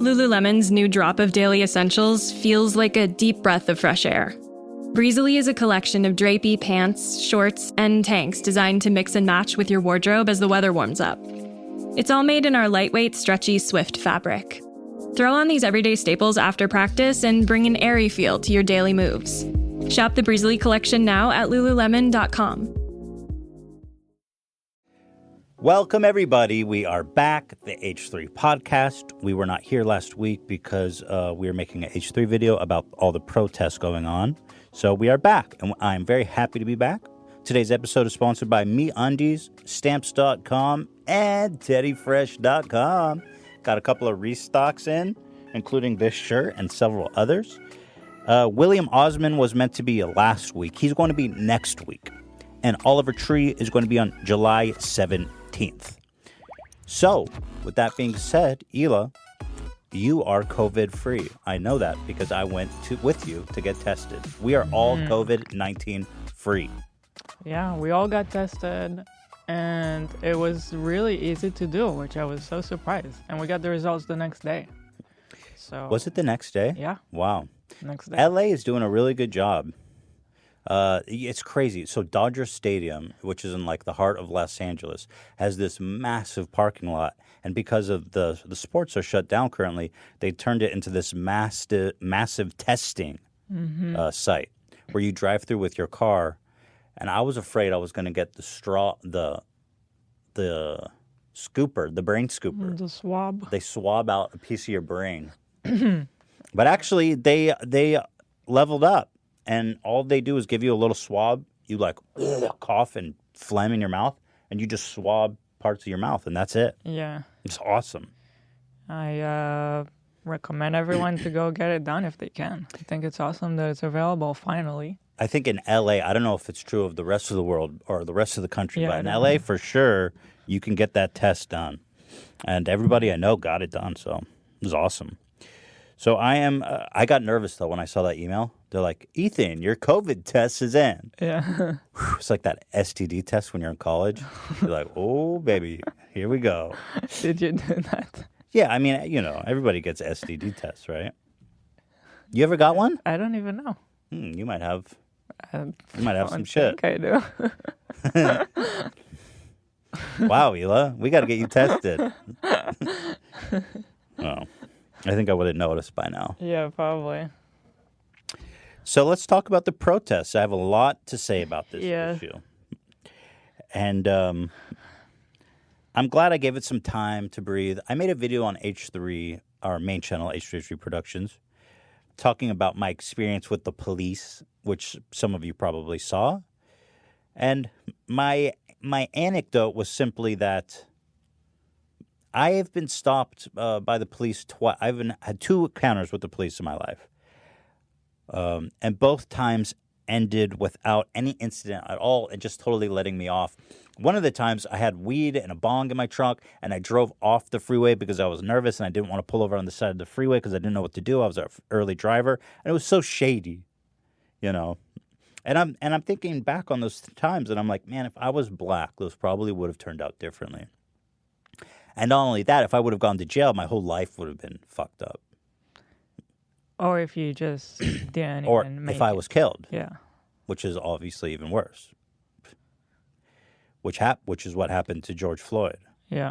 Lululemon's new drop of daily essentials feels like a deep breath of fresh air. Breezily is a collection of drapey pants, shorts, and tanks designed to mix and match with your wardrobe as the weather warms up. It's all made in our lightweight, stretchy Swift fabric. Throw on these everyday staples after practice and bring an airy feel to your daily moves. Shop the Breezily collection now at lululemon.com. Welcome, everybody. We are back, the H3 podcast. We were not here last week because we were making an H3 video about all the protests going on. So we are back, and I'm very happy to be back. Today's episode is sponsored by MeUndies, Stamps.com, and TeddyFresh.com. Got a couple of restocks in, including this shirt and several others. William Osmond was meant to be last week. He's going to be next week. And Oliver Tree is going to be on July 17th. So, with that being said, Hila, you are COVID-free. I know that because I went with you to get tested. We are all COVID-19 free. Yeah, we all got tested, and it was really easy to do, which I was so surprised. And we got the results the next day. So was it the next day? Yeah. Wow. Next day. LA is doing a really good job. It's crazy. So Dodger Stadium, which is in like the heart of Los Angeles, has this massive parking lot. And because of the sports are shut down currently, they turned it into this massive testing site where you drive through with your car. And I was afraid I was going to get the scooper, the brain scooper. The swab. They swab out a piece of your brain. But actually, they leveled up. And all they do is give you a little swab. You like cough and phlegm in your mouth, and you just swab parts of your mouth, and that's it. Yeah. It's awesome. I recommend everyone to go get it done if they can. I think it's awesome that it's available finally. I think in LA, I don't know if it's true of the rest of the world or the rest of the country, Yeah, but in LA, for sure, you can get that test done. And everybody I know got it done, so it was awesome. So I got nervous, though, when I saw that email. They're like, Ethan, your COVID test is in. Yeah. It's like that STD test when you're in college. You're like, oh, baby, here we go. Did you do that? Yeah, I mean, you know, everybody gets STD tests, right? You ever got one? I don't even know. You might have. I Some shit. think I do. Wow, Hila, we got to get you tested. Oh, I think I would have noticed by now. Yeah, probably. So let's talk about the protests. I have a lot to say about this issue. And I'm glad I gave it some time to breathe. I made a video on H3, our main channel, H3 Productions, talking about my experience with the police, which some of you probably saw. And my anecdote was simply that I have been stopped by the police twice. I've had 2 encounters with the police in my life. And both times ended without any incident at all and just totally letting me off. One of the times I had weed and a bong in my trunk, and I drove off the freeway because I was nervous and I didn't want to pull over on the side of the freeway because I didn't know what to do. I was an early driver, and it was so shady, you know. And I'm thinking back on those times, and I'm like, man, if I was black, those probably would have turned out differently. And not only that, if I would have gone to jail, my whole life would have been fucked up. Or if you just didn't Or even make if I it. was killed. Yeah. Which is obviously even worse. Which is what happened to George Floyd. Yeah.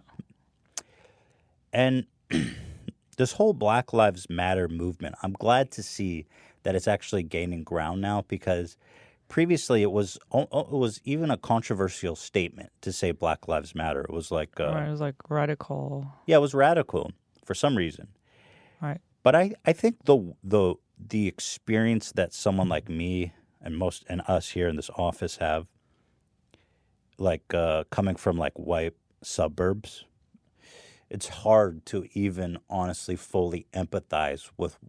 And this whole Black Lives Matter movement, I'm glad to see that it's actually gaining ground now, because previously it was even a controversial statement to say Black Lives Matter. It was like It was like radical. Yeah, it was radical for some reason. Right. But I think the experience that someone like me and us here in this office have, like coming from like white suburbs, it's hard to even honestly fully empathize with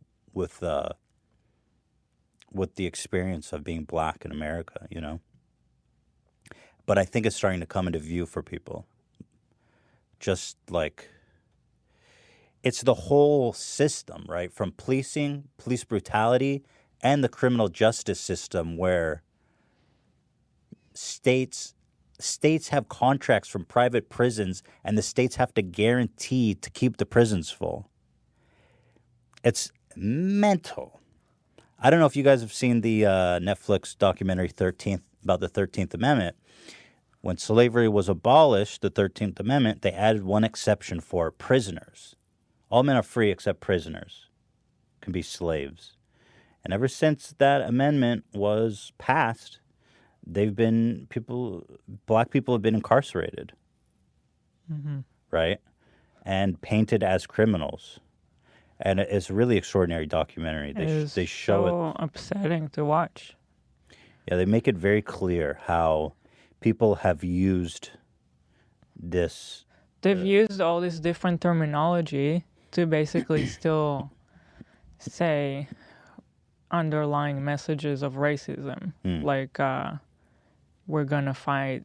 the experience of being black in America, you know. But I think it's starting to come into view for people. Just like, it's the whole system, right? From policing, police brutality, and the criminal justice system, where states have contracts from private prisons, and the states have to guarantee to keep the prisons full. It's mental. I don't know if you guys have seen the Netflix documentary 13th about the 13th Amendment. When slavery was abolished, the 13th Amendment, they added one exception for prisoners. All men are free except prisoners can be slaves. And ever since that amendment was passed, black people have been incarcerated, right? And painted as criminals. And it's a really extraordinary documentary. They show it. So upsetting to watch. Yeah, they make it very clear how people have used this. They've used all this different terminology to basically still say underlying messages of racism, like we're gonna fight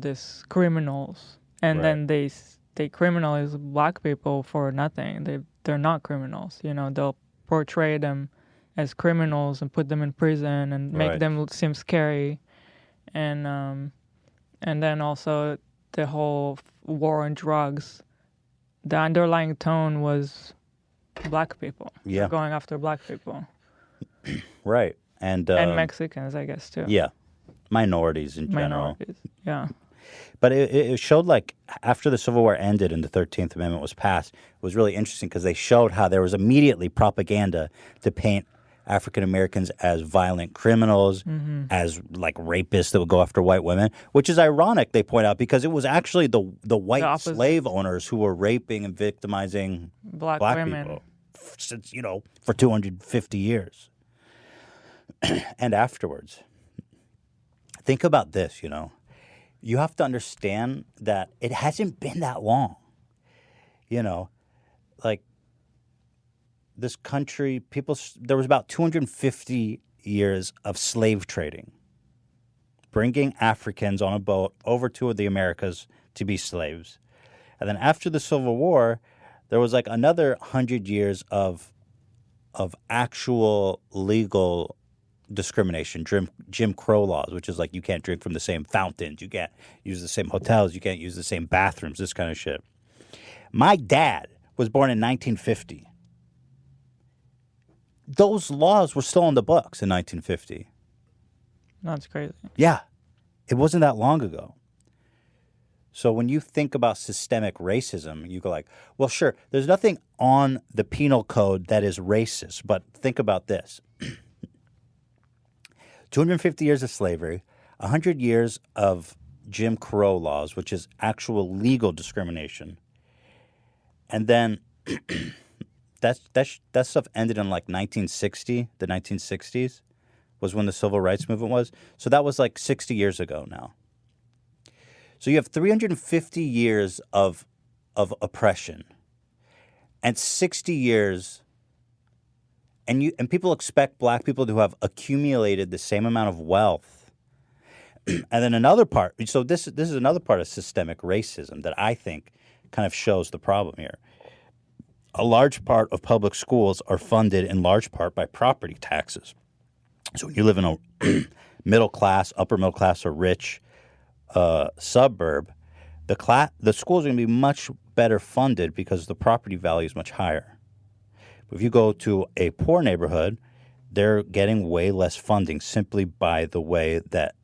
these criminals, and then they criminalize black people for nothing. They're not criminals, you know. They'll portray them as criminals and put them in prison and make them seem scary, and then also the whole war on drugs. The underlying tone was black people. Yeah, going after black people. Right. And Mexicans, I guess, too. Yeah. Minorities in general. Minorities, yeah. But it showed, like, after the Civil War ended and the 13th Amendment was passed, it was really interesting because they showed how there was immediately propaganda to paint African Americans as violent criminals, as, like, rapists that would go after white women, which is ironic, they point out, because it was actually the white slave owners who were raping and victimizing black women. People since, you know, for 250 years. And afterwards, think about this, you know. You have to understand that it hasn't been that long. You know, like this country, there was about 250 years of slave trading, bringing Africans on a boat over to the Americas to be slaves. And then after the Civil War, there was like another 100 years of actual legal discrimination, Jim Crow laws, which is like you can't drink from the same fountains, you can't use the same hotels, you can't use the same bathrooms, this kind of shit. My dad was born in 1950. Those laws were still in the books in 1950. That's crazy. Yeah. It wasn't that long ago. So when you think about systemic racism, you go like, well, sure, there's nothing on the penal code that is racist, but think about this. 250 years of slavery, 100 years of Jim Crow laws, which is actual legal discrimination. And then that stuff ended in like 1960, the 1960s was when the civil rights movement was. So that was like 60 years ago now. So you have 350 years of oppression and 60 years. And people expect black people to have accumulated the same amount of wealth. And then another part, so this is another part of systemic racism that I think kind of shows the problem here. A large part of public schools are funded in large part by property taxes. So when you live in a middle class, upper middle class, or rich suburb, the schools are going to be much better funded because the property value is much higher. If you go to a poor neighborhood, they're getting way less funding simply by the way that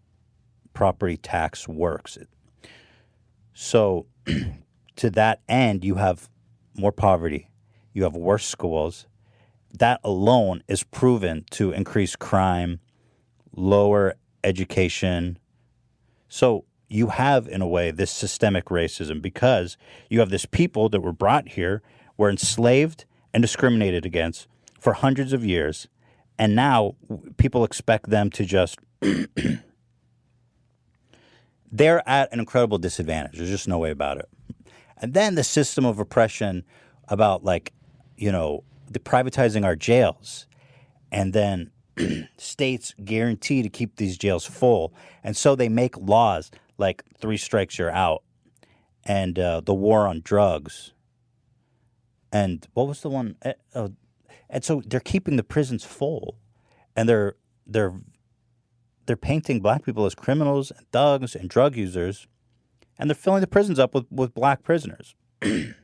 property tax works. So to that end, you have more poverty, you have worse schools. That alone is proven to increase crime, lower education. So you have, in a way, this systemic racism because you have this people that were brought here, were enslaved and discriminated against for hundreds of years, and now people expect them to just they're at an incredible disadvantage. There's just no way about it. And then the system of oppression about, like, you know, the privatizing our jails, and then states guarantee to keep these jails full, and so they make laws like 3 strikes you're out, and the war on drugs. And what was the one? And so they're keeping the prisons full, and they're painting black people as criminals and thugs and drug users, and they're filling the prisons up with black prisoners. The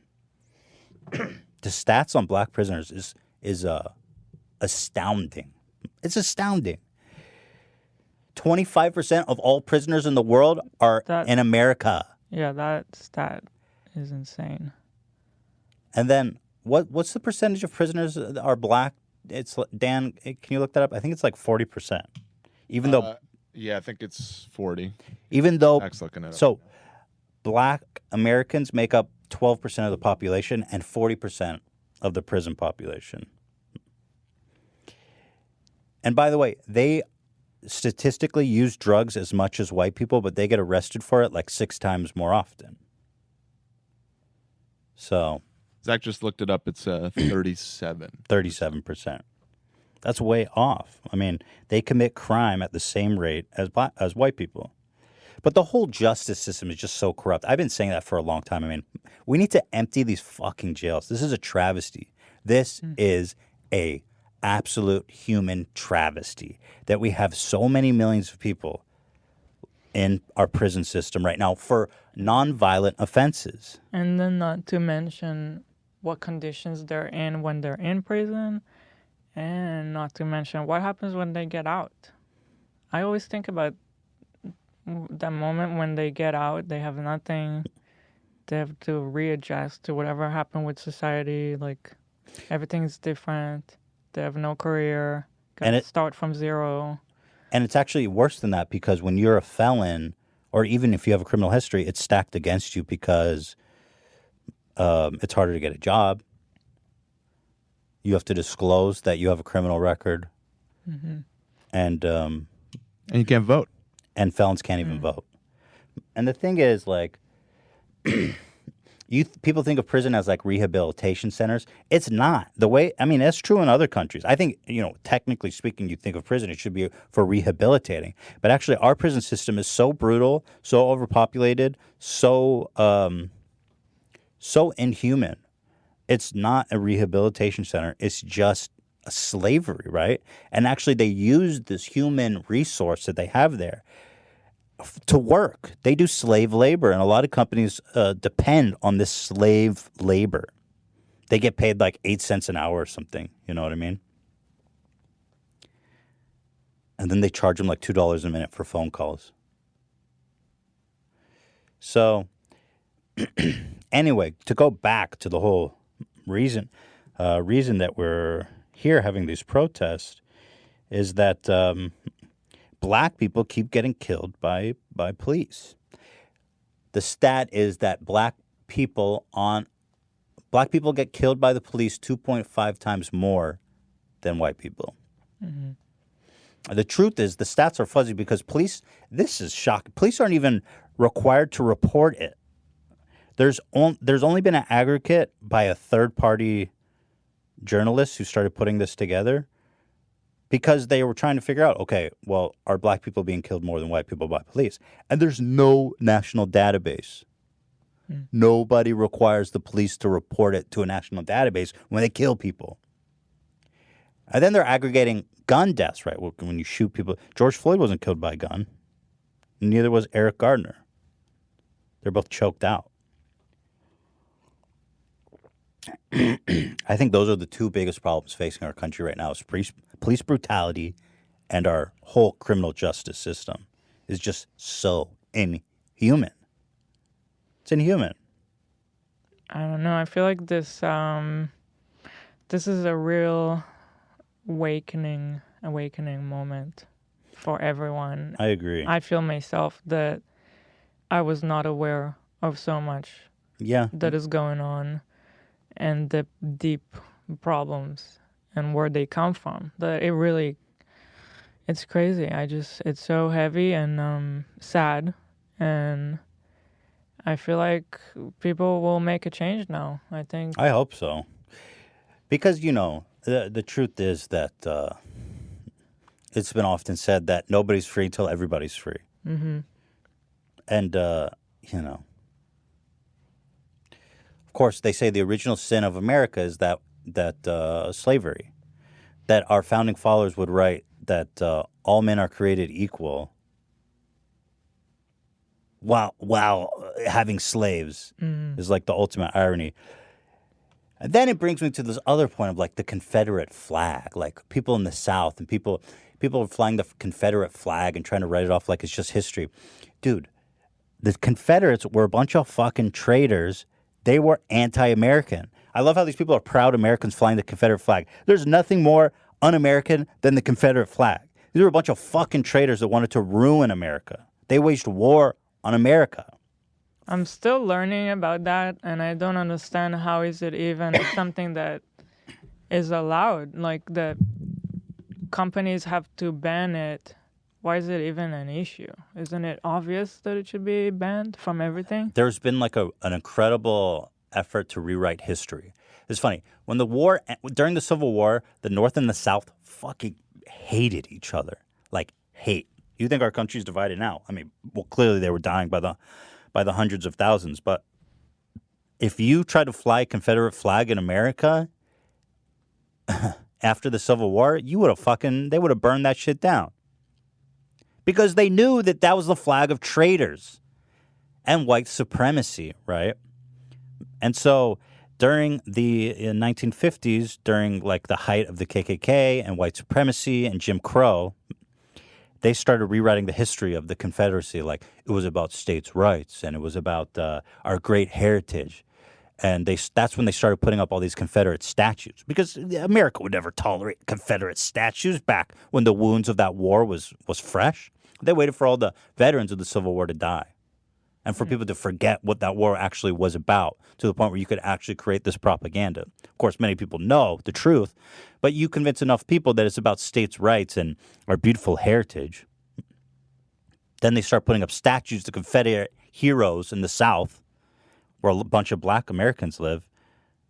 stats on black prisoners is is astounding. It's astounding. 25% of all prisoners in the world are in America. Yeah, that stat is insane. And then what's the percentage of prisoners that are black? It's Dan. Can you look that up? I think it's like 40%. Even though, yeah, I think it's 40. Even though, Max looking it up. So black Americans make up 12% of the population and 40% of the prison population. And by the way, they statistically use drugs as much as white people, but they get arrested for it like 6 times more often. So Zach just looked it up. It's 37. 37%. That's way off. I mean, they commit crime at the same rate as white people. But the whole justice system is just so corrupt. I've been saying that for a long time. I mean, we need to empty these fucking jails. This is a travesty. This is a absolute human travesty that we have so many millions of people in our prison system right now for nonviolent offenses. And then not to mention what conditions they're in when they're in prison, and not to mention what happens when they get out. I always think about that moment when they get out, they have nothing, they have to readjust to whatever happened with society, like everything's different. They have no career. Got to start from zero. And it's actually worse than that because when you're a felon, or even if you have a criminal history, it's stacked against you because it's harder to get a job. You have to disclose that you have a criminal record. Mm-hmm. And you can't vote. And felons can't even vote. And the thing is, like, people think of prison as like rehabilitation centers. It's not. That's true in other countries. I think, technically speaking, you think of prison, it should be for rehabilitating. But actually, our prison system is so brutal, so overpopulated, so inhuman. It's not a rehabilitation center. It's just a slavery, right? And actually, they use this human resource that they have there to work. They do slave labor, and a lot of companies depend on this slave labor. They get paid like 8 cents an hour or something. You know what I mean? And then they charge them like $2 a minute for phone calls. So, anyway, to go back to the whole reason that we're here having these protests is that black people keep getting killed by police. The stat is that black people get killed by the police 2.5 times more than white people. Mm-hmm. The truth is the stats are fuzzy because this is shocking. Police aren't even required to report it. There's only been an aggregate by a third-party journalist who started putting this together because they were trying to figure out, okay, well, are black people being killed more than white people by police? And there's no national database. Nobody requires the police to report it to a national database when they kill people. And then they're aggregating gun deaths, right? When you shoot people. George Floyd wasn't killed by a gun. Neither was Eric Gardner. They're both choked out. I think those are the two biggest problems facing our country right now is police brutality and our whole criminal justice system is just so inhuman. It's inhuman. I don't know. I feel like this is a real awakening moment for everyone. I agree. I feel myself that I was not aware of so much that is going on and the deep problems and where they come from. That it's crazy. It's so heavy and sad, and I feel like people will make a change now, I think. I hope so. Because, the truth is that it's been often said that nobody's free till everybody's free. Mm-hmm. And, of course, they say the original sin of America is that slavery, that our founding fathers would write that all men are created equal while having slaves is like the ultimate irony. And then it brings me to this other point of like the Confederate flag, like people in the South and people are flying the Confederate flag and trying to write it off like it's just history. Dude, the Confederates were a bunch of fucking traitors. They were anti-American. I love how these people are proud Americans flying the Confederate flag. There's nothing more un-American than the Confederate flag. These were a bunch of fucking traitors that wanted to ruin America. They waged war on America. I'm still learning about that, and I don't understand how is it even something that is allowed. Like, the companies have to ban it. Why is it even an issue? Isn't it obvious that it should be banned from everything? There's been like an incredible effort to rewrite history. It's funny. When during the Civil War, the North and the South fucking hated each other. Like, hate. You think our country's divided now? I mean, well, clearly they were dying by the hundreds of thousands. But if you try to fly a Confederate flag in America after the Civil War, they would have burned that shit down. Because they knew that that was the flag of traitors and white supremacy, right? And so during the 1950s, during like the height of the KKK and white supremacy and Jim Crow, they started rewriting the history of the Confederacy. Like, it was about states' rights and it was about our great heritage. And that's when they started putting up all these Confederate statues, because America would never tolerate Confederate statues back when the wounds of that war was fresh. They waited for all the veterans of the Civil War to die and for people to forget what that war actually was about, to the point where you could actually create this propaganda. Of course, many people know the truth, but you convince enough people that it's about states' rights and our beautiful heritage. Then they start putting up statues to Confederate heroes in the South, where a bunch of black Americans live.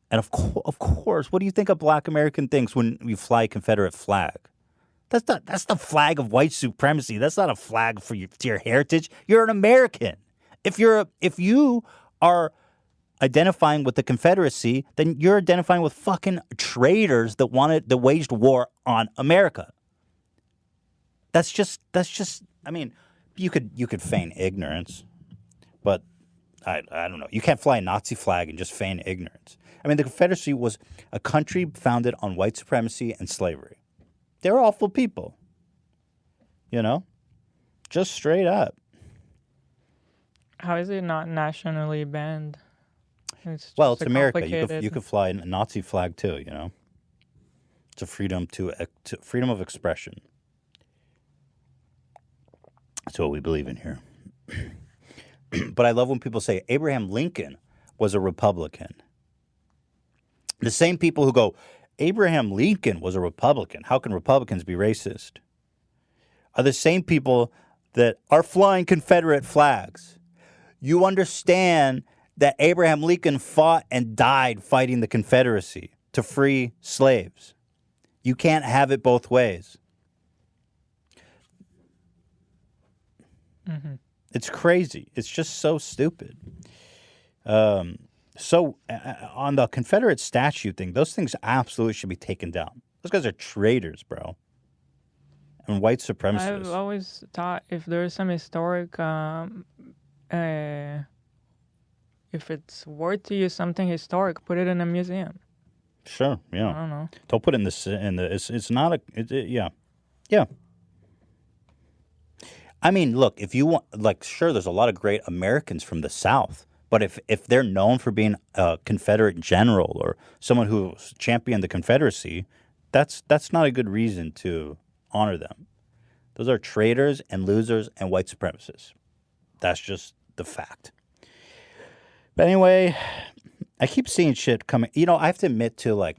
And of course, what do you think a black American thinks when you fly a Confederate flag? That's the flag of white supremacy. That's not a flag for your heritage. You're an American. If you are identifying with the Confederacy, then you're identifying with fucking traitors that waged war on America. That's just I mean, you could feign ignorance, but I don't know. You can't fly a Nazi flag and just feign ignorance. I mean, the Confederacy was a country founded on white supremacy and slavery. They're awful people. You know? Just straight up. How is it not nationally banned? It's America. You could fly a Nazi flag too, you know? It's a freedom freedom of expression. That's what we believe in here. But I love when people say Abraham Lincoln was a Republican. The same people who go, Abraham Lincoln was a Republican. How can Republicans be racist? Are the same people that are flying Confederate flags. You understand that Abraham Lincoln fought and died fighting the Confederacy to free slaves. You can't have it both ways. Mm-hmm. It's crazy. It's just so stupid. So on the Confederate statue thing, those things absolutely should be taken down. Those guys are traitors, bro. And white supremacists. I've always thought if there's some historic, if it's worth to use something historic, put it in a museum. Sure, yeah. I don't know. Don't put it it's not yeah. Yeah. I mean, look, if you want, like, sure, there's a lot of great Americans from the South, but if they're known for being a Confederate general or someone who championed the Confederacy, that's not a good reason to honor them. Those are traitors and losers and white supremacists. That's just the fact. But anyway, I keep seeing shit coming. You know, I have to admit to, like,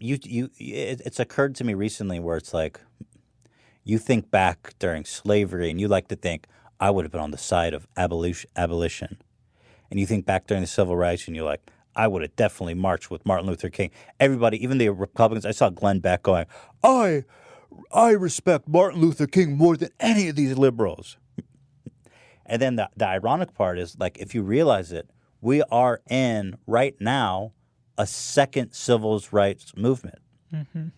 it's occurred to me recently where it's like, you think back during slavery and you like to think, I would have been on the side of abolition. And you think back during the civil rights and you're like, I would have definitely marched with Martin Luther King. Everybody, even the Republicans, I saw Glenn Beck going, I respect Martin Luther King more than any of these liberals. And then the ironic part is, like, if you realize it, we are in, right now, a second civil rights movement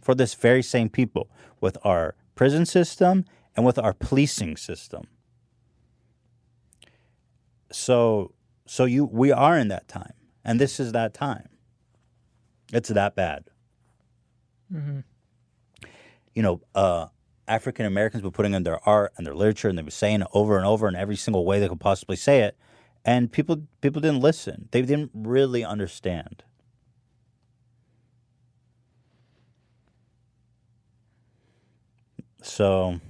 for this very same people, with our prison system and with our policing system. So we are in that time, and this is that time. It's that bad. Mm-hmm. You know, African Americans were putting in their art and their literature, and they were saying it over and over in every single way they could possibly say it, and people didn't listen. They didn't really understand. So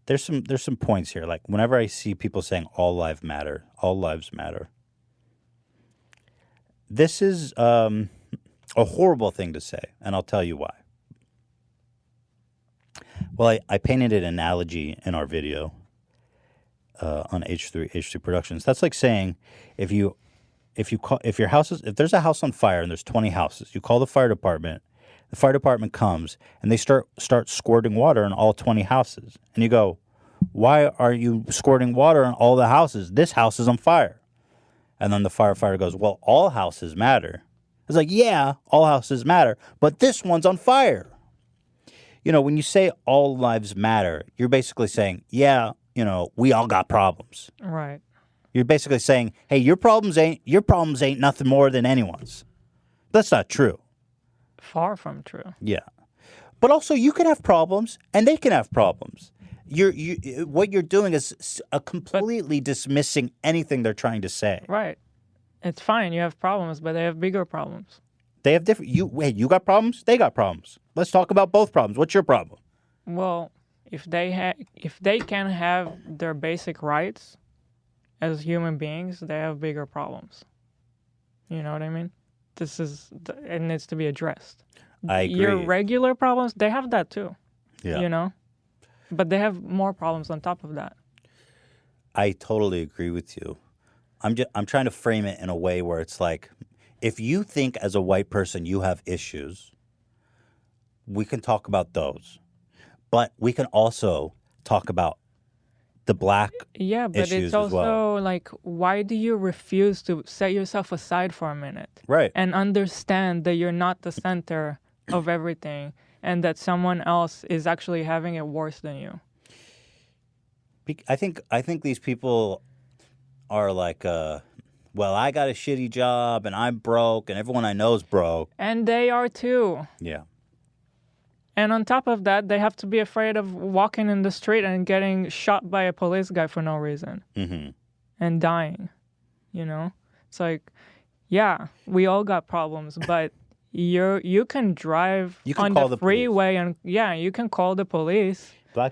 there's some points here. Like whenever I see people saying all lives matter, this is a horrible thing to say, and I'll tell you why. Well, I painted an analogy in our video on H3 Productions. That's like saying if there's a house on fire and there's 20 houses, you call the fire department. The fire department comes and they start squirting water in all 20 houses, and you go, "Why are you squirting water in all the houses? This house is on fire." And then the firefighter goes, "Well, all houses matter." It's like, yeah, all houses matter, but this one's on fire. You know, when you say all lives matter, you're basically saying, yeah, you know, we all got problems. Right. You're basically saying, hey, your problems ain't nothing more than anyone's. That's not true. Far from true. Yeah. But also you can have problems and they can have problems. What you're doing is completely dismissing anything they're trying to say. Right. It's fine. You have problems, but they have bigger problems. They have different. You got problems. They got problems. Let's talk about both problems. What's your problem? Well, if they can have their basic rights as human beings, they have bigger problems. You know what I mean? It needs to be addressed. I agree. Your regular problems, they have that too. Yeah. You know, but they have more problems on top of that. I totally agree with you. I'm trying to frame it in a way where it's like, if you think as a white person you have issues, we can talk about those. But we can also talk about the black but issues it's also as well. like, why do you refuse to set yourself aside for a minute? Right. And understand that you're not the center of everything and that someone else is actually having it worse than you. I think these people are like, well, I got a shitty job and I'm broke and everyone I know is broke. And they are too. Yeah. And on top of that, they have to be afraid of walking in the street and getting shot by a police guy for no reason. Mm-hmm. And dying, you know? It's like, yeah, we all got problems, but you can drive on the freeway and, yeah, you can call the police. A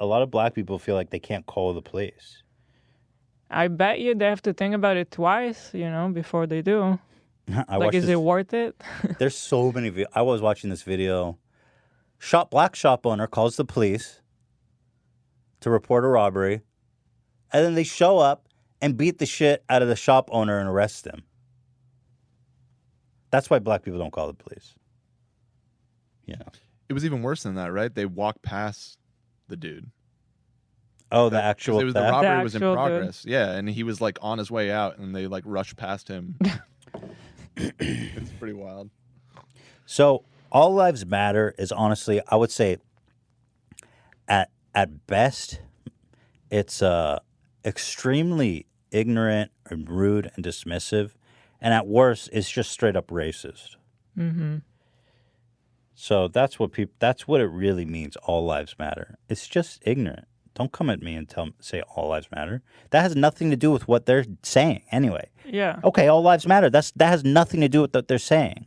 lot of black people feel like they can't call the police. I bet you they have to think about it twice, you know, before they do. Is it worth it? There's so many I was watching this video. Black shop owner calls the police to report a robbery, and then they show up and beat the shit out of the shop owner and arrest him. That's why black people don't call the police. Yeah. It was even worse than that, right? They walked past the dude. Oh, the actual the robbery was in progress. Dude. Yeah, and he was like on his way out, and they like rushed past him. It's pretty wild. So, all lives matter is honestly, I would say, at best, it's extremely ignorant and rude and dismissive, and at worst, it's just straight up racist. Mm-hmm. So that's what it really means. All lives matter. It's just ignorant. Don't come at me and say all lives matter. That has nothing to do with what they're saying anyway. Yeah. Okay, all lives matter. That has nothing to do with what they're saying.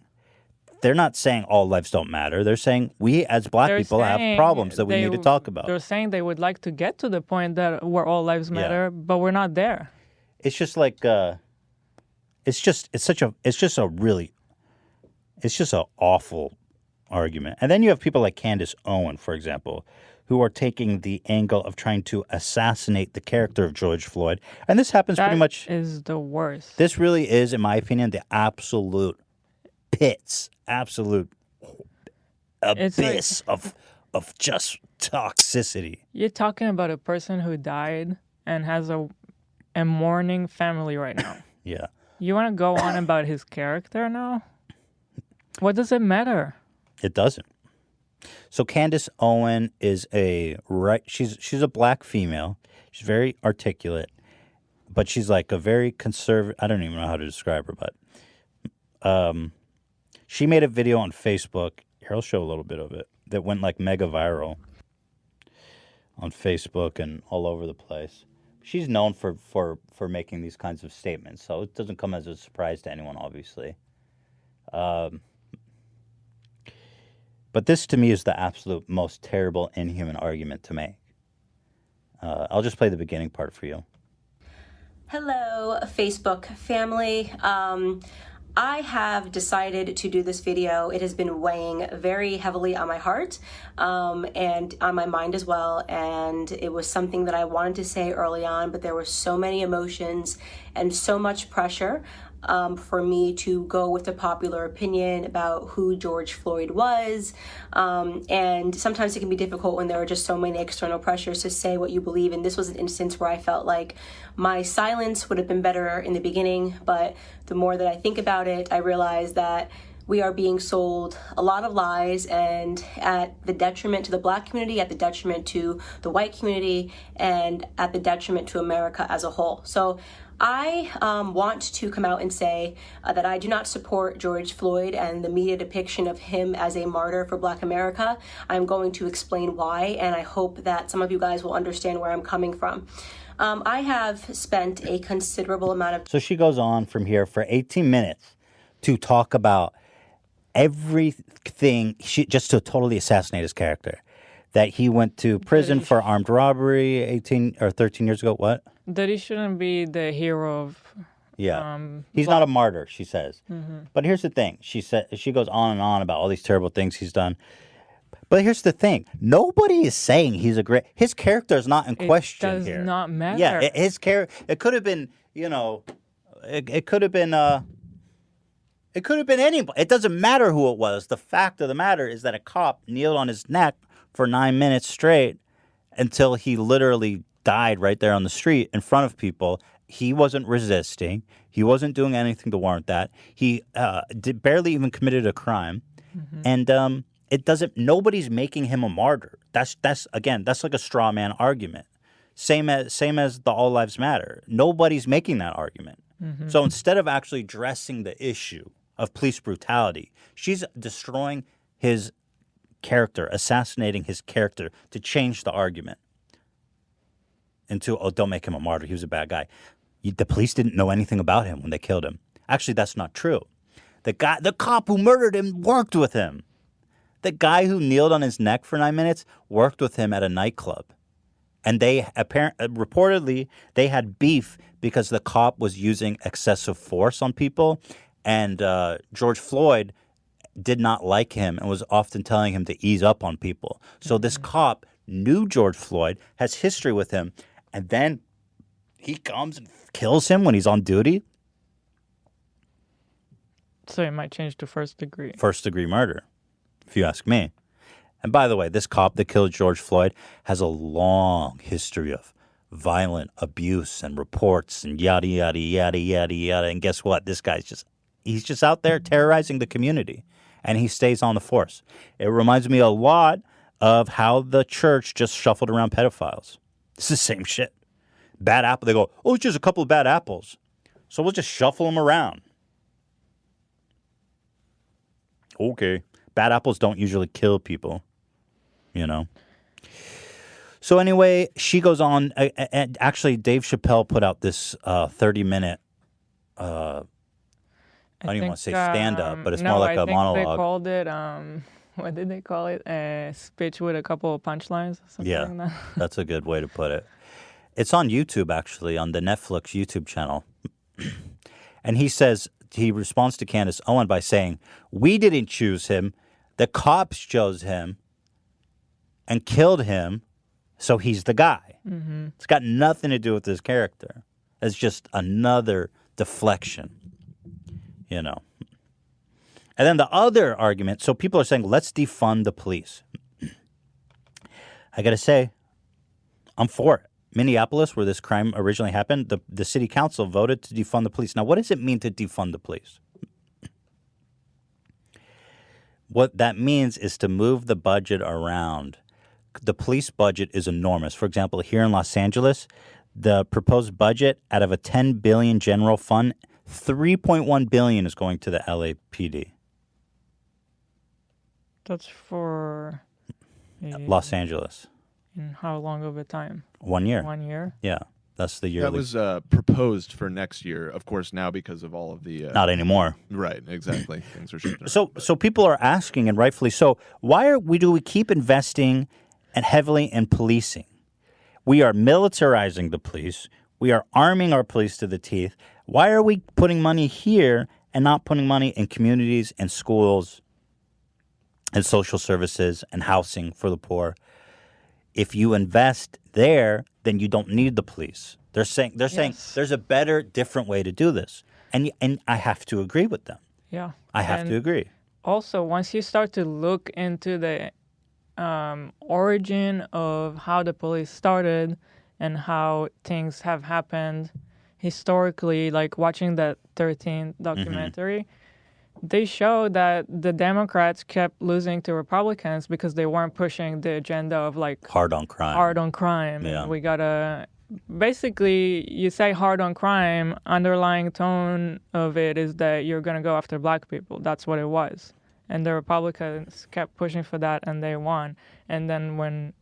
They're not saying all lives don't matter. They're saying we as black people have problems that we need to talk about. They're saying they would like to get to the point that where all lives matter, but we're not there. It's just like it's just an awful argument. And then you have people like Candace Owen, for example, who are taking the angle of trying to assassinate the character of George Floyd. And this happens pretty much... That is the worst. This really is, in my opinion, the absolute pits, absolute abyss of just toxicity. You're talking about a person who died and has a mourning family right now. Yeah. You want to go on about his character now? What does it matter? It doesn't. So Candace Owen is she's a black female. She's very articulate, but she's like a very conservative. I don't even know how to describe her, but she made a video on Facebook. Here, I'll show a little bit of it that went like mega viral on Facebook and all over the place. She's known for making these kinds of statements, so it doesn't come as a surprise to anyone, obviously. But this, to me, is the absolute most terrible, inhuman argument to make. I'll just play the beginning part for you. Hello, Facebook family. I have decided to do this video. It has been weighing very heavily on my heart and on my mind as well. And it was something that I wanted to say early on, but there were so many emotions and so much pressure for me to go with the popular opinion about who George Floyd was. And sometimes it can be difficult when there are just so many external pressures to say what you believe. And this was an instance where I felt like my silence would have been better in the beginning. But the more that I think about it, I realize that we are being sold a lot of lies, and at the detriment to the black community, at the detriment to the white community, and at the detriment to America as a whole. So I want to come out and say that I do not support George Floyd and the media depiction of him as a martyr for Black America. I'm going to explain why, and I hope that some of you guys will understand where I'm coming from. I have spent a considerable amount of... So she goes on from here for 18 minutes to talk about everything, just to totally assassinate his character. That he went to prison for armed robbery 18 or 13 years ago. What? That he shouldn't be the hero of... Yeah. He's not a martyr, she says. Mm-hmm. But here's the thing. She goes on and on about all these terrible things he's done. But here's the thing. Nobody is saying he's a great... His character is not in question here. It does not matter. Yeah, his character... It could have been, you know... It could have been... It could have been anybody. It doesn't matter who it was. The fact of the matter is that a cop kneeled on his neck for 9 minutes straight until he literally died right there on the street in front of people. He wasn't resisting. He wasn't doing anything to warrant that. He barely even committed a crime. Mm-hmm. And it doesn't... Nobody's making him a martyr. That's like a straw man argument. Same as the All Lives Matter. Nobody's making that argument. Mm-hmm. So instead of actually addressing the issue of police brutality, she's destroying his character, assassinating his character to change the argument into, oh, don't make him a martyr. He was a bad guy. The police didn't know anything about him when they killed him. Actually, that's not true. The cop who murdered him worked with him. The guy who kneeled on his neck for 9 minutes worked with him at a nightclub. And they reportedly, they had beef because the cop was using excessive force on people. And George Floyd did not like him and was often telling him to ease up on people. So this cop knew George Floyd, has history with him, and then he comes and kills him when he's on duty. So it might change to first degree. First degree murder, if you ask me. And by the way, this cop that killed George Floyd has a long history of violent abuse and reports and yada, yada, yada, yada, yada. And guess what? This guy's he's just out there terrorizing the community, and he stays on the force. It reminds me a lot of how the church just shuffled around pedophiles. It's the same shit. Bad apple. They go, oh, it's just a couple of bad apples, so we'll just shuffle them around. Okay. Bad apples don't usually kill people, you know. So anyway, she goes on. And actually, Dave Chappelle put out this 30-minute... I don't even want to say stand-up, but it's more like a monologue. They called it, what did they call it? A speech with a couple of punchlines? Something like that. That's a good way to put it. It's on YouTube, actually, on the Netflix YouTube channel. And he responds to Candace Owen by saying, we didn't choose him. The cops chose him and killed him, so he's the guy. Mm-hmm. It's got nothing to do with his character. It's just another deflection. You know. And then the other argument, so people are saying, let's defund the police. I got to say, I'm for it. Minneapolis, where this crime originally happened, the city council voted to defund the police. Now, what does it mean to defund the police? what that means is to move the budget around. The police budget is enormous. For example, here in Los Angeles, the proposed budget out of a $10 billion general fund, $3.1 billion is going to the LAPD. That's for Los Angeles. In how long of a time? 1 year. 1 year? Yeah, that's the yearly. That was proposed for next year, of course. Now because of all of the not anymore. Right, exactly. Things are shifting. So people are asking, and rightfully so, why do we keep investing and heavily in policing? We are militarizing the police. We are arming our police to the teeth. Why are we putting money here and not putting money in communities and schools and social services and housing for the poor? If you invest there, then you don't need the police. They're saying there's a better, different way to do this, and I have to agree with them. Yeah, I have to agree. Also, once you start to look into the origin of how the police started and how things have happened historically, like watching that 13 documentary, they show that the Democrats kept losing to Republicans because they weren't pushing the agenda of like hard on crime. Yeah. We gotta basically, you say hard on crime, underlying tone of it is that you're gonna go after black people. That's what it was. And the Republicans kept pushing for that, and they won. And then when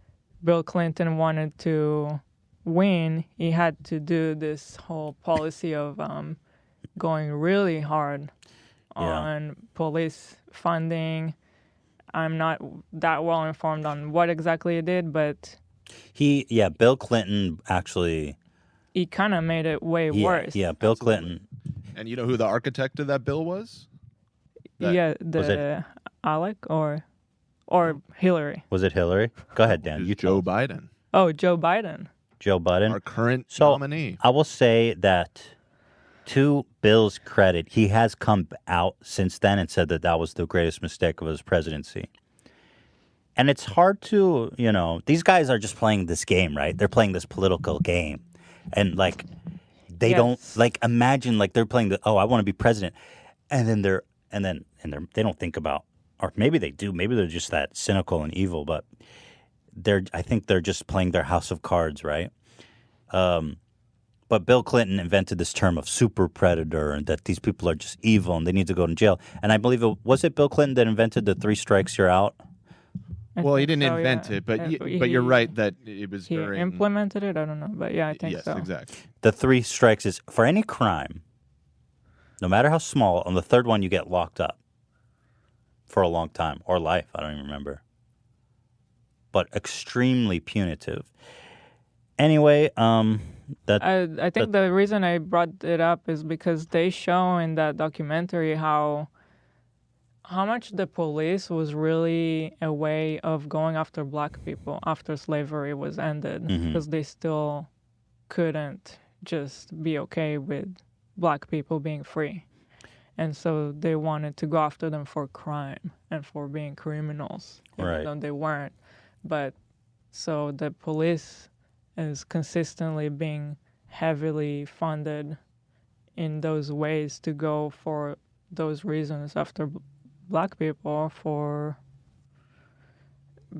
Bill Clinton wanted to win, he had to do this whole policy of going really hard on police funding. I'm not that well informed on what exactly he did, but Bill Clinton actually, he kind of made it way worse. Yeah, Bill Clinton. And you know who the architect of that bill was? Alec or Hillary. Was it Hillary? Go ahead, Dan. You Joe Biden. Oh, Joe Biden. Joe Biden, our current nominee. I will say that, to Bill's credit, he has come out since then and said that was the greatest mistake of his presidency. And it's hard to, these guys are just playing this game, right? They're playing this political game. And they don't imagine they're playing I want to be president. And then they don't think about, or maybe they do, maybe they're just that cynical and evil, but I think they're just playing their house of cards, right? But Bill Clinton invented this term of super predator, and that these people are just evil and they need to go to jail. And I believe was it Bill Clinton that invented the 3 strikes you're out? Well, he didn't invent it, but you're right that it was he implemented it. I don't know, but I think so. Yes, exactly. The 3 strikes is for any crime, no matter how small. On the 3rd one, you get locked up for a long time, or life. I don't even remember. But extremely punitive. Anyway, I think the reason I brought it up is because they show in that documentary how much the police was really a way of going after black people after slavery was ended, because they still couldn't just be okay with black people being free. And so they wanted to go after them for crime and for being criminals, even though they weren't. But so the police is consistently being heavily funded in those ways to go for those reasons after black people, for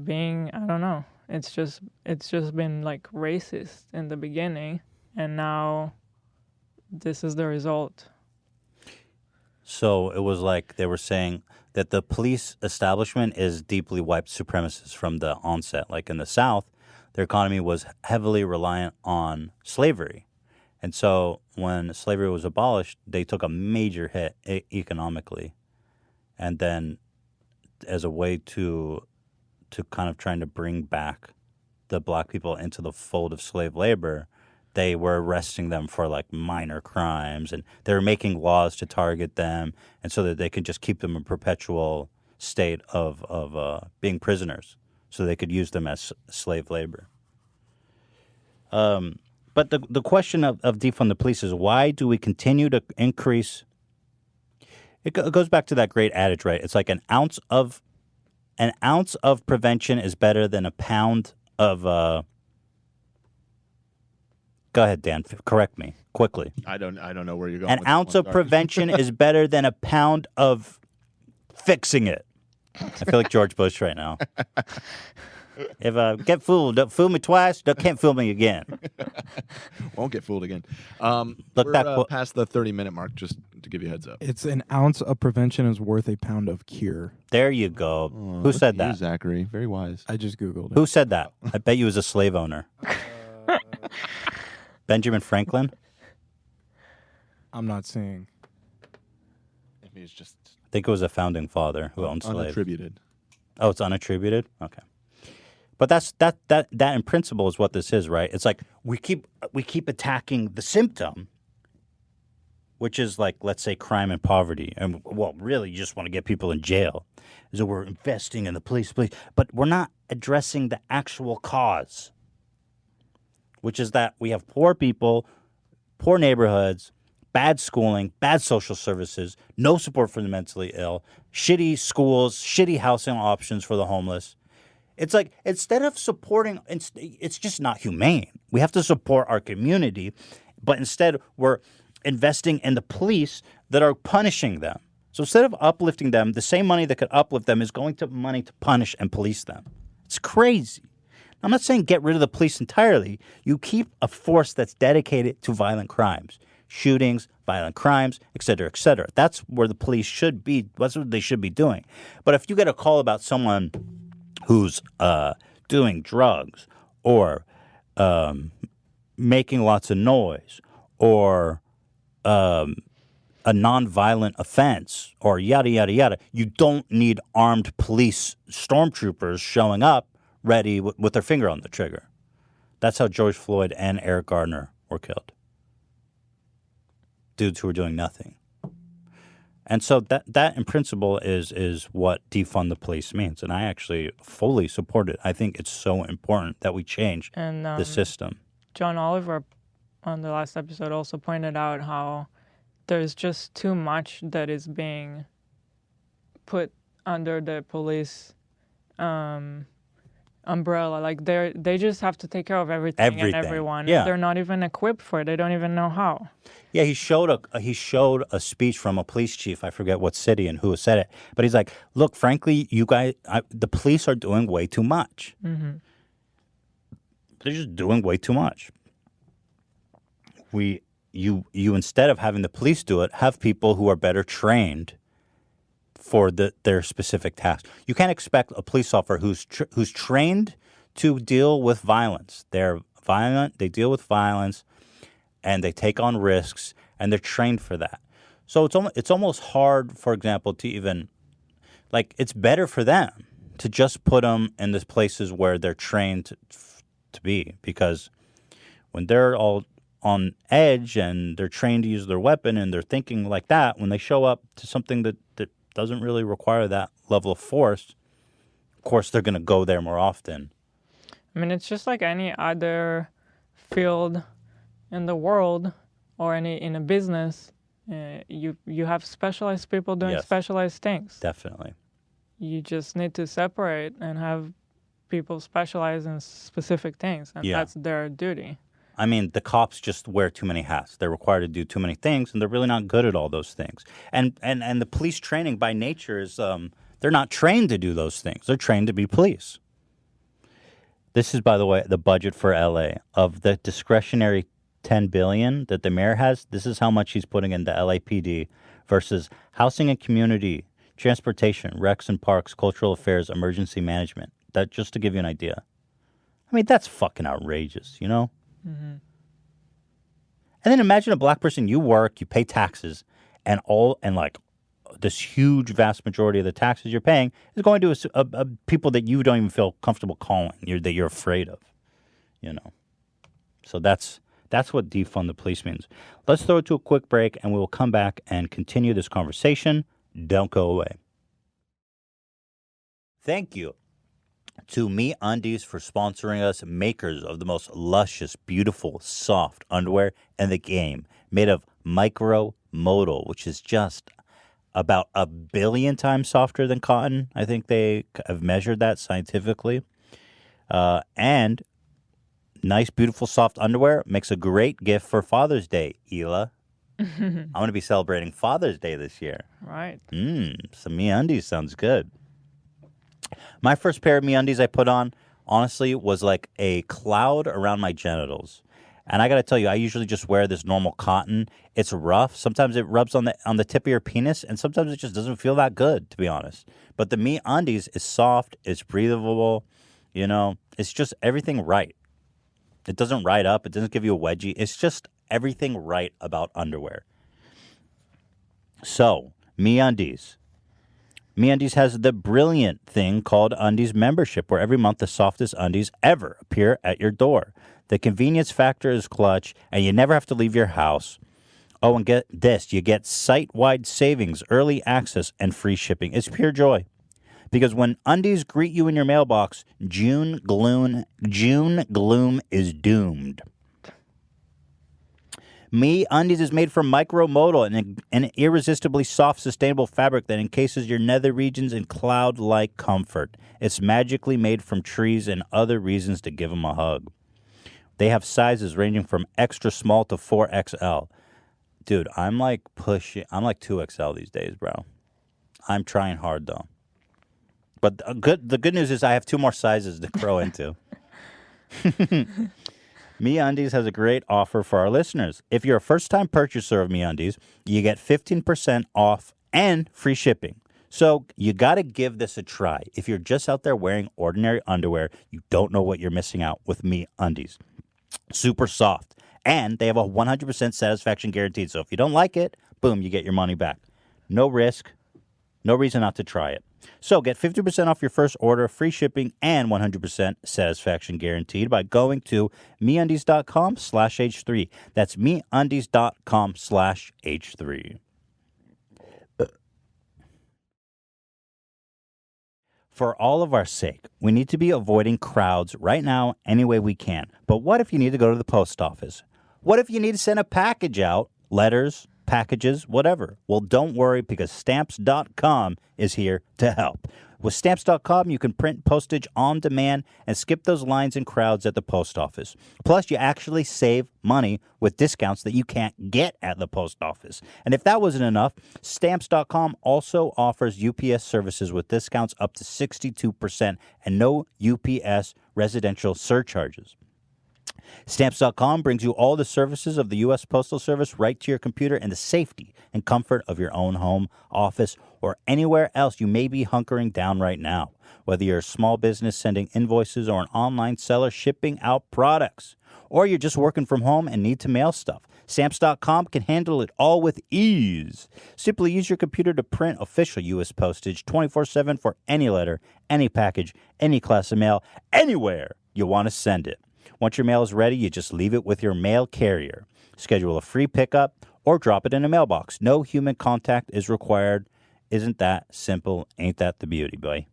being, I don't know, it's just been racist in the beginning, and now this is the result. So it was like they were saying that the police establishment is deeply white supremacist from the onset. Like in the South, their economy was heavily reliant on slavery. And so when slavery was abolished, they took a major hit economically. And then as a way to kind of trying to bring back the black people into the fold of slave labor, they were arresting them for minor crimes, and they were making laws to target them, and so that they could just keep them in perpetual state of being prisoners, so they could use them as slave labor. But the question of defund the police is, why do we continue to increase? It goes back to that great adage, right? It's like an ounce of prevention is better than a pound of. Go ahead, Dan. Correct me quickly. I don't know where you're going. An ounce of prevention is better than a pound of fixing it. I feel like George Bush right now. If I get fooled, don't fool me twice, can't fool me again. Won't get fooled again. Look, we're past the 30-minute mark, just to give you a heads up. It's an ounce of prevention is worth a pound of cure. There you go. Who said that? Zachary. Very wise. I just Googled it. Who said that? I bet you was a slave owner. Benjamin Franklin? I'm not saying. If he's just I think it was a founding father who owned slaves. unattributed. Oh, it's unattributed? Okay. But that in principle is what this is, right? It's like we keep attacking the symptom, which is like, let's say, crime and poverty. And, well, really, you just want to get people in jail. So we're investing in the police. But we're not addressing the actual cause, which is that we have poor people, poor neighborhoods, bad schooling, bad social services, no support for the mentally ill, shitty schools, shitty housing options for the homeless. It's like, instead of supporting, it's just not humane. We have to support our community, but instead we're investing in the police that are punishing them. So instead of uplifting them, the same money that could uplift them is going to money to punish and police them. It's crazy. I'm not saying get rid of the police entirely. You keep a force that's dedicated to violent crimes, shootings, violent crimes, et cetera, et cetera. That's where the police should be. That's what they should be doing. But if you get a call about someone who's doing drugs or making lots of noise or a nonviolent offense or yada, yada, yada, you don't need armed police stormtroopers showing up ready with their finger on the trigger. That's how George Floyd and Eric Garner were killed. Dudes who were doing nothing. And so that in principle is what defund the police means. And I actually fully support it. I think it's so important that we change the system. John Oliver on the last episode also pointed out how there's just too much that is being put under the police umbrella. Like they just have to take care of everything and everyone. Yeah. They're not even equipped for it. They don't even know how. Yeah, he showed a speech from a police chief. I forget what city and who said it, but he's like, "Look, frankly, you guys, the police are doing way too much. Mm-hmm. They're just doing way too much. You instead of having the police do it, have people who are better trained for their specific task. You can't expect a police officer who's trained to deal with violence. They're violent. They deal with violence." And they take on risks, and they're trained for that. So it's almost hard, for example, to even, like, it's better for them to just put them in the places where they're trained to be. Because when they're all on edge and they're trained to use their weapon and they're thinking like that, when they show up to something that doesn't really require that level of force, of course, they're going to go there more often. I mean, it's just like any other field in the world or in a business. You have specialized people doing specialized things. Definitely. You just need to separate and have people specialize in specific things, and that's their duty. I mean, the cops just wear too many hats. They're required to do too many things, and they're really not good at all those things. And the police training by nature is they're not trained to do those things. They're trained to be police. This is, by the way, the budget for LA. Of the discretionary $10 billion that the mayor has, this is how much he's putting into LAPD versus housing and community, transportation, recs and parks, cultural affairs, emergency management. That just to give you an idea. I mean, that's fucking outrageous, you know? Mm-hmm. And then imagine a black person, you work, you pay taxes, and like this huge vast majority of the taxes you're paying is going to a people that you don't even feel comfortable calling, that you're afraid of, you know? So that's what defund the police means. Let's throw it to a quick break, and we will come back and continue this conversation. Don't go away. Thank you to MeUndies for sponsoring us, makers of the most luscious, beautiful, soft underwear in the game, made of micro-modal, which is just about 1 billion times softer than cotton. I think they have measured that scientifically. And nice, beautiful, soft underwear makes a great gift for Father's Day, Hila. I'm going to be celebrating Father's Day this year. Right. Some MeUndies sounds good. My first pair of MeUndies I put on, honestly, was like a cloud around my genitals. And I got to tell you, I usually just wear this normal cotton. It's rough. Sometimes it rubs on the tip of your penis, and sometimes it just doesn't feel that good, to be honest. But the MeUndies is soft. It's breathable. You know, it's just everything right. It doesn't ride up. It doesn't give you a wedgie. It's just everything right about underwear. So, MeUndies. MeUndies has the brilliant thing called Undies membership, where every month the softest undies ever appear at your door. The convenience factor is clutch, and you never have to leave your house. Oh, and get this. You get site-wide savings, early access, and free shipping. It's pure joy. Because when undies greet you in your mailbox, June gloom is doomed. MeUndies is made from micromodal and an irresistibly soft, sustainable fabric that encases your nether regions in cloud-like comfort. It's magically made from trees and other reasons to give them a hug. They have sizes ranging from extra small to 4XL. Dude, I'm like 2XL these days, bro. I'm trying hard, though. But the good news is I have 2 more sizes to grow into. MeUndies has a great offer for our listeners. If you're a first-time purchaser of MeUndies, you get 15% off and free shipping. So you got to give this a try. If you're just out there wearing ordinary underwear, you don't know what you're missing out with MeUndies. Super soft. And they have a 100% satisfaction guaranteed. So if you don't like it, boom, you get your money back. No risk. No reason not to try it. So get 50% off your first order, free shipping, and 100% satisfaction guaranteed by going to MeUndies.com/H3. That's MeUndies.com/H3. For all of our sake, we need to be avoiding crowds right now any way we can. But what if you need to go to the post office? What if you need to send a package out, letters, packages, whatever? Well, don't worry, because Stamps.com is here to help. With Stamps.com, you can print postage on demand and skip those lines and crowds at the post office. Plus, you actually save money with discounts that you can't get at the post office. And if that wasn't enough, Stamps.com also offers UPS services with discounts up to 62% and no UPS residential surcharges. Stamps.com brings you all the services of the U.S. Postal Service right to your computer in the safety and comfort of your own home, office, or anywhere else you may be hunkering down right now. Whether you're a small business sending invoices or an online seller shipping out products, or you're just working from home and need to mail stuff, Stamps.com can handle it all with ease. Simply use your computer to print official U.S. postage 24/7 for any letter, any package, any class of mail, anywhere you want to send it. Once your mail is ready, you just leave it with your mail carrier. Schedule a free pickup or drop it in a mailbox. No human contact is required. Isn't that simple? Ain't that the beauty, boy?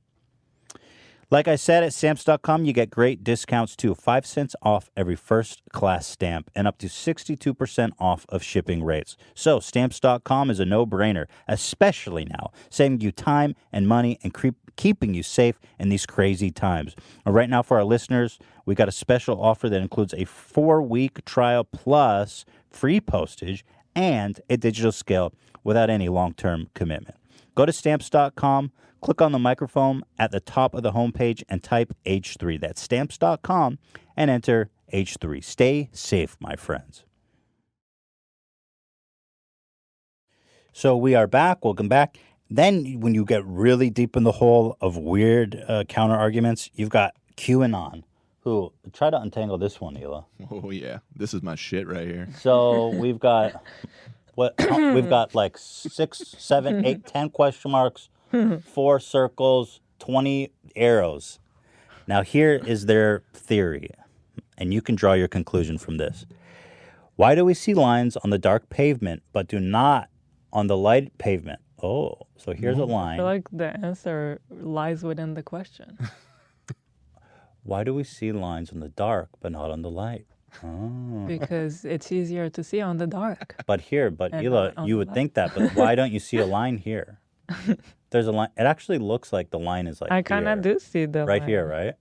Like I said, at Stamps.com, you get great discounts too. 5 cents off every first class stamp and up to 62% off of shipping rates. So Stamps.com is a no-brainer, especially now, saving you time and money and keeping you safe in these crazy times. Right now, for our listeners, we got a special offer that includes a 4-week trial plus free postage and a digital scale without any long-term commitment. Go to Stamps.com, click on the microphone at the top of the homepage, and type H3. That's Stamps.com, and enter H3. Stay safe, my friends. So we are back. Welcome back. Then when you get really deep in the hole of weird counter arguments, you've got QAnon. Who try to untangle this one, Hila. Oh yeah, this is my shit right here. So we've got we've got like 6, 7, 8, 10 question marks, 4 circles, 20 arrows. Now here is their theory, and you can draw your conclusion from this. Why do we see lines on the dark pavement but do not on the light pavement? Oh, so here's a line. I feel like the answer lies within the question. Why do we see lines on the dark but not on the light? Oh. Because it's easier to see on the dark. But Hila, you would think that, but why don't you see a line here? There's a line. It actually looks like the line is like I kind of do see the right line. here, right?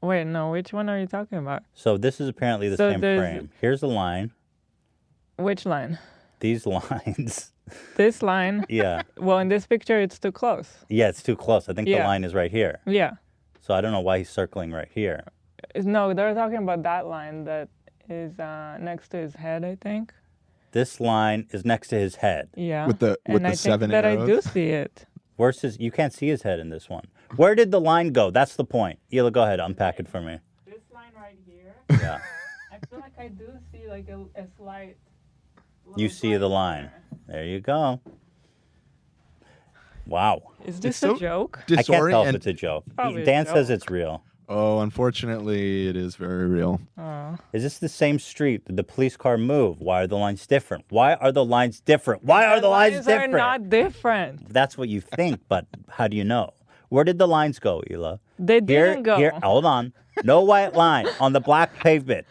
Wait, no, which one are you talking about? So this is apparently the same frame. Here's the line. Which line? These lines. This line. Yeah. Well, in this picture, it's too close. Yeah, it's too close. I think the line is right here. Yeah. So I don't know why he's circling right here. No, they're talking about that line that is next to his head, I think. This line is next to his head. Yeah. With the and I seven think that arrows. I do see it. Where's his? You can't see his head in this one. Where did the line go? That's the point. Hila, go ahead. Unpack it for me. This line right here. Yeah. I feel like I do see like a slight. You see the line. There you go. Wow. Is this so a joke? I can't tell if Disorient- it's a joke. Probably a Dan says joke. it's real. Oh, unfortunately, it is very real. Oh. Is this the same street? Did the police car move? Why are the lines different? Why are the lines different? Why are the lines different? Are not different. That's what you think, but how do you know? Where did the lines go, Hila? They didn't go. Here, hold on. No white line on the black pavement.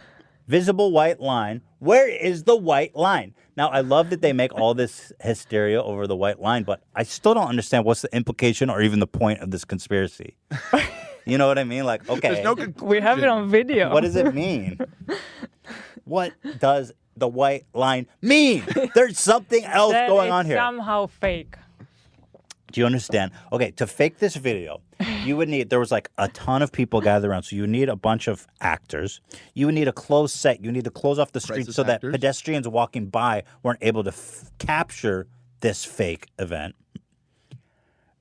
Visible white line. Where is the white line? Now, I love that they make all this hysteria over the white line, but I still don't understand what's the implication or even the point of this conspiracy. You know what I mean? Like, okay. There's no conclusion. We have it on video. What does it mean? What does the white line mean? There's something else That going it's on here. somehow fake. Do you understand? Okay, to fake this video, you would need, there was like a ton of people gathered around. So you would need a bunch of actors. You would need a closed set. You need to close off the street Crisis so that actors. pedestrians walking by weren't able to capture this fake event.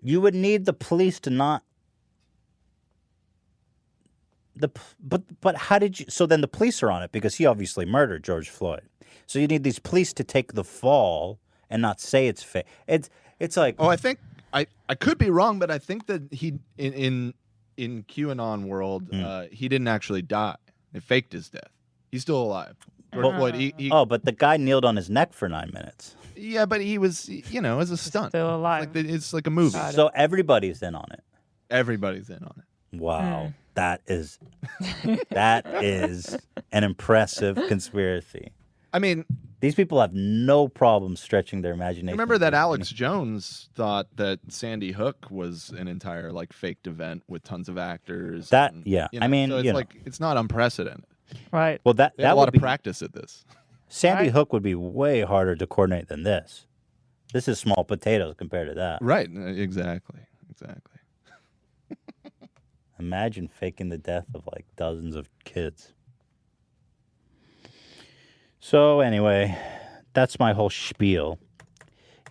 You would need the police to not. But how did you? So then the police are on it because he obviously murdered George Floyd. So you need these police to take the fall and not say it's fake. It's like, Oh, I think I could be wrong, but I think that he in QAnon world, he didn't actually die. They faked his death. He's still alive. George Floyd. but the guy knealed on his neck for 9 minutes. Yeah, but he was, as a stunt. Still alive. It's like a movie. So everybody's in on it. Everybody's in on it. Wow, that is an impressive conspiracy. I mean, These people have no problem stretching their imagination. remember that Alex Jones thought that Sandy Hook was an entire faked event with tons of actors. That- and, yeah. you know, I mean, so it's you know. it's not unprecedented. Right. Well, that They had a lot would of be practice at this. Sandy Right. Hook would be way harder to coordinate than this. This is small potatoes compared to that. Right. Exactly. Imagine faking the death of like dozens of kids. So anyway, that's my whole spiel.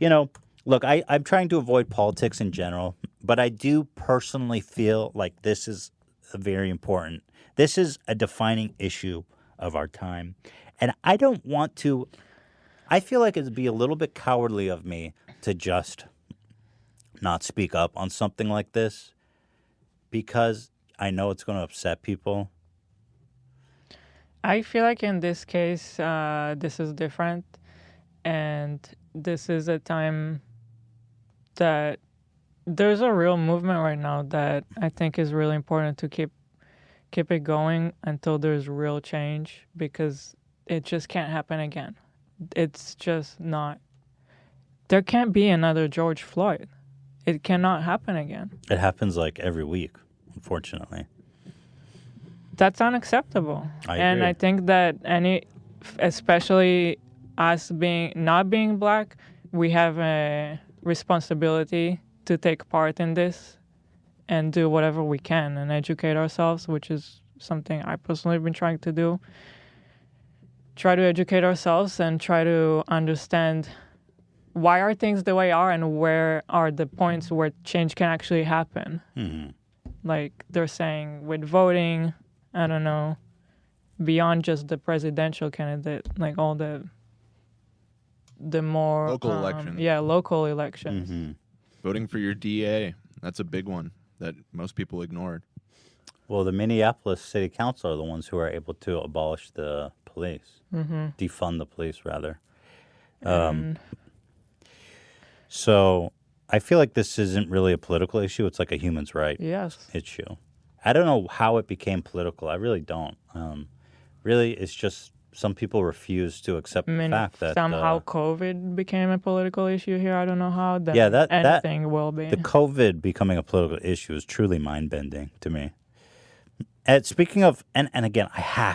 You know, look, I'm trying to avoid politics in general, but I do personally feel like this is very important. This is a defining issue of our time. And I don't want to, I feel like it'd be a little bit cowardly of me to just not speak up on something like this because I know it's going to upset people. I feel like in this case, this is different. And this is a time that there's a real movement right now that I think is really important to keep it going until there's real change, because it just can't happen again. It's just not. There can't be another George Floyd. It cannot happen again. It happens like every week, unfortunately. That's unacceptable. I And agree. I think that especially us not being black, we have a responsibility to take part in this and do whatever we can and educate ourselves, which is something I personally have been trying to do. Try to educate ourselves and try to understand why are things the way they are and where are the points where change can actually happen. Mm-hmm. Like they're saying with voting, I don't know, beyond just the presidential candidate, like all the more Local elections. Yeah, local elections. Mm-hmm. Voting for your DA. That's a big one that most people ignored. Well, the Minneapolis City Council are the ones who are able to abolish the police, defund the police, rather. So I feel like this isn't really a political issue. It's like a human's right Yes. issue. I don't know how it became political. I really don't. Really, it's just some people refuse to accept I the mean, fact that somehow COVID became a political issue here. I don't know how. Then Yeah, that- anything will be. the COVID becoming a political issue is truly mind-bending to me. And speaking of, and again, I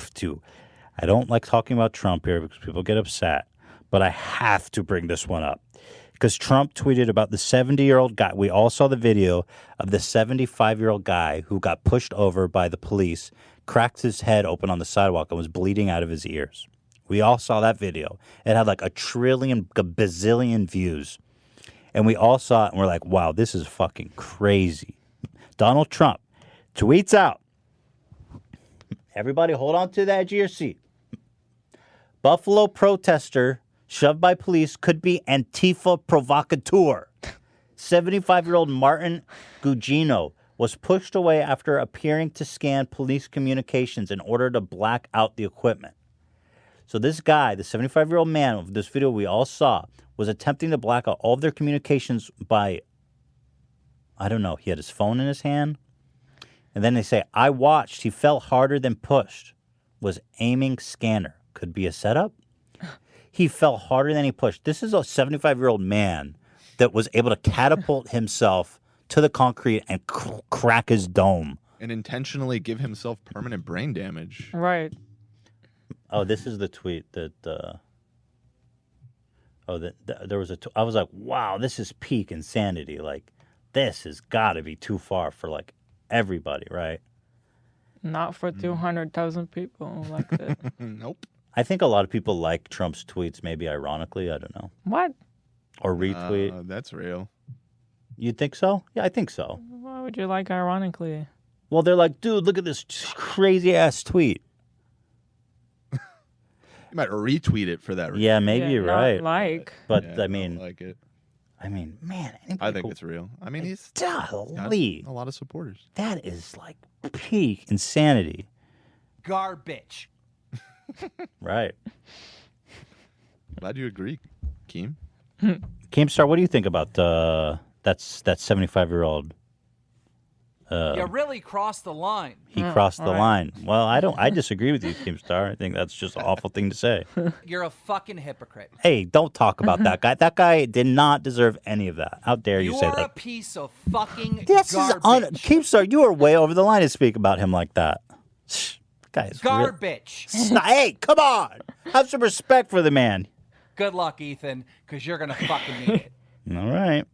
don't like talking about Trump here because people get upset. but I have to bring this one up because Trump tweeted about the 70-year-old guy. We all saw the video of the 75-year-old guy who got pushed over by the police, cracked his head open on the sidewalk, and was bleeding out of his ears. We all saw that video. It had like a bazillion views. And we all saw it and we're like, wow, this is fucking crazy. Donald Trump tweets out, everybody hold on to the edge of your seat. Buffalo protester shoved by police could be Antifa provocateur. 75-year-old Martin Gugino was pushed away after appearing to scan police communications in order to black out the equipment. So this guy, the 75-year-old man of this video we all saw, was attempting to black out all of their communications by, I don't know, he had his phone in his hand. And then they say, I watched, he fell harder than pushed, was aiming scanner. Could be a setup. He fell harder than he pushed. This is a 75-year-old man that was able to catapult himself to the concrete and crack his dome. And intentionally give himself permanent brain damage. Right. Oh, this is the tweet that, there was I was like, wow, this is peak insanity. Like, this has got to be too far for, like, everybody, right? Not for 200,000 people like that. Nope. I think a lot of people like Trump's tweets, maybe ironically. I don't know. What? Or retweet. That's real. You think so? Yeah, I think so. Why would you like ironically? Well, they're like, dude, look at this crazy-ass tweet. You might retweet it for that reason. Yeah, maybe you're right. Like. But, Yeah, I mean... like it. I mean, man. I think it's real. I mean, he's got golly. a lot of supporters. That is like peak insanity. Garbage. Right. Glad you agree, Keem. Keemstar, what do you think about that 75-year-old? You really crossed the line. He crossed the line. Well, I disagree with you, Keemstar. I think that's just an awful thing to say. You're a fucking hypocrite. Hey, don't talk about that guy. That guy did not deserve any of that. How dare you say You're a that? piece of fucking This garbage. is Keemstar, you are way over the line to speak about him like that. Guy is Garbage. Hey, come on. Have some respect for the man. Good luck, Ethan, because you're going to fucking need it. All right.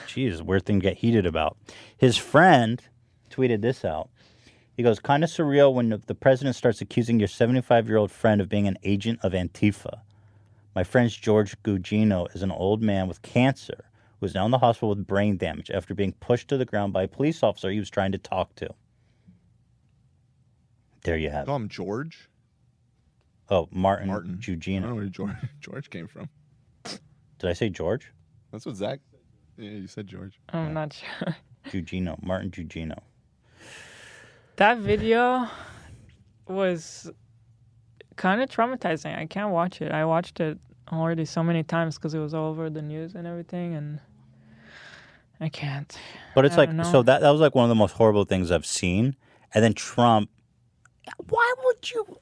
Geez, weird thing to get heated about. His friend tweeted this out. He goes, kind of surreal when the president starts accusing your 75-year-old friend of being an agent of Antifa. My friend's George Gugino is an old man with cancer who is now in the hospital with brain damage after being pushed to the ground by a police officer he was trying to talk to. There you have it. Call him George? Oh, Martin I don't Gugino. know where George came from. Did I say George? That's what Zach said. Yeah, you said George. I'm not sure. Gugino. Martin Gugino. That video was kind of traumatizing. I can't watch it. I watched it already so many times because it was all over the news and everything, and I can't. But it's I like, don't know. so that was like one of the most horrible things I've seen. And then Trump, why would you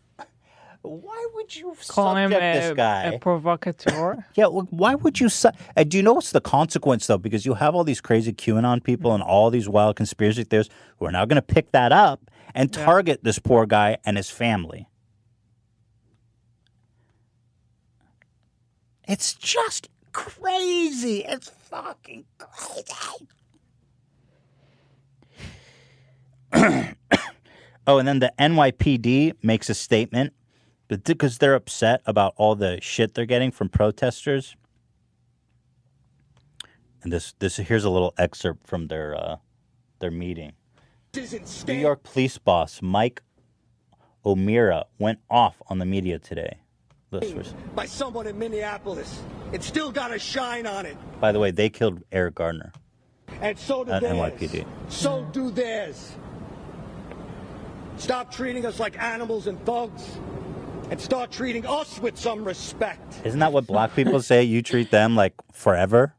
Call him subject this guy? a provocateur. Yeah, why would you? Do you know what's the consequence, though? Because you have all these crazy QAnon people and all these wild conspiracy theorists who are now going to pick that up and target this poor guy and his family. It's just crazy. It's fucking crazy. Oh, and then the NYPD makes a statement. But because they're upset about all the shit they're getting from protesters. And here's a little excerpt from their meeting. New York police boss Mike O'Meara went off on the media today. By someone in Minneapolis. It's still got a shine on it. By the way, they killed Eric Gardner And so do at theirs. NYPD. So do theirs. Stop treating us like animals and thugs. And start treating us with some respect. Isn't that what black people say? You treat them like forever?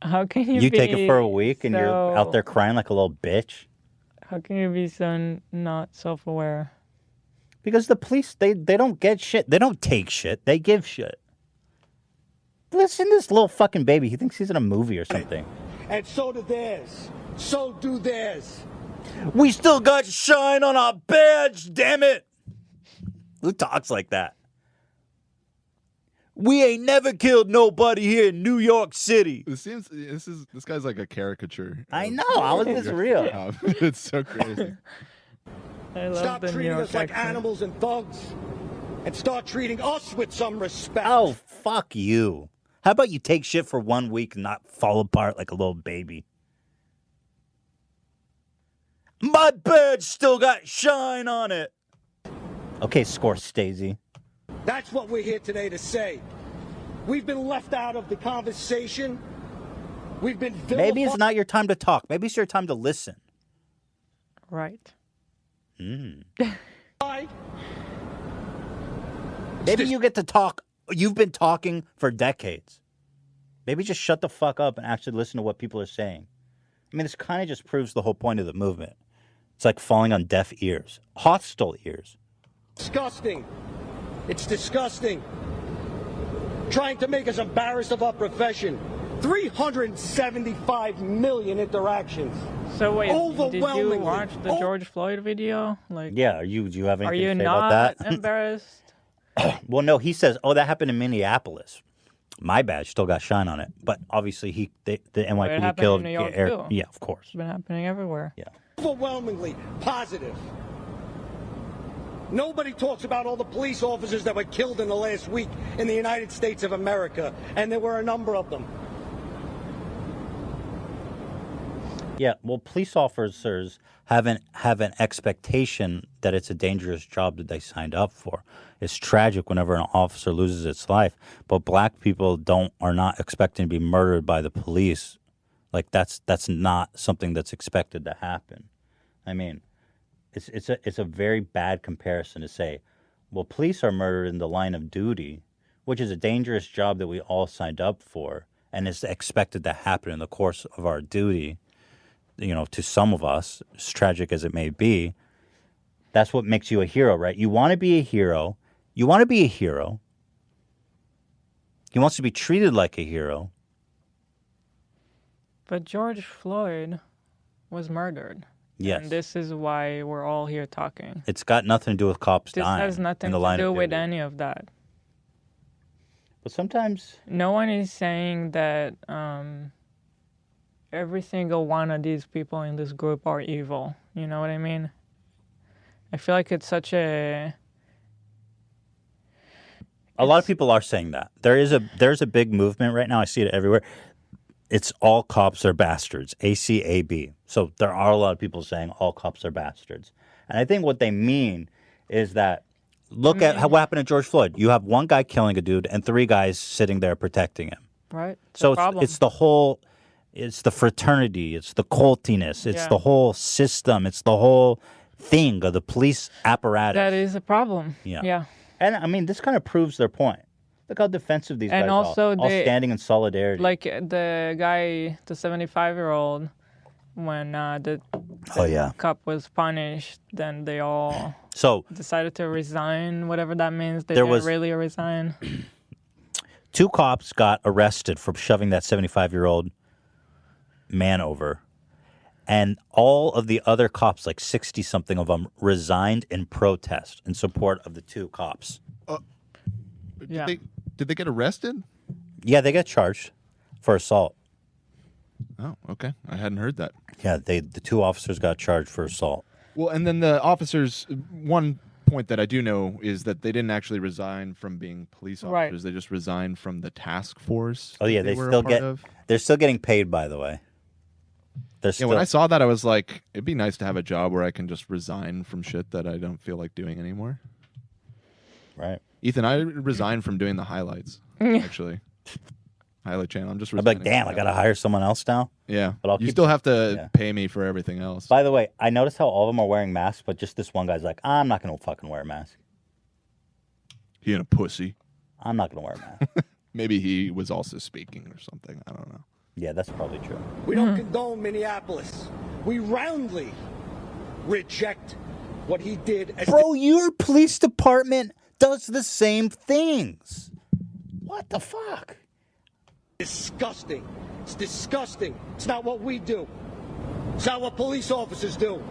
How can you You be take it for a week and you're so- out there crying like a little bitch? How can you be so not self-aware? Because the police, they don't get shit. They don't take shit. They give shit. Listen to this little fucking baby. He thinks he's in a movie or something. And so do theirs. So do theirs. We still got shine on our badge, damn it. Who talks like that? We ain't never killed nobody here in New York City. This guy's like a caricature. I know. How is this real? It's so crazy. I love Stop the New treating York us like accent. animals and thugs, and start treating us with some respect. Oh, fuck you. How about you take shit for 1 week and not fall apart like a little baby? My badge still got shine on it. Okay, Scorsese. That's what we're here today to say. We've been left out of the conversation. We've been vilified. Maybe it's not your time to talk. Maybe it's your time to listen. Right. Maybe you get to talk. You've been talking for decades. Maybe just shut the fuck up and actually listen to what people are saying. I mean, this kind of just proves the whole point of the movement. It's like falling on deaf ears, hostile ears. Disgusting. It's disgusting. Trying to make us embarrassed of our profession. 375 million interactions. So wait, did you Overwhelmingly. watch the George Floyd video? Like, Yeah, do you have are anything you to say not about that? embarrassed? Well, no, he says, oh, that happened in Minneapolis. My badge still got shine on it. But obviously, the NYPD happened killed in New York, Eric. too. Yeah, of course. It's been happening everywhere. Yeah. Overwhelmingly positive. Nobody talks about all the police officers that were killed in the last week in the United States of America, and there were a number of them. Yeah, well, police officers have an expectation that it's a dangerous job that they signed up for. It's tragic whenever an officer loses its life, but black people are not expecting to be murdered by the police. Like that's not something that's expected to happen. I mean, it's a very bad comparison to say, well, police are murdered in the line of duty, which is a dangerous job that we all signed up for, and is expected to happen in the course of our duty. You know, to some of us, as tragic as it may be, that's what makes you a hero, right? You want to be a hero. You want to be a hero. He wants to be treated like a hero. But George Floyd was murdered. Yes. And this is why we're all here talking. It's got nothing to do with cops This dying. has nothing in the to line do of with duty. any of that. But sometimes No one is saying that every single one of these people in this group are evil. You know what I mean? I feel like it's such a... a lot of people are saying that. There's a big movement right now. I see it everywhere. It's all cops are bastards. ACAB. So there are a lot of people saying all cops are bastards. And I think what they mean is that look at what happened to George Floyd. You have one guy killing a dude and 3 guys sitting there protecting him. Right? So it's the whole, it's the fraternity, it's the cultiness, it's the whole system, it's the whole thing of the police apparatus. That is a problem. Yeah. Yeah. And I mean, this kind of proves their point. Look how defensive these And guys also are. All standing in solidarity. Like the guy, the 75-year-old, when the cop was punished, then they all decided to resign, whatever that means. They didn't really resign. 2 cops got arrested for shoving that 75-year-old man over. And all of the other cops, like 60-something of them, resigned in protest in support of the 2 cops. Did they get arrested? Yeah, they got charged for assault. Oh, okay. I hadn't heard that. Yeah, the 2 officers got charged for assault. Well, and then the officers, one point that I do know is that they didn't actually resign from being police officers. Right. They just resigned from the task force. Oh, yeah, that were a still part get. of. They're still getting paid, by the way. Yeah, when I saw that, I was like, it'd be nice to have a job where I can just resign from shit that I don't feel like doing anymore. Right. Ethan, I resigned from doing the highlights, actually. Highlight channel. I'm just I'm resigning. like, damn, I got to hire someone else now? Yeah. But you still have to pay me for everything else. By the way, I noticed how all of them are wearing masks, but just this one guy's like, I'm not going to fucking wear a mask. He ain't a pussy. I'm not going to wear a mask. Maybe he was also speaking or something. I don't know. Yeah, that's probably true. We don't condone Minneapolis. We roundly reject what he did. Bro, your police department does the same things. What the fuck? Disgusting. It's disgusting. It's not what we do. It's not what police officers do.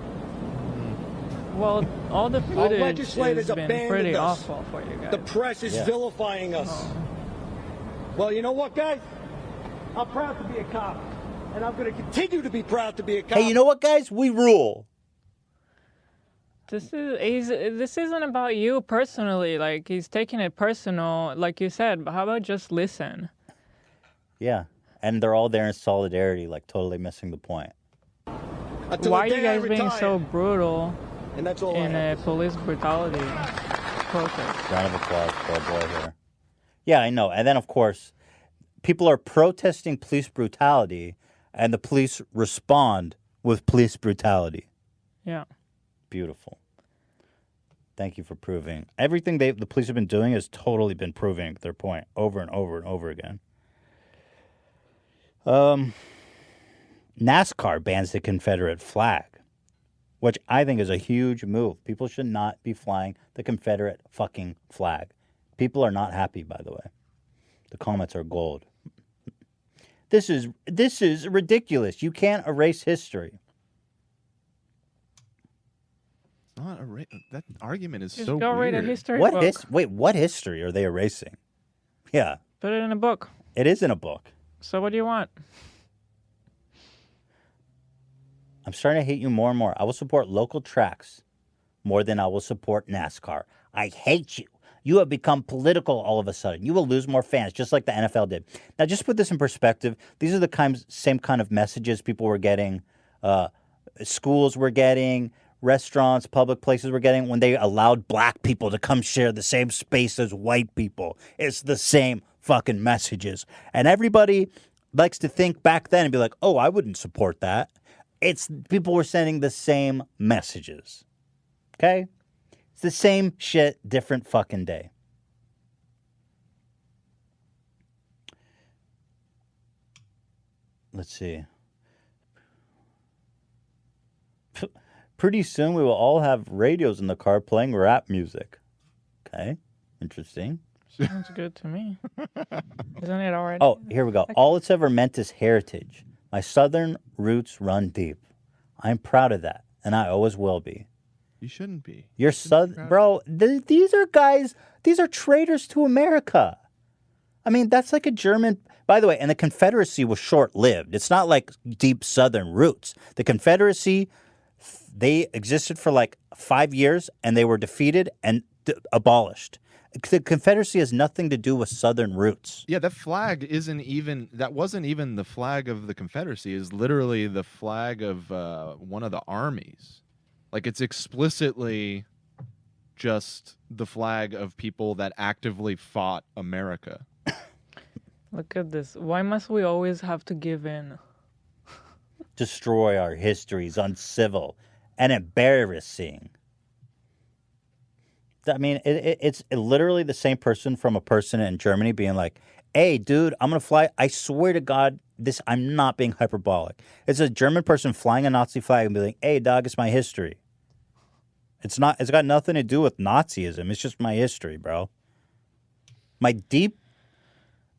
Well, all the Our footage legislators has been abandoned pretty us. awful for you guys. The press is vilifying us. Well, you know what, guys? I'm proud to be a cop, and I'm going to continue to be proud to be a cop. Hey, you know what, guys? We rule. This isn't about you personally. Like, he's taking it personal, like you said. But how about just listen? Yeah, and they're all there in solidarity, like totally missing the point. Why are you guys being so brutal and that's all in a police brutality protest? Round of applause for our boy here. Yeah, I know. And then, of course, people are protesting police brutality, and the police respond with police brutality. Yeah. Beautiful. Thank you for proving. Everything the police have been doing has totally been proving their point over and over and over again. NASCAR bans the Confederate flag, which I think is a huge move. People should not be flying the Confederate fucking flag. People are not happy, by the way. The comments are gold. This is ridiculous. You can't erase history. That argument is Just so go read a weird. history What book. Wait, what history are they erasing? Yeah. Put it in a book. It is in a book. So what do you want? I'm starting to hate you more and more. I will support local tracks more than I will support NASCAR. I hate you. You have become political all of a sudden. You will lose more fans, just like the NFL did. Now, just put this in perspective. These are the same kind of messages people were getting, schools were getting, restaurants, public places were getting when they allowed black people to come share the same space as white people. It's the same fucking messages. And everybody likes to think back then and be like, oh, I wouldn't support that. It's people were sending the same messages. Okay? It's the same shit, different fucking day. Let's see. Pretty soon we will all have radios in the car playing rap music. Okay? Interesting. Sounds good to me. Isn't it already? Oh, here we go. All it's ever meant is heritage. My southern roots run deep. I'm proud of that, and I always will be. You shouldn't be. You're southern, bro. These are guys. These are traitors to America. I mean, that's like a German. By the way, and the Confederacy was short-lived. It's not like deep southern roots. The Confederacy, they existed for like 5 years, and they were defeated and abolished. The Confederacy has nothing to do with Southern roots. Yeah, that flag that wasn't even the flag of the Confederacy. Is literally the flag of one of the armies. Like, it's explicitly just the flag of people that actively fought America. Look at this. Why must we always have to give in? Destroy our histories, uncivil and embarrassing. I mean, it's literally the same person from a person in Germany being like, hey, dude, I'm going to fly. I swear to God, I'm not being hyperbolic. It's a German person flying a Nazi flag and being like, hey, dog, it's my history. It's got nothing to do with Nazism. It's just my history, bro. My deep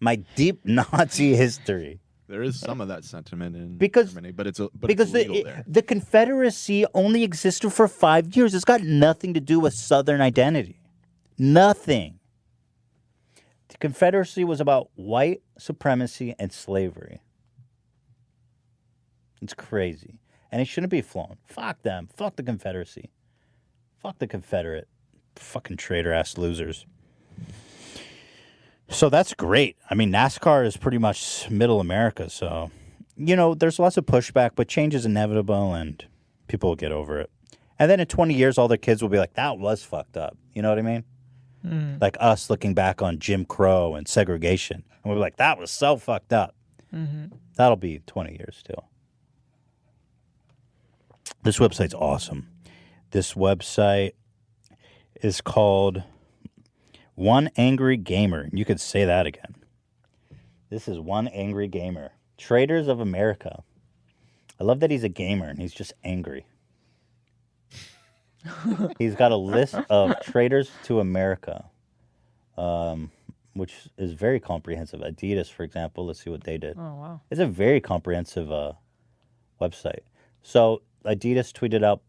Nazi history. There is some of that sentiment in Germany, but it's illegal there. The Confederacy only existed for 5 years. It's got nothing to do with Southern identity. Nothing. The Confederacy was about white supremacy and slavery. It's crazy. And it shouldn't be flown. Fuck them. Fuck the Confederacy. Fuck the Confederate. Fucking traitor-ass losers. So that's great. I mean, NASCAR is pretty much middle America, so, there's lots of pushback, but change is inevitable, and people will get over it. And then in 20 years, all their kids will be like, that was fucked up. You know what I mean? Like us looking back on Jim Crow and segregation. And we'll be like, that was so fucked up. Mm-hmm. That'll be 20 years still. This website's awesome. This website is called One Angry Gamer. You could say that again. This is One Angry Gamer. Traitors of America. I love that he's a gamer and he's just angry. He's got a list of traitors to America, which is very comprehensive. Adidas, for example, let's see what they did. Oh, wow. It's a very comprehensive website. So Adidas tweeted out...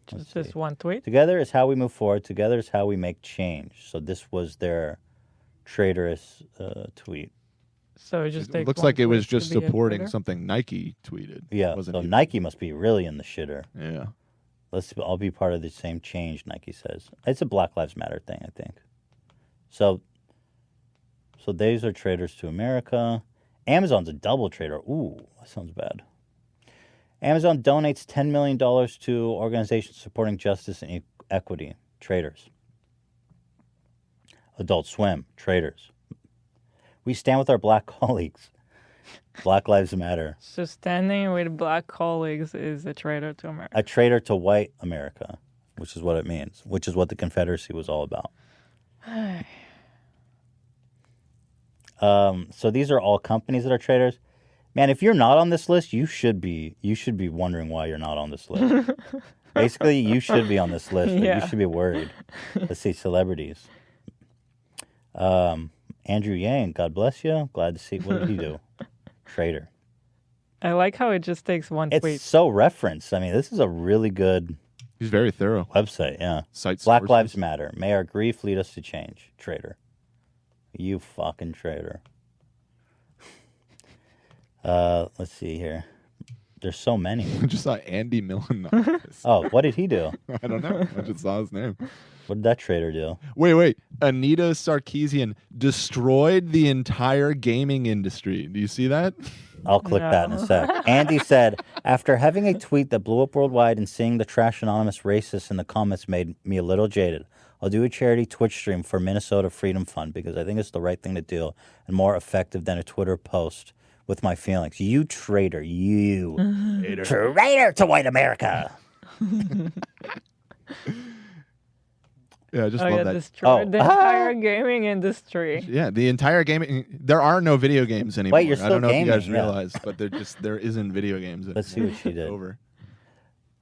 Just this one tweet? Together is how we move forward. Together is how we make change. So this was their traitorous tweet. So it just takes looks one like it was tweet to just be a supporting traitor? something Nike tweeted. Yeah, Wasn't so even- Nike must be really in the shitter. Yeah. Let's all be part of the same change, Nike says. It's a Black Lives Matter thing, I think. So these are traitors to America. Amazon's a double traitor. Ooh, that sounds bad. Amazon donates $10 million to organizations supporting justice and equity. Traitors. Adult Swim. Traitors. We stand with our black colleagues. Black Lives Matter. So standing with black colleagues is a traitor to America. A traitor to white America, which is what it means, which is what the Confederacy was all about. So these are all companies that are traitors. Man, if you're not on this list, you should be wondering why you're not on this list. Basically, you should be on this list. But Yeah. You should be worried. Let's see, celebrities. Andrew Yang, God bless you. Glad to see. What did he do? Traitor. I like how it just takes one It's tweet. so referenced. I mean, this is a really good He's very thorough. website. Yeah. Cite Black sources. Lives Matter. May our grief lead us to change. Traitor. You fucking traitor. Let's see here. There's so many. I just saw Andy Millen. on this. Oh, what did he do? I don't know. I just saw his name. What did that traitor do? Wait. Anita Sarkeesian destroyed the entire gaming industry. Do you see that? I'll click that in a sec. Andy said, after having a tweet that blew up worldwide and seeing the Trash Anonymous racists in the comments made me a little jaded. I'll do a charity Twitch stream for Minnesota Freedom Fund because I think it's the right thing to do and more effective than a Twitter post with my feelings. You traitor. You. Traitor to white America. Yeah, I just love that. Destroyed the entire gaming industry. Yeah, the entire gaming. There are no video games anymore. Wait, you're I still don't know if you guys gaming, yeah. realize, but there isn't video games. Let's see what she did. Over.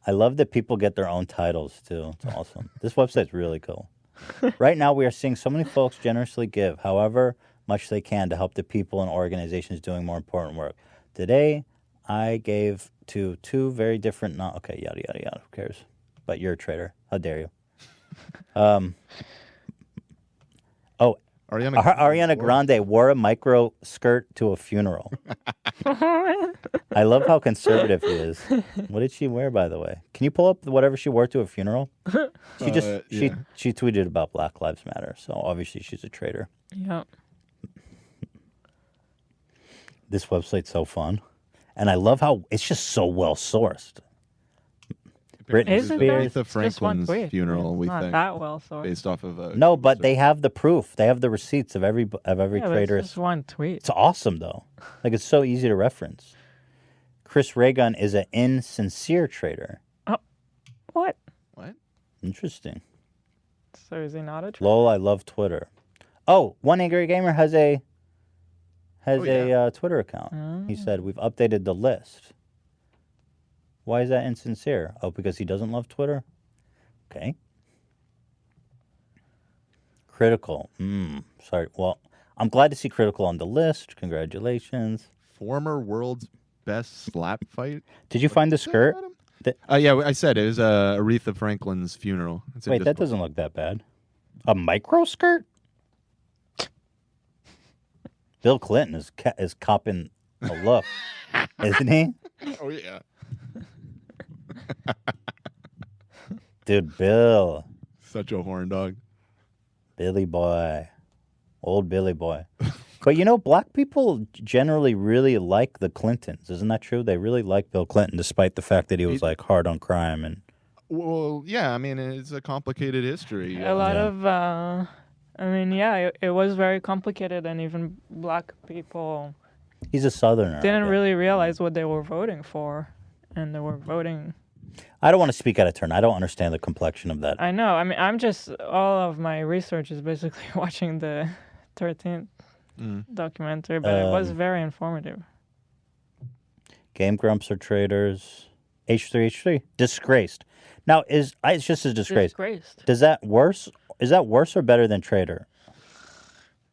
I love that people get their own titles, too. It's awesome. This website's really cool. Right now, we are seeing so many folks generously give, however much they can, to help the people and organizations doing more important work. Today, I gave to two very different... Okay, yada, yada, yada. Who cares? But you're a traitor. How dare you? Ariana Grande wore a micro skirt to a funeral. I love how conservative he is. What did she wear, by the way? Can you pull up whatever she wore to a funeral? She she tweeted about Black Lives Matter, so obviously she's a traitor. Yeah. This website's so fun, and I love how it's just so well sourced. Britney Isn't Spears. that Aretha Franklin's tweet? funeral, we Not think, that well, sorry. based off of No, but they have the proof. They have the receipts of every Yeah, but traitor. it's just one tweet. It's awesome though. Like it's so easy to reference. Chris Raygun is an insincere traitor. What? What? Interesting. So is he not a traitor? Lol, I love Twitter. Oh, One Angry Gamer has a Twitter account. He said we've updated the list. Why is that insincere? Oh, because he doesn't love Twitter? Okay. Critical. Sorry. Well, I'm glad to see Critical on the list. Congratulations. Former world's best slap fight. Did you find the skirt? Yeah, I said it was Aretha Franklin's funeral. It's Wait, that doesn't look that bad. A micro skirt? Bill Clinton is copping a look, isn't he? Oh yeah. Dude, Bill. Such a horn dog. Billy boy. Old Billy boy. But you know, black people generally really like the Clintons. Isn't that true? They really like Bill Clinton, despite the fact that he was like hard on crime and. Well, yeah. I mean, it's a complicated history. A lot of, I mean, yeah, it was very complicated, and even black people He's a Southerner. didn't really realize what they were voting for, and they were voting. I don't want to speak out of turn. I don't understand the complexion of that. I know. I mean, I'm just all of my research is basically watching the 13th documentary, but it was very informative. Game Grumps are traitors. H3H3 disgraced. Now it's just a disgrace. Disgraced. Does that worse? Is that worse or better than traitor?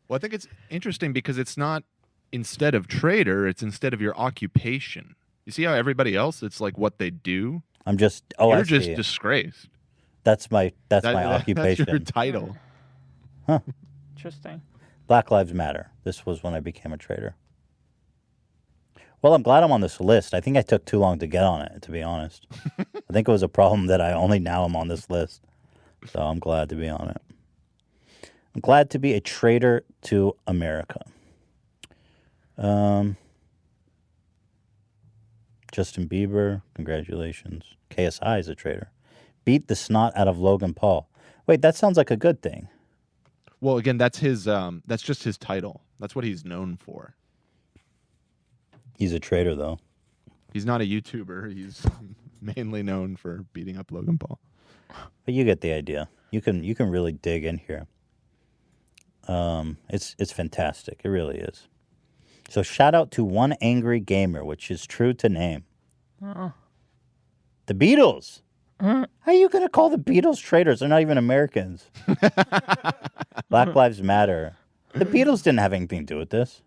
Well, I think it's interesting because it's not instead of traitor, it's instead of your occupation. You see how everybody else, it's like what they do. I'm just. Oh, You're I just see. disgraced. That's my That- occupation. That's your title. Interesting. Black Lives Matter. This was when I became a traitor. Well, I'm glad I'm on this list. I think I took too long to get on it, to be honest. I think it was a problem that I only now am on this list. So I'm glad to be on it. I'm glad to be a traitor to America. Justin Bieber, congratulations. KSI is a traitor. Beat the snot out of Logan Paul. Wait, that sounds like a good thing. Well, again, that's his. That's just his title. That's what he's known for. He's a traitor, though. He's not a YouTuber. He's mainly known for beating up Logan Paul. But you get the idea. You can really dig in here. It's fantastic. It really is. So shout out to One Angry Gamer, which is true to name. The Beatles. How are you going to call the Beatles traitors? They're not even Americans. Black Lives Matter. The Beatles didn't have anything to do with this.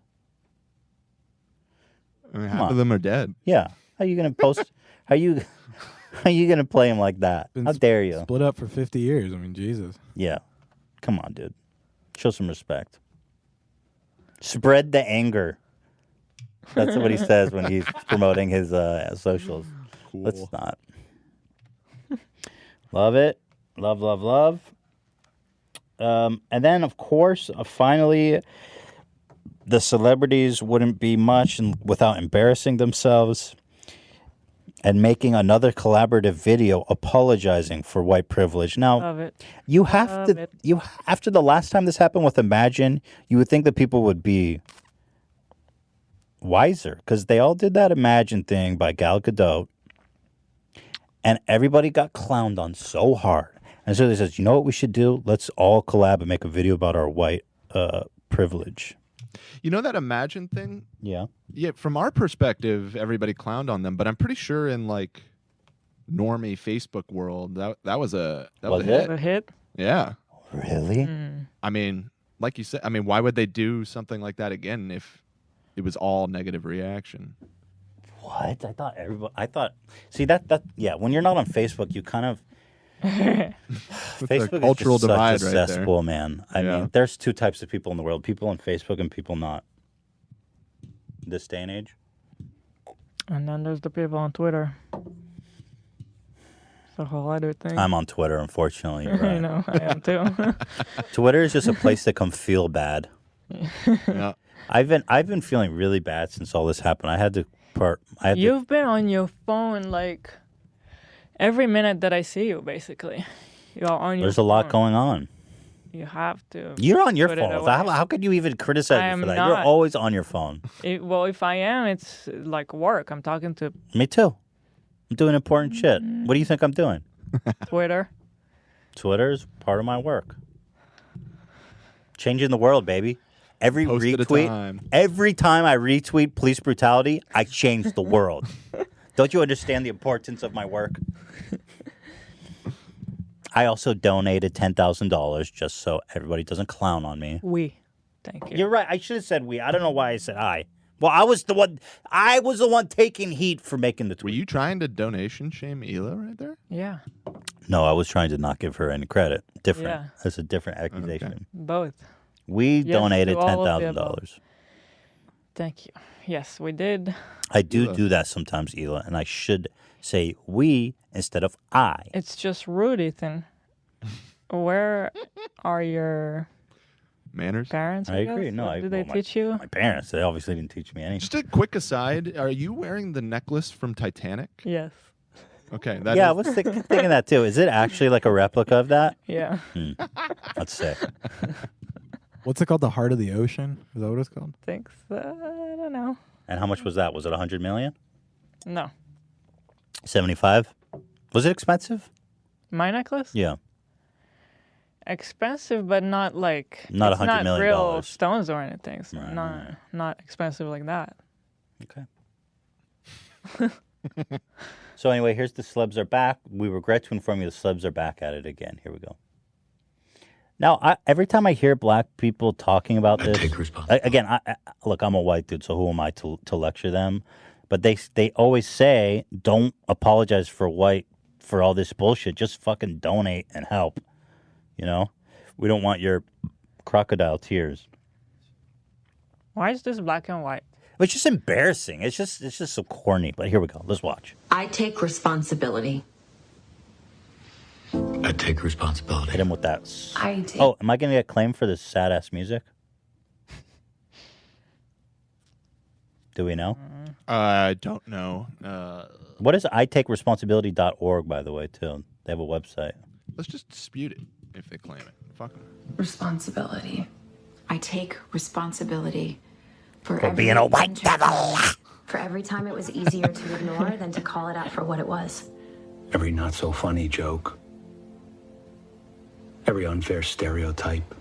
I mean, half of them are dead. Yeah. How are you going to post? How you going to play him like that? How dare you? Split up for 50 years. I mean, Jesus. Yeah. Come on, dude. Show some respect. Spread the anger. That's what he says when he's promoting his socials. Cool. Let's not. Love it. Love, love, love. And then, of course, finally, the celebrities wouldn't be much without embarrassing themselves and making another collaborative video apologizing for white privilege. Now, Love it. you have Love to. it. You after the last time this happened with Imagine, you would think that people would be wiser because they all did that Imagine thing by Gal Gadot, and everybody got clowned on so hard. And so they says, you know what we should do? Let's all collab and make a video about our white privilege. You know that Imagine thing? Yeah. Yeah, from our perspective, everybody clowned on them, but I'm pretty sure in like normie Facebook world, that was a hit. A hit? Yeah. Really? I mean, like you said, why would they do something like that again if it was all negative reaction? What? I thought. See yeah. When you're not on Facebook, you kind of. Facebook cultural is just divide such a right cesspool, man. I mean, there's two types of people in the world: people on Facebook and people not. This day and age. And then there's the people on Twitter. It's a whole other thing. I'm on Twitter, unfortunately. You're right. I know, I am too. Twitter is just a place to come feel bad. Yeah. I've been feeling really bad since all this happened. You've been on your phone like every minute that I see you, basically. You're on your There's a lot phone. going on. You have to. You're on your put it phone. away. How could you even criticize me for that? not. You're always on your phone. Well, if I am, it's like work. I'm talking to Me too. I'm doing important shit. What do you think I'm doing? Twitter. Twitter is part of my work. Changing the world, baby. Every Post at a retweet, time. every time I retweet police brutality, I change the world. Don't you understand the importance of my work? I also donated $10,000 just so everybody doesn't clown on me. Thank you. You're right. I should have said we. I don't know why I said I. Well, I was the one taking heat for making the tweet. Were you trying to donation shame Hila right there? Yeah, No, I was trying to not give her any credit. Different. Yeah. That's a different accusation. both. We Yes, donated to all of the $10,000. Thank you. Yes, we did. I do that sometimes, Hila, and I should say we instead of I. It's just rude, Ethan. Where are your Manners? parents? I guess? agree. No, Did they teach you? My parents, they obviously didn't teach me anything. Just a quick aside, are you wearing the necklace from Titanic? Yes. Okay. Yeah, I was thinking that too. Is it actually like a replica of that? Yeah. Let's say. What's it called? The Heart of the Ocean? Is that what it's called? Thanks. I don't know. And how much was that? Was it 100 million? No. 75? Was it expensive? My necklace? Yeah. Expensive, but not like Not it's $100 not million real dollars. stones or anything. So Right. not expensive like that. Okay. So anyway, here's the celebs are back. We regret to inform you the celebs are back at it again. Here we go. Now, every time I hear black people talking about this, again, look, I'm a white dude, so who am I to lecture them? But they always say, don't apologize for all this bullshit. Just fucking donate and help. You know, we don't want your crocodile tears. Why is this black and white? It's just embarrassing. It's just so corny. But here we go. Let's watch. I take responsibility. I take responsibility. Hit him with that. I take. Oh, am I going to get claimed for this sad ass music? Do we know? I don't know. What is itakeresponsibility.org, by the way, too? They have a website. Let's just dispute it if they claim it. Fuck them. Responsibility. I take responsibility for being a white devil. For every time it was easier to ignore than to call it out for what it was. Every not so funny joke. Every unfair stereotype.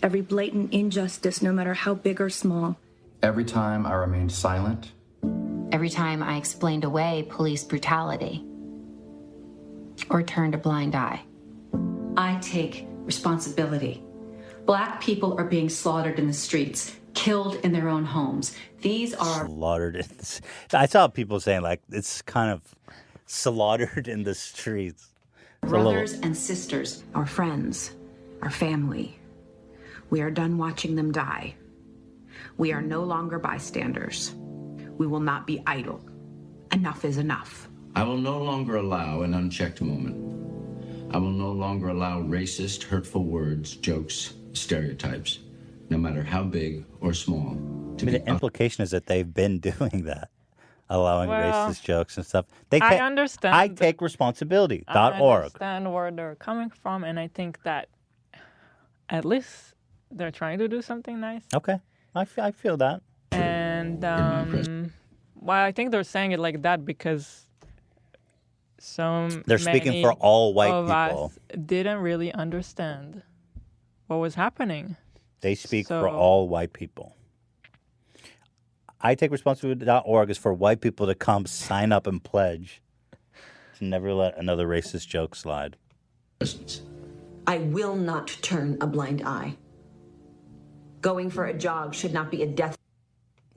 Every blatant injustice, no matter how big or small. Every time I remained silent. Every time I explained away police brutality. Or turned a blind eye. I take responsibility. Black people are being slaughtered in the streets, killed in their own homes. These are slaughtered in the... I saw people saying, like, it's kind of slaughtered in the streets. brothers and sisters. Our friends, our family. We are done watching them die. We are no longer bystanders. We will not be idle. Enough is enough. I will no longer allow an unchecked moment. I will no longer allow racist, hurtful words, jokes, stereotypes, no matter how big or small. The implication is that they've been doing that, allowing racist jokes and stuff. I understand. I take responsibility.org. I understand where they're coming from, and I think that at least they're trying to do something nice. Okay, I feel that. And well, I think they're saying it like that because they're speaking for all white of people. us didn't really understand what was happening. They speak for all white people. I take responsibility.org is for white people to come sign up and pledge to never let another racist joke slide. I will not turn a blind eye. Going for a jog should not be a death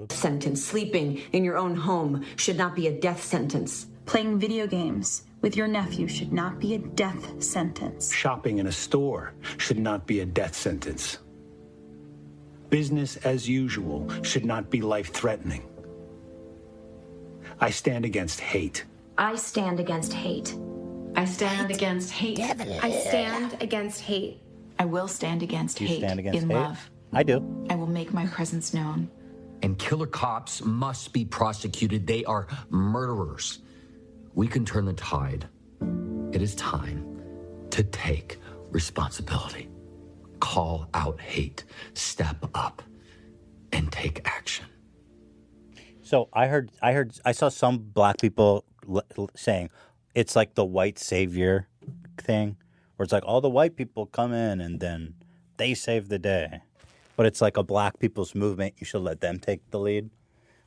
sentence. Sleeping in your own home should not be a death sentence. Playing video games with your nephew should not be a death sentence. Shopping in a store should not be a death sentence. Business as usual should not be life-threatening. I stand against hate. I stand against hate. I stand against hate. I stand against hate. I will stand against You hate stand against in hate? love. I do. I will make my presence known. And killer cops must be prosecuted. They are murderers. We can turn the tide. It is time to take responsibility. Call out hate. Step up and take action. So I saw some black people saying it's like the white savior thing, where it's like all the white people come in and then they save the day. But it's like a black people's movement. You should let them take the lead.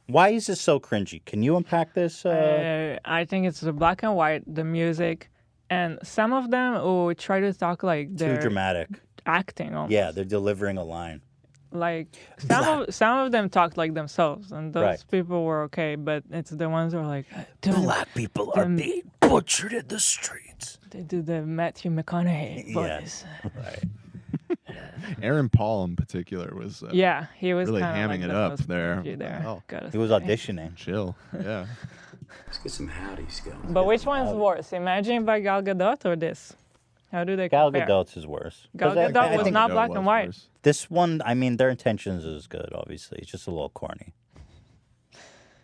Why is this so cringy? Can you unpack this? I think it's the black and white, the music, and some of them try to talk like they're too dramatic. Acting almost. Yeah, they're delivering a line. Like some of them talked like themselves, and those people were okay. But it's the ones who are like black people are being butchered in the streets. They do the Matthew McConaughey voice. Yeah, right. Aaron Paul in particular was he was really kinda hamming like it the up most there. He was auditioning. Chill. Yeah. Let's get some howdies going. But which one's worse? Imagine by Gal Gadot or this? How do they Gal compare? Gadot's is worse. Gal Gadot was not black and white. This one, I mean, their intentions is good, obviously. It's just a little corny.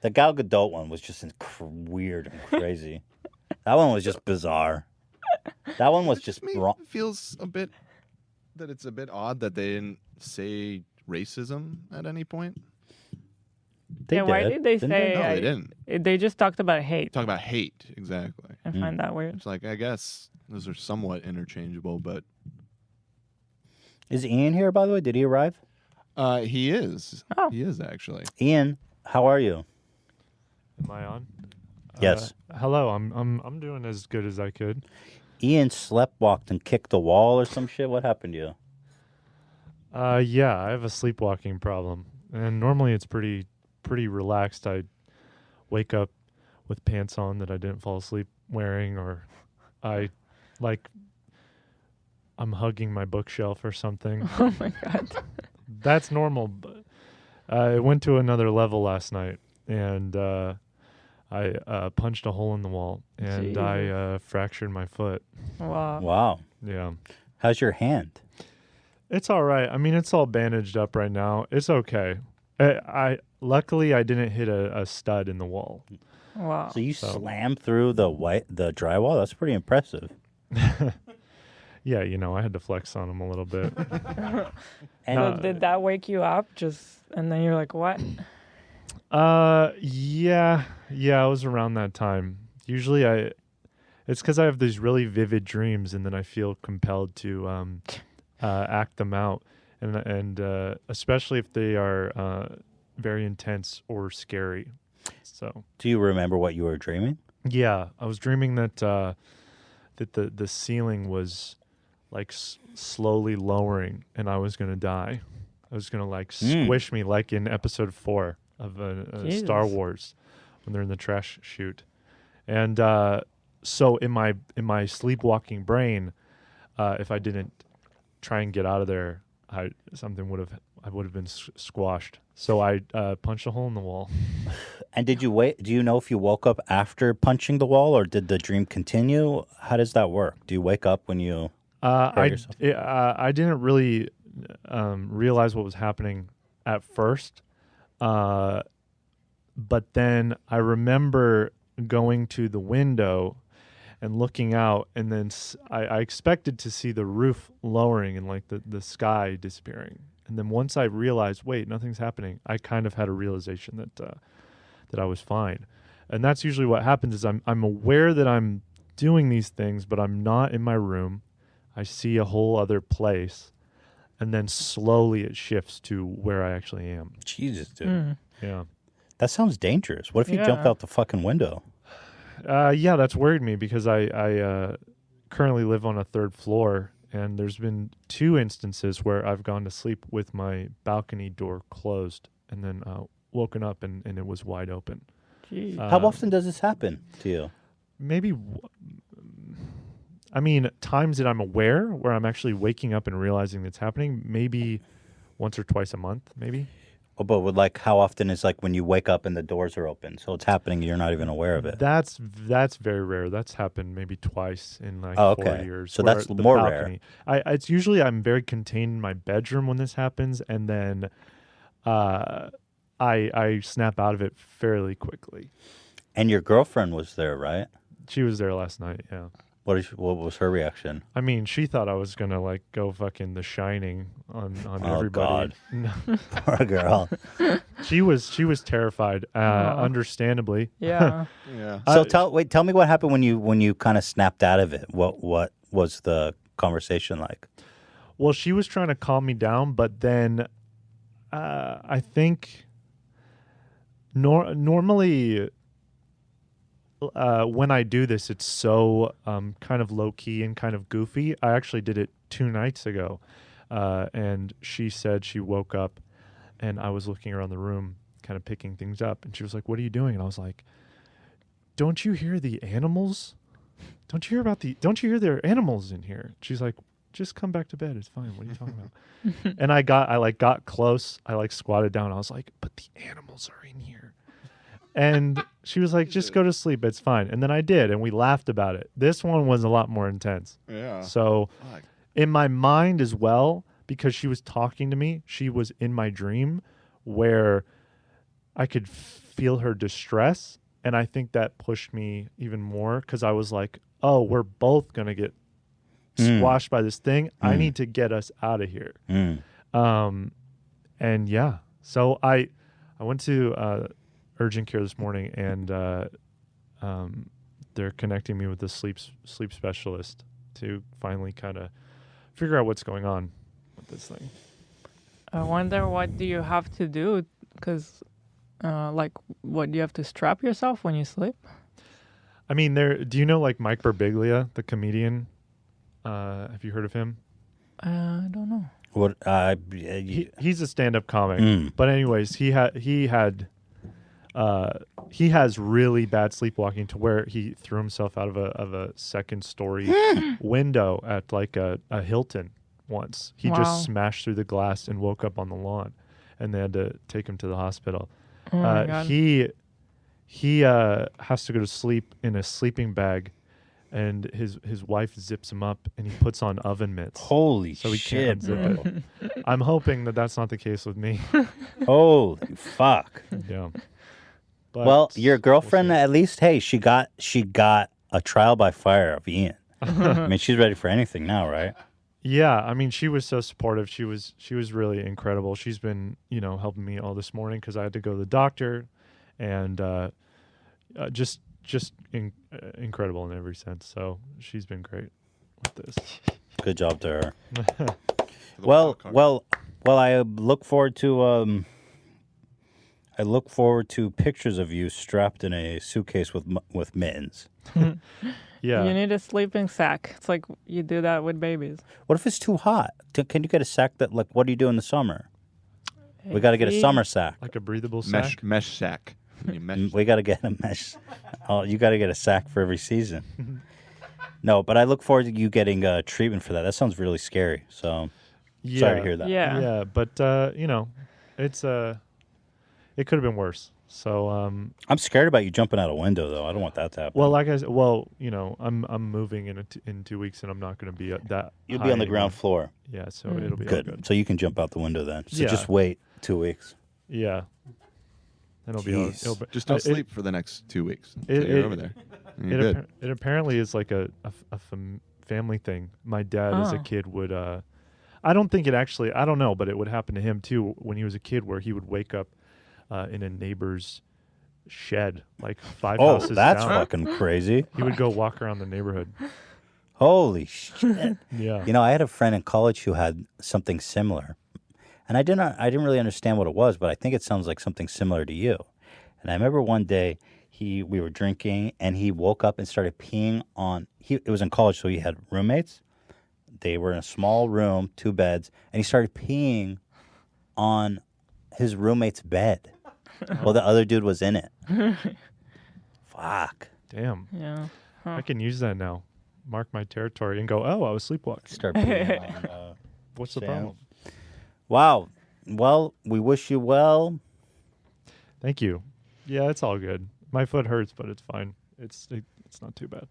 The Gal Gadot one was just weird and crazy. That one was just bizarre. That one was just wrong. It feels a bit that it's a bit odd that they didn't say racism at any point. Why did they say? No, they didn't. They just talked about hate. Talk about hate, exactly. I find that weird. It's like, I guess those are somewhat interchangeable, but... Is Ian here, by the way? Did he arrive? He is. Oh. He is, actually. Ian, how are you? Am I on? Yes. Hello. I'm doing as good as I could. Ian sleptwalked and kicked a wall or some shit. What happened to you? Yeah, I have a sleepwalking problem, and normally it's pretty relaxed. I wake up with pants on that I didn't fall asleep wearing, or I'm hugging my bookshelf or something. Oh my god. That's normal, but I went to another level last night, and I punched a hole in the wall, and I fractured my foot. Wow. Wow. Yeah. How's your hand? It's all right. I mean, it's all bandaged up right now. It's okay. I luckily I didn't hit a stud in the wall. Wow. So you slammed through the drywall? That's pretty impressive. Yeah, I had to flex on him a little bit. So did that wake you up? And then you're like, what? Yeah, it was around that time. Usually it's because I have these really vivid dreams, and then I feel compelled to act them out, and especially if they are very intense or scary. So, do you remember what you were dreaming? Yeah, I was dreaming that the ceiling was like slowly lowering, and I was gonna die. I was gonna squish me, like in episode 4 of Star Wars when they're in the trash chute. And so in my sleepwalking brain, if I didn't try and get out of there, I would have been squashed. So I punched a hole in the wall. And did you wait? Do you know if you woke up after punching the wall, or did the dream continue? How does that work? Do you wake up when you hurt yourself? I didn't really realize what was happening at first, but then I remember going to the window and looking out, and then I expected to see the roof lowering and like the sky disappearing. And then once I realized, wait, nothing's happening, I kind of had a realization that I was fine. And that's usually what happens is I'm aware that I'm doing these things, but I'm not in my room. I see a whole other place, and then slowly it shifts to where I actually am. Jesus, dude. Yeah. That sounds dangerous. What if you jumped out the fucking window? Yeah, that's worried me because I currently live on a 3rd floor, and there's been 2 instances where I've gone to sleep with my balcony door closed and then woken up and it was wide open. Jeez. How often does this happen to you? Maybe, I mean, times that I'm aware where I'm actually waking up and realizing it's happening, maybe once or twice a month, maybe. Oh, but how often is when you wake up and the doors are open, so it's happening and you're not even aware of it? That's very rare. That's happened maybe twice in 4 years. So that's more rare. It's usually I'm very contained in my bedroom when this happens, and then I snap out of it fairly quickly. And your girlfriend was there, right? She was there last night, yeah. What was her reaction? I mean, she thought I was gonna go fucking The Shining on everybody. God. Poor girl. She was terrified, understandably. Yeah. Yeah. So tell me what happened when you kind of snapped out of it. What was the conversation like? Well, she was trying to calm me down, but then I think normally. When I do this, it's so kind of low key and kind of goofy. I actually did it 2 nights ago, and she said she woke up, and I was looking around the room, kind of picking things up, and she was like, "What are you doing?" And I was like, "Don't you hear the animals? Don't you hear there are animals in here?" She's like, "Just come back to bed. It's fine. What are you talking about?" And I got close. I squatted down. I was like, "But the animals are in here." And she was like, "Just go to sleep. It's fine." And then I did, and we laughed about it. This one was a lot more intense. Yeah. So in my mind as well, because she was talking to me, she was in my dream where I could feel her distress. And I think that pushed me even more because I was like, oh, we're both going to get squashed by this thing. I need to get us out of here. And yeah, so I went to urgent care this morning, and they're connecting me with the sleep specialist to finally kind of figure out what's going on with this thing. I wonder what do you have to do? Because, what do you have to strap yourself when you sleep? I mean, do you know Mike Birbiglia, the comedian? Have you heard of him? I don't know. What? He's a stand-up comic. But anyways, he has really bad sleepwalking to where he threw himself out of a 2nd-story window at a Hilton once. He just smashed through the glass and woke up on the lawn. and they had to take him to the hospital. Oh my God. He has to go to sleep in a sleeping bag, and his wife zips him up, and he puts on oven mitts. Holy so he shit, can't unzip it. I'm hoping that that's not the case with me. Holy fuck. Yeah. Well, your girlfriend, at least, hey, she got a trial by fire of Ian. I mean, she's ready for anything now, right? Yeah, I mean, she was so supportive. She was really incredible. She's been, helping me all this morning because I had to go to the doctor, and just incredible in every sense. So she's been great with this. Good job to her. well, I look forward to pictures of you strapped in a suitcase with mittens. Yeah. You need a sleeping sack. It's like you do that with babies. What if it's too hot? Can you get a sack that, like, what do you do in the summer? We got to get a summer sack. Like a breathable sack? Mesh sack. We got to get a mesh. Oh, you got to get a sack for every season. No, but I look forward to you getting treatment for that. That sounds really scary. So sorry to hear that. Yeah, but it's it could have been worse. So I'm scared about you jumping out a window, though. I don't want that to happen. well, like I said, I'm moving in 2 weeks, and I'm not going to be at that. You'll be on the high ground anymore. floor. Yeah, so it'll be all Good. good. So you can jump out the window then. So Yeah. just wait 2 weeks. Yeah. It'll be all, Jeez. Just don't sleep for the next 2 weeks until you're over there. You're good. It apparently is like a family thing. My dad, as a Oh. kid, would. I don't think it actually. I don't know, but it would happen to him too when he was a kid, where he would wake up in a neighbor's shed, like 5 houses down. That's fucking crazy. He would go walk around the neighborhood. Holy shit. Yeah. I had a friend in college who had something similar. And I didn't really understand what it was, but I think it sounds like something similar to you. And I remember one day we were drinking, and he woke up and started peeing on. It was in college, so he had roommates. They were in a small room, 2 beds, and he started peeing on his roommate's bed while the other dude was in it. Fuck. Damn. Yeah. I can use that now. Mark my territory and go, oh, I was sleepwalking. Start peeing on, What's the Sam. problem? Wow. Well, we wish you well. Thank you. Yeah, it's all good. My foot hurts, but it's fine. It's not too bad.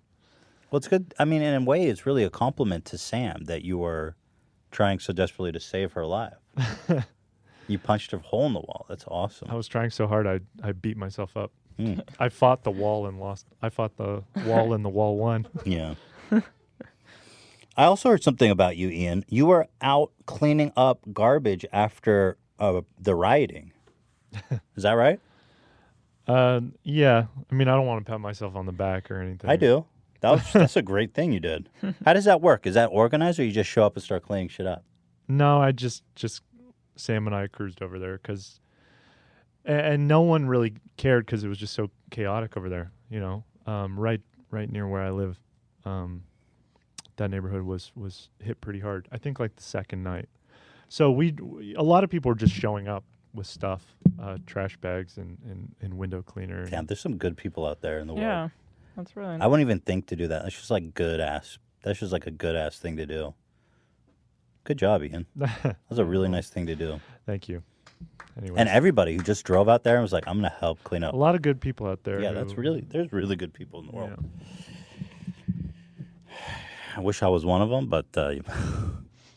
Well, it's good. I mean, in a way, it's really a compliment to Sam that you were trying so desperately to save her life. You punched a hole in the wall. That's awesome. I was trying so hard, I beat myself up. Mm. I fought the wall and lost. I fought the wall and the wall won. Yeah. I also heard something about you, Ian. You were out cleaning up garbage after the rioting. Is that right? Yeah. I mean, I don't want to pat myself on the back or anything. I do. That's a great thing you did. How does that work? Is that organized, or you just show up and start cleaning shit up? No, I just Sam and I cruised over there and no one really cared because it was just so chaotic over there. Right near where I live, that neighborhood was hit pretty hard. I think like the second night. So a lot of people were just showing up with stuff, trash bags and window cleaner. Damn, there's some good people out there in the world. Yeah, that's really nice. I wouldn't even think to do that. That's just like That's just like a good ass thing to do. Good job, Ian. That's a really nice thing to do. Thank you. Anyways. And everybody who just drove out there and was like, I'm going to help clean up. A lot of good people out there. Yeah, there's really good people in the world. Yeah. I wish I was one of them, but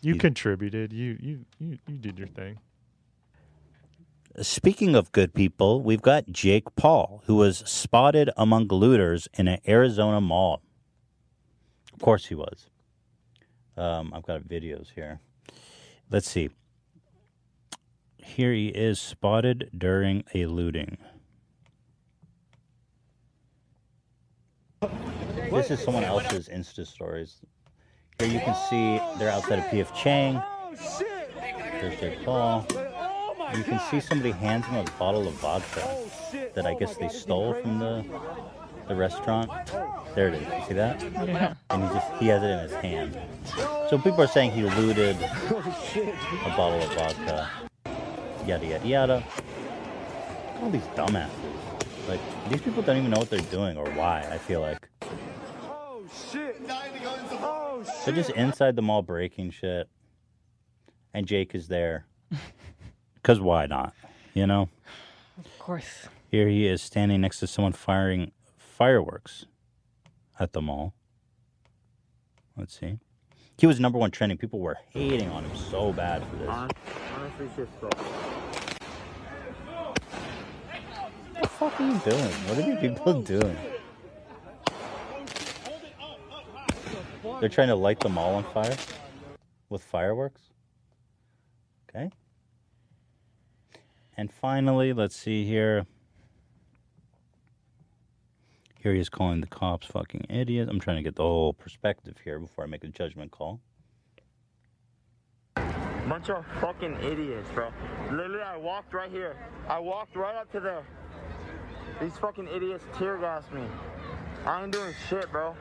you contributed. You did your thing. Speaking of good people, we've got Jake Paul, who was spotted among looters in an Arizona mall. Of course he was. I've got videos here. Let's see. Here he is spotted during a looting. This is someone else's Insta stories. Here you can see they're outside of P.F. Chang. There's Jake Paul. You can see somebody hands him a bottle of vodka that I guess they stole from the restaurant. There it is. You see that? Yeah. And he has it in his hand. So people are saying he looted a bottle of vodka. Yada, yada, yada. Look at all these dumbasses. Like, these people don't even know what they're doing or why, I feel like. They're just inside the mall breaking shit. And Jake is there. Because why not? You know? Of course. Here he is standing next to someone firing fireworks at the mall. Let's see. He was number one trending. People were hating on him so bad for this. Honestly, it's just so. What the fuck are you doing? What are these people doing? They're trying to light the mall on fire with fireworks. Okay. And finally, let's see here. Here he is calling the cops fucking idiots. I'm trying to get the whole perspective here before I make a judgment call. Bunch of fucking idiots, bro. Literally, I walked right here. I walked right up to there. These fucking idiots tear gassed me. I ain't doing shit, bro.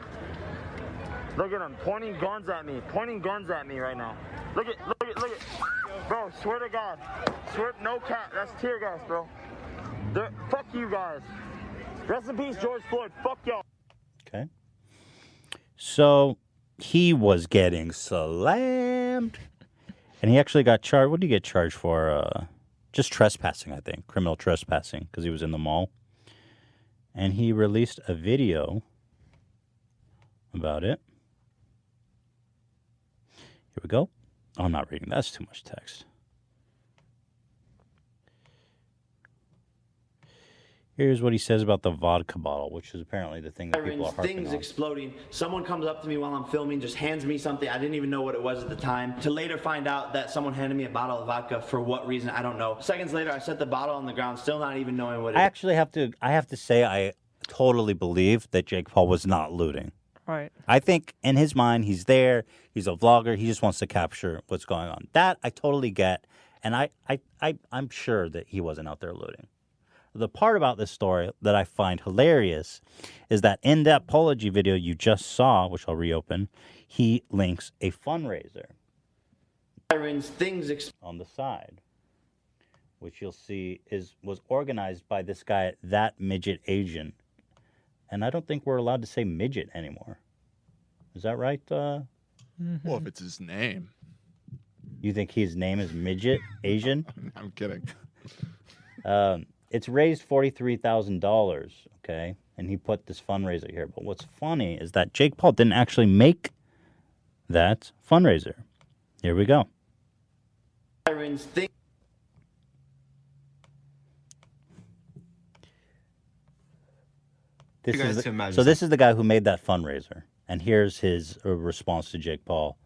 Look at them pointing guns at me right now. Look at. Bro, swear to God. No cap. That's tear gas, bro. Fuck you guys. Rest in peace, George Floyd. Fuck y'all. Okay. So he was getting slammed. And he actually got charged. What did he get charged for? Just trespassing, I think. Criminal trespassing, because he was in the mall. And he released a video about it. Here we go. Oh, I'm not reading. That's too much text. Here's what he says about the vodka bottle, which is apparently the thing that people are harping Things on. exploding. Someone comes up to me while I'm filming, just hands me something. I didn't even know what it was at the time. To later find out that someone handed me a bottle of vodka for what reason, I don't know. Seconds later, I set the bottle on the ground, still not even knowing what it I is. actually have to say I totally believe that Jake Paul was not looting. Right. I think in his mind, he's there. He's a vlogger. He just wants to capture what's going on. That I totally get. And I'm sure that he wasn't out there looting. The part about this story that I find hilarious is that in that apology video you just saw, which I'll reopen, he links a fundraiser on the side, which you'll see was organized by this guy, That Midget Asian. And I don't think we're allowed to say midget anymore. Is that right? Well, if it's his name. You think his name is Midget Asian? I'm kidding. It's raised $43,000, okay? And he put this fundraiser here. But what's funny is that Jake Paul didn't actually make that fundraiser. Here we go. This is the guy who made that fundraiser. And here's his response to Jake Paul.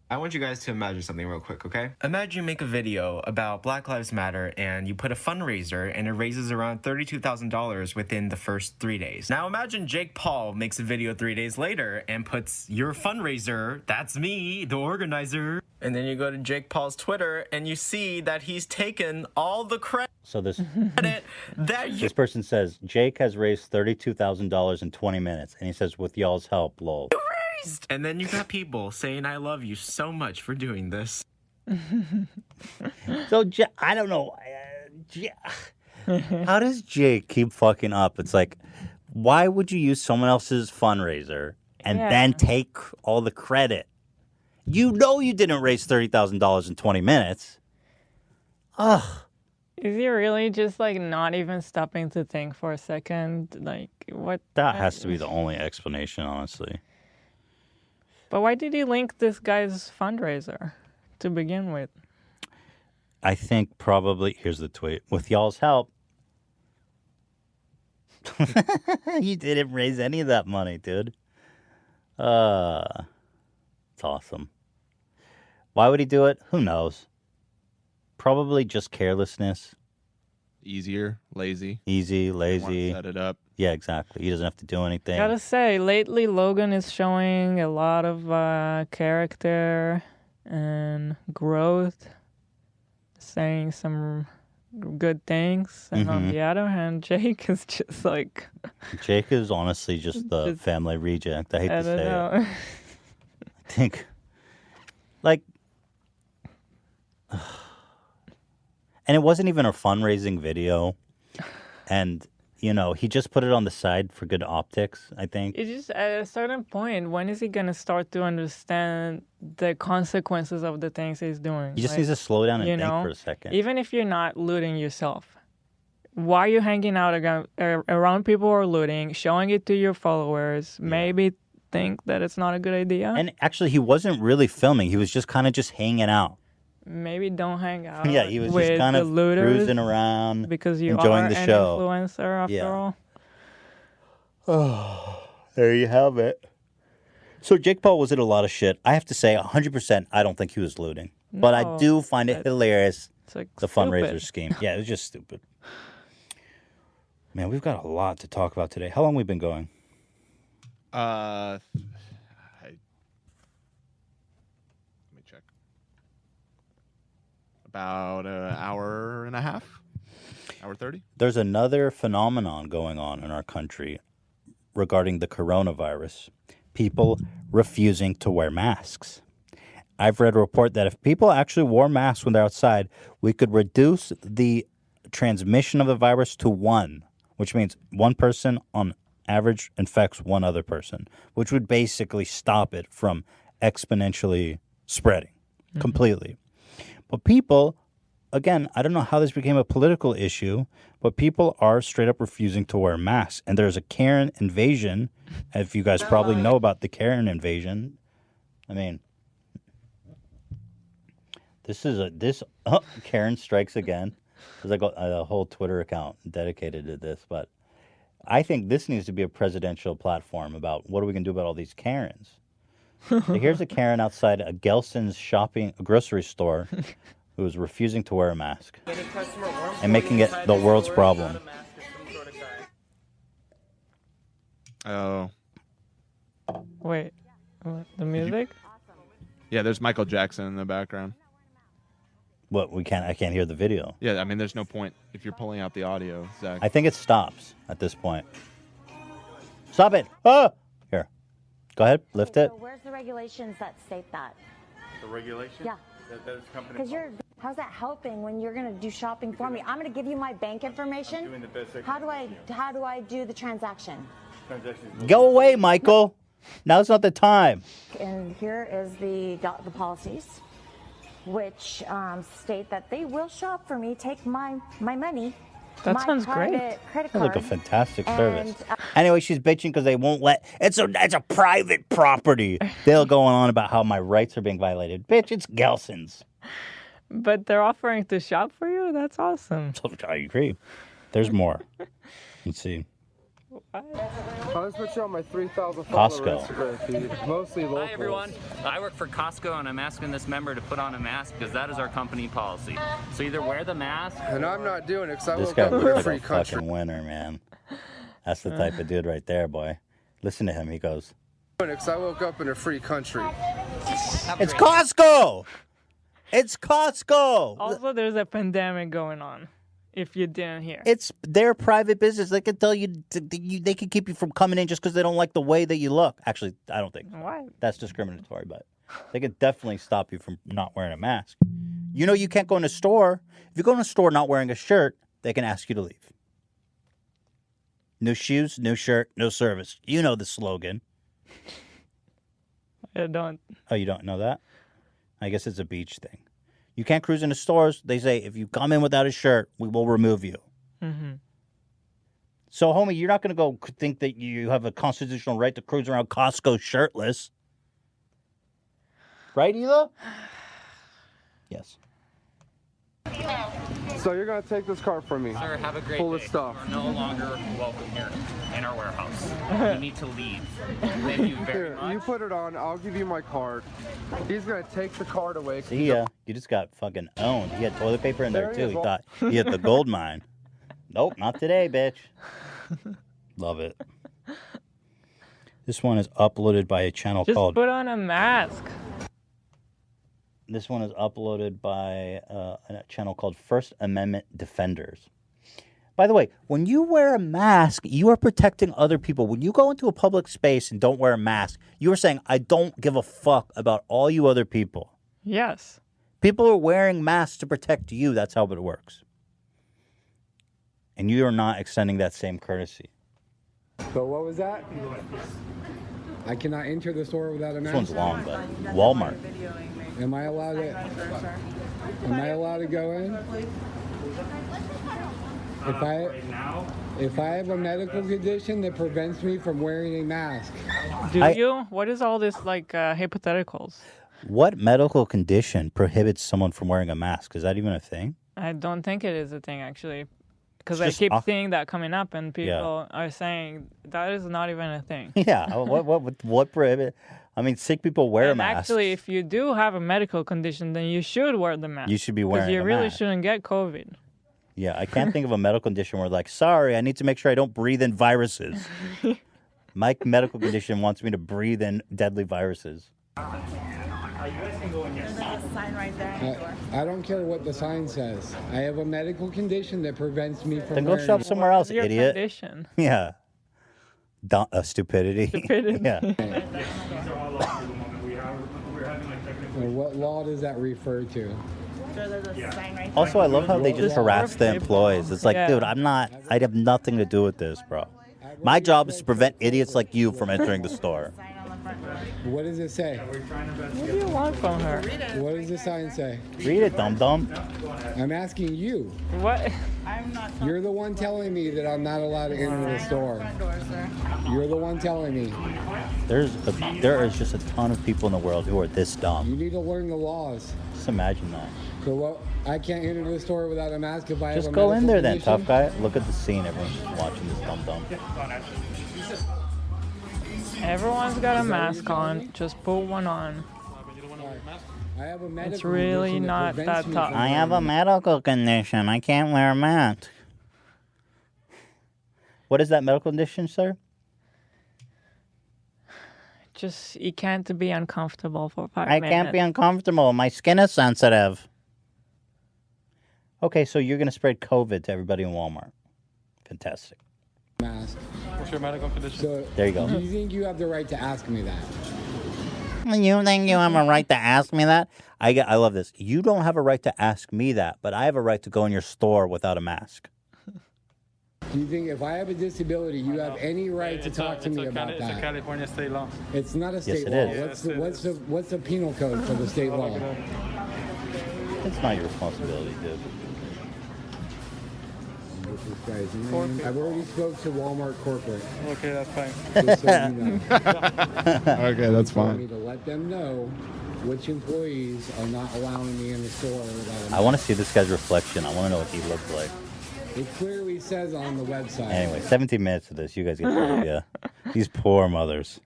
I want you guys to imagine something real quick, okay? Imagine you make a video about Black Lives Matter and you put a fundraiser and it raises around $32,000 within the first 3 days. Now imagine Jake Paul makes a video 3 days later and puts your fundraiser, that's me, the organizer. And then you go to Jake Paul's Twitter and you see that he's taken all the credit. So this that this person says, Jake has raised $32,000 in 20 minutes. And he says, with y'all's help, lol. And then you got people saying, I love you so much for doing this. So, I don't know. How does Jake keep fucking up? It's like, why would you use someone else's fundraiser and then take all the credit? You know you didn't raise $30,000 in 20 minutes. Ugh. Is he really just like not even stopping to think for a second? Like, what? That has to be the only explanation, honestly. But why did he link this guy's fundraiser to begin with? I think probably, here's the tweet, with y'all's help. You didn't raise any of that money, dude. It's awesome. Why would he do it? Who knows? Probably just carelessness. Easier, lazy. Easy, lazy. Set it up. Yeah, exactly. He doesn't have to do anything. Gotta say, lately Logan is showing a lot of character and growth, saying some good things. And on the other hand, Jake is just like... Jake is honestly just the family reject. I hate to say it. I think, like... And it wasn't even a fundraising video. And... you know, he just put it on the side for good optics, I think. It's just at a certain point, when is he going to start to understand the consequences of the things he's doing? He just needs to slow down and you think know, for a second. Even if you're not looting yourself, why are you hanging out around people who are looting, showing it to your followers, maybe think that it's not a good idea? And actually, he wasn't really filming. He was just kind of just hanging out. Maybe don't hang out Yeah, he was with just kind the of looters cruising around, because you enjoying are the an show. influencer after all. Oh, there you have it. So Jake Paul was in a lot of shit. I have to say, 100%, I don't think he was looting. But I No, do find it hilarious, like the fundraiser stupid. scheme. Yeah, it was just stupid. Man, we've got a lot to talk about today. How long have we been going? Let me check. About an hour and a half. Hour 30. There's another phenomenon going on in our country regarding the coronavirus. People refusing to wear masks. I've read a report that if people actually wore masks when they're outside, we could reduce the transmission of the virus to 1, which means one person on average infects one other person, which would basically stop it from exponentially spreading completely. But people, again, I don't know how this became a political issue, but people are straight up refusing to wear masks. And there's a Karen invasion. If you guys probably know about the Karen invasion, I mean, Karen strikes again. There's like a whole Twitter account dedicated to this, but I think this needs to be a presidential platform about what are we going to do about all these Karens. So here's a Karen outside a Gelson's grocery store who is refusing to wear a mask and making it the world's problem. Oh. Wait, what, the music? Yeah, there's Michael Jackson in the background. What, I can't hear the video. Yeah, I mean, there's no point if you're pulling out the audio, Zach. I think it stops at this point. Stop it! Ah! Here. Go ahead, lift it. So where's the regulations that state that? The regulation? Yeah. That is company Because how's that helping when you're going to do shopping for me? I'm going to give you my bank information. doing the best I How do I do the transaction? Go away, Michael. Now's not the time. And here is the policies, which state that they will shop for me, take my money. That my sounds great. private credit Sounds card. like a fantastic and, service. Anyway, she's bitching because they won't let. It's a private property. They're going on about how my rights are being violated. Bitch, it's Gelson's. But they're offering to shop for you? That's awesome. I agree. There's more. Let's see. I'll just put you on my 3,000 Costco. follower Instagram feed. Mostly locals. Hi everyone, I work for Costco and I'm asking this member to put on a mask because that is our company policy. So either wear the mask. And I'm not doing it because I This woke guy up in a looks free like a country. fucking winner, man. That's the type of dude right there, boy. Listen to him. He goes, Because I woke up in a free country. "It's Costco. It's Costco." Also, there's a pandemic going on. If you didn't hear, It's their private business. They can tell you, they can keep you from coming in just because they don't like the way that you look. Actually, I don't think What? that's discriminatory, but they could definitely stop you from not wearing a mask. You know, you can't go in a store. If you go in a store not wearing a shirt, they can ask you to leave. No shoes, no shirt, no service. You know the slogan. I don't. Oh, you don't know that? I guess it's a beach thing. You can't cruise into stores. They say, if you come in without a shirt, we will remove you. Mm-hmm. So, homie, you're not going to go think that you have a constitutional right to cruise around Costco shirtless. Right, Hila? Yes. So you're going to take this car from me. Sir, have a great Full day. of stuff. You are no longer welcome here in our warehouse. You need to leave. Thank you very Here, much. you put it on. I'll give you my card. He's going to take the card away. See ya. You just got fucking owned. He had toilet paper in there, There he too. is. He thought he had the gold mine. Nope, not today, bitch. Love it. This one is uploaded by a channel Just called... put on a mask. This one is uploaded by a channel called First Amendment Defenders. By the way, when you wear a mask, you are protecting other people. When you go into a public space and don't wear a mask, you are saying, I don't give a fuck about all you other people. Yes. People are wearing masks to protect you. That's how it works. and you are not extending that same courtesy. So what was that? I cannot enter the store without a This mask. one's long, but Walmart. Am I allowed to? Am I allowed to go in? If I have a medical condition that prevents me from wearing a mask. Do you? What is all this like hypotheticals? What medical condition prohibits someone from wearing a mask? Is that even a thing? I don't think it is a thing actually, because It's I just keep seeing that coming up, and people are saying that is not even a thing. Yeah. What prohibit? I mean, sick people wear And masks. actually, if you do have a medical condition, then you should wear the mask. You should be because wearing you a really mask. shouldn't get COVID. Yeah, I can't think of a medical condition where like, sorry, I need to make sure I don't breathe in viruses. My medical condition wants me to breathe in deadly viruses. I don't care what the sign says. I have a medical condition that prevents me from Then go wearing shop it. somewhere else, Your idiot. condition. Yeah. Stupidity. Stupidity. Yeah. Well, what law does that refer to? Also, I love how they just harass the employees. It's like, Yeah. dude, I have nothing to do with this, bro. My job is to prevent idiots like you from entering the store. What does it say? What do you want from her? What does the sign say? Read it, dum-dum. I'm asking you. What? You're the one telling me that I'm not allowed to enter the store. You're the one telling me. There is just a ton of people in the world who are this dumb. You need to learn the laws. Just imagine that. So what? I can't enter the store without a mask if I have Just a go in medical there then, condition? tough guy. Look at the scene. Everyone's just watching this dum-dum. Everyone's got a mask on. Just put one on. I have a medical It's really condition not prevents that me tough. from I have a wearing it. medical condition. I can't wear a mask. What is that medical condition, sir? Just you can't be uncomfortable for 5 I minutes. can't be uncomfortable. My skin is sensitive. Okay, so you're going to spread COVID to everybody in Walmart. Fantastic. Mask. What's your medical condition? So There you go. Do you think you have the right to ask me that? You think you have a right to ask me that? I love this. You don't have a right to ask me that, but I have a right to go in your store without a mask. Do you think if I have a disability, you have any right to talk to me about It's a that? California state law. It's not a state it law. is. What's the penal code for the state law? It's not your responsibility, dude. This guy's name. I've already spoke to Walmart corporate. Okay, that's fine. Just so you know. Okay, that's For fine. me to let them know which employees are not allowing me in the store without a I want to see this guy's reflection. I want to know what he looks like. It clearly says on the website. Anyway, 17 minutes of this. You guys get the idea. These poor mothers.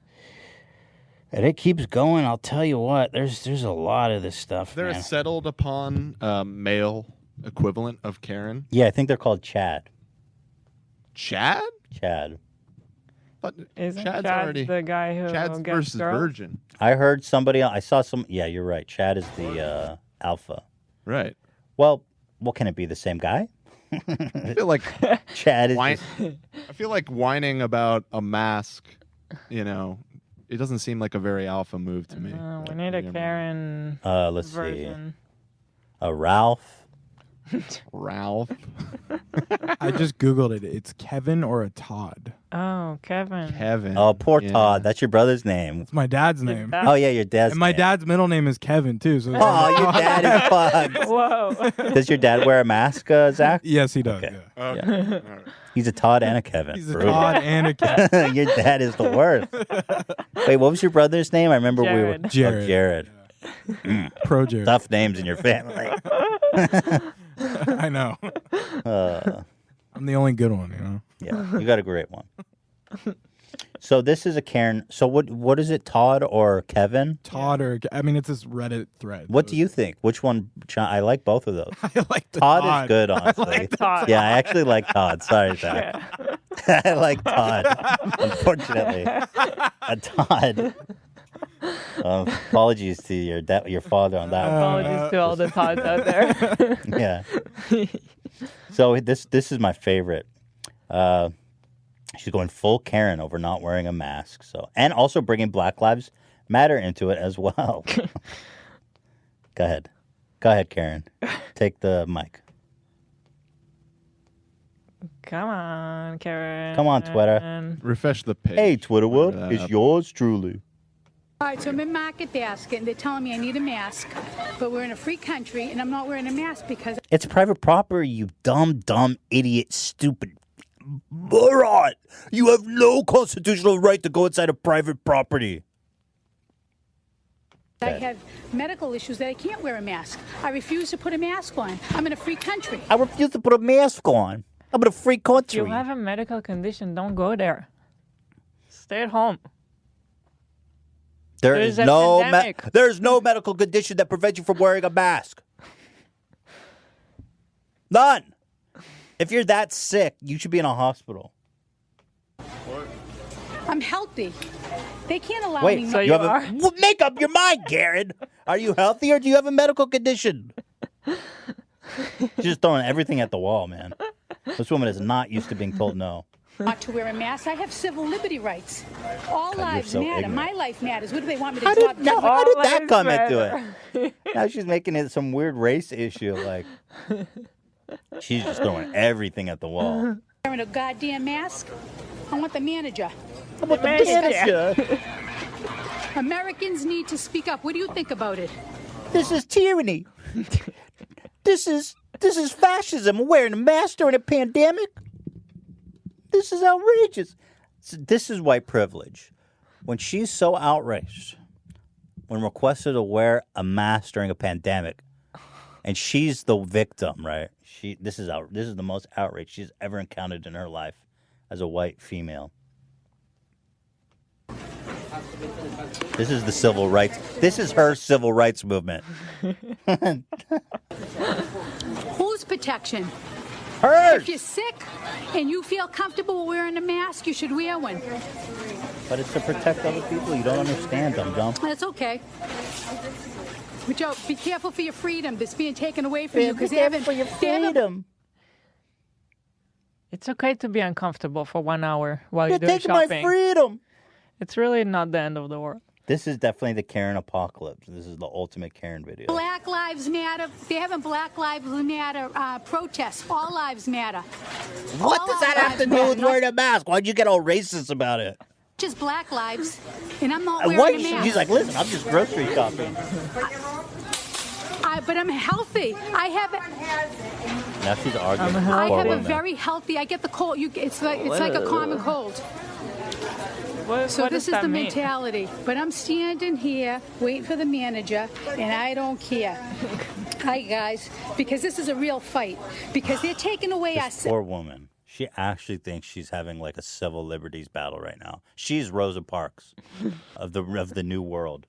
And it keeps going. I'll tell you what. There's a lot of this stuff, Is there man. a settled upon male equivalent of Karen? Yeah, I think they're called Chad. Chad? Chad. But Isn't Chad's Chad already the guy who Chad's gets versus girls? Virgin. I heard somebody. I saw some. Yeah, you're right. Chad is the alpha. Right. Well, can it be the same guy? I feel like Chad is. whine- just- I feel like whining about a mask, it doesn't seem like a very alpha move to me. We need a Karen let's version. see. Ralph. Ralph. I just Googled it. It's Kevin or a Todd. Oh, Kevin. Kevin. Oh, poor Todd. That's your brother's name. It's my dad's name. Oh yeah, your dad's. And my name. dad's middle name is Kevin too. So Oh, your dad is fucked. Whoa. Does your dad wear a mask, Zach? Yes, he does. Okay. Yeah. Yeah. He's a Todd and a Kevin. He's a Brutal. Todd and a Kevin. Your dad is the worst. Wait, what was your brother's name? I remember we were Jared. Oh, Jared. Pro Jared. Tough names in your family. I know. I'm the only good one, you know. Yeah, you got a great one. So this is a Karen. So what is it, Todd or Kevin? Todd or I mean, it's this Reddit thread. What do you think? Which one? I like both of those. I like the Todd Todd. is good, I honestly. like the Todd. Yeah, I actually like Todd. Sorry, Zach. I like Todd. Unfortunately, a Todd. Apologies to your father on that one. Apologies to all the Todds out there. Yeah. So this is my favorite. She's going full Karen over not wearing a mask. So and also bringing Black Lives Matter into it as well. Go ahead, Karen. Take the mic. Come on, Karen. Come on, Twitter. Refresh the page. Hey, Twitter, what? that It's up. yours truly. All right, so I'm in Market Basket, and they're telling me I need a mask, but we're in a free country, and I'm not wearing a mask because It's private property, you dumb, idiot, stupid moron. You have no constitutional right to go inside of private property. I have medical issues that I can't wear a mask. I refuse to put a mask on. I'm in a free country. I refuse to put a mask on. I'm in a free If country. you have a medical condition, don't go there. Stay at home. There's a no pandemic. there's no medical condition that prevents you from wearing a mask. None. If you're that sick, you should be in a hospital. I'm healthy. They can't allow Wait, me. so you have make up your mind, Karen. Are you healthy or do you have a medical condition? She's just throwing everything at the wall, man. This woman is not used to being told no. Not to wear a mask. I have civil liberty rights. All you're lives so matter. ignorant. My life matters. What do they want me to How drop? did that come into it? Now she's making it some weird race issue. Like she's just throwing everything at the wall. Wearing a goddamn mask. I want the manager. I want the manager. Americans need to speak up. What do you think about it? This is tyranny. This is fascism. Wearing a mask during a pandemic. This is outrageous. This is white privilege. When she's so outraged, when requested to wear a mask during a pandemic, and she's the victim, right? This is the most outrage she's ever encountered in her life as a white female. This is the civil rights. This is her civil rights movement. Whose protection? Hers. If you're sick and you feel comfortable wearing a mask, you should wear one. But it's to protect other people. You don't understand, dumb. That's okay. But Joe, be careful for your freedom that's being taken away from you Be because careful for your freedom. It's okay to be uncomfortable for 1 hour while You're you're doing taking my shopping. freedom. It's really not the end of the world. This is definitely the Karen apocalypse. This is the ultimate Karen video. Black Lives Matter. They're having Black Lives Matter protests. All lives matter. What All does that lives have to do matter, with not wearing a mask? Why'd you get all racist about it? just Black lives, and I'm not Why? wearing a mask. She's like, listen, I'm just grocery shopping. But I'm healthy. I have. Now she's arguing. I Poor have a woman. very healthy. I get the cold. It's like a common cold. So what this does is that the mean? mentality. But I'm standing here waiting for the manager, and I don't care. Hi guys, because this is a real fight. Because they're taking away our. Poor woman. She actually thinks she's having like a civil liberties battle right now. She's Rosa Parks of the new world.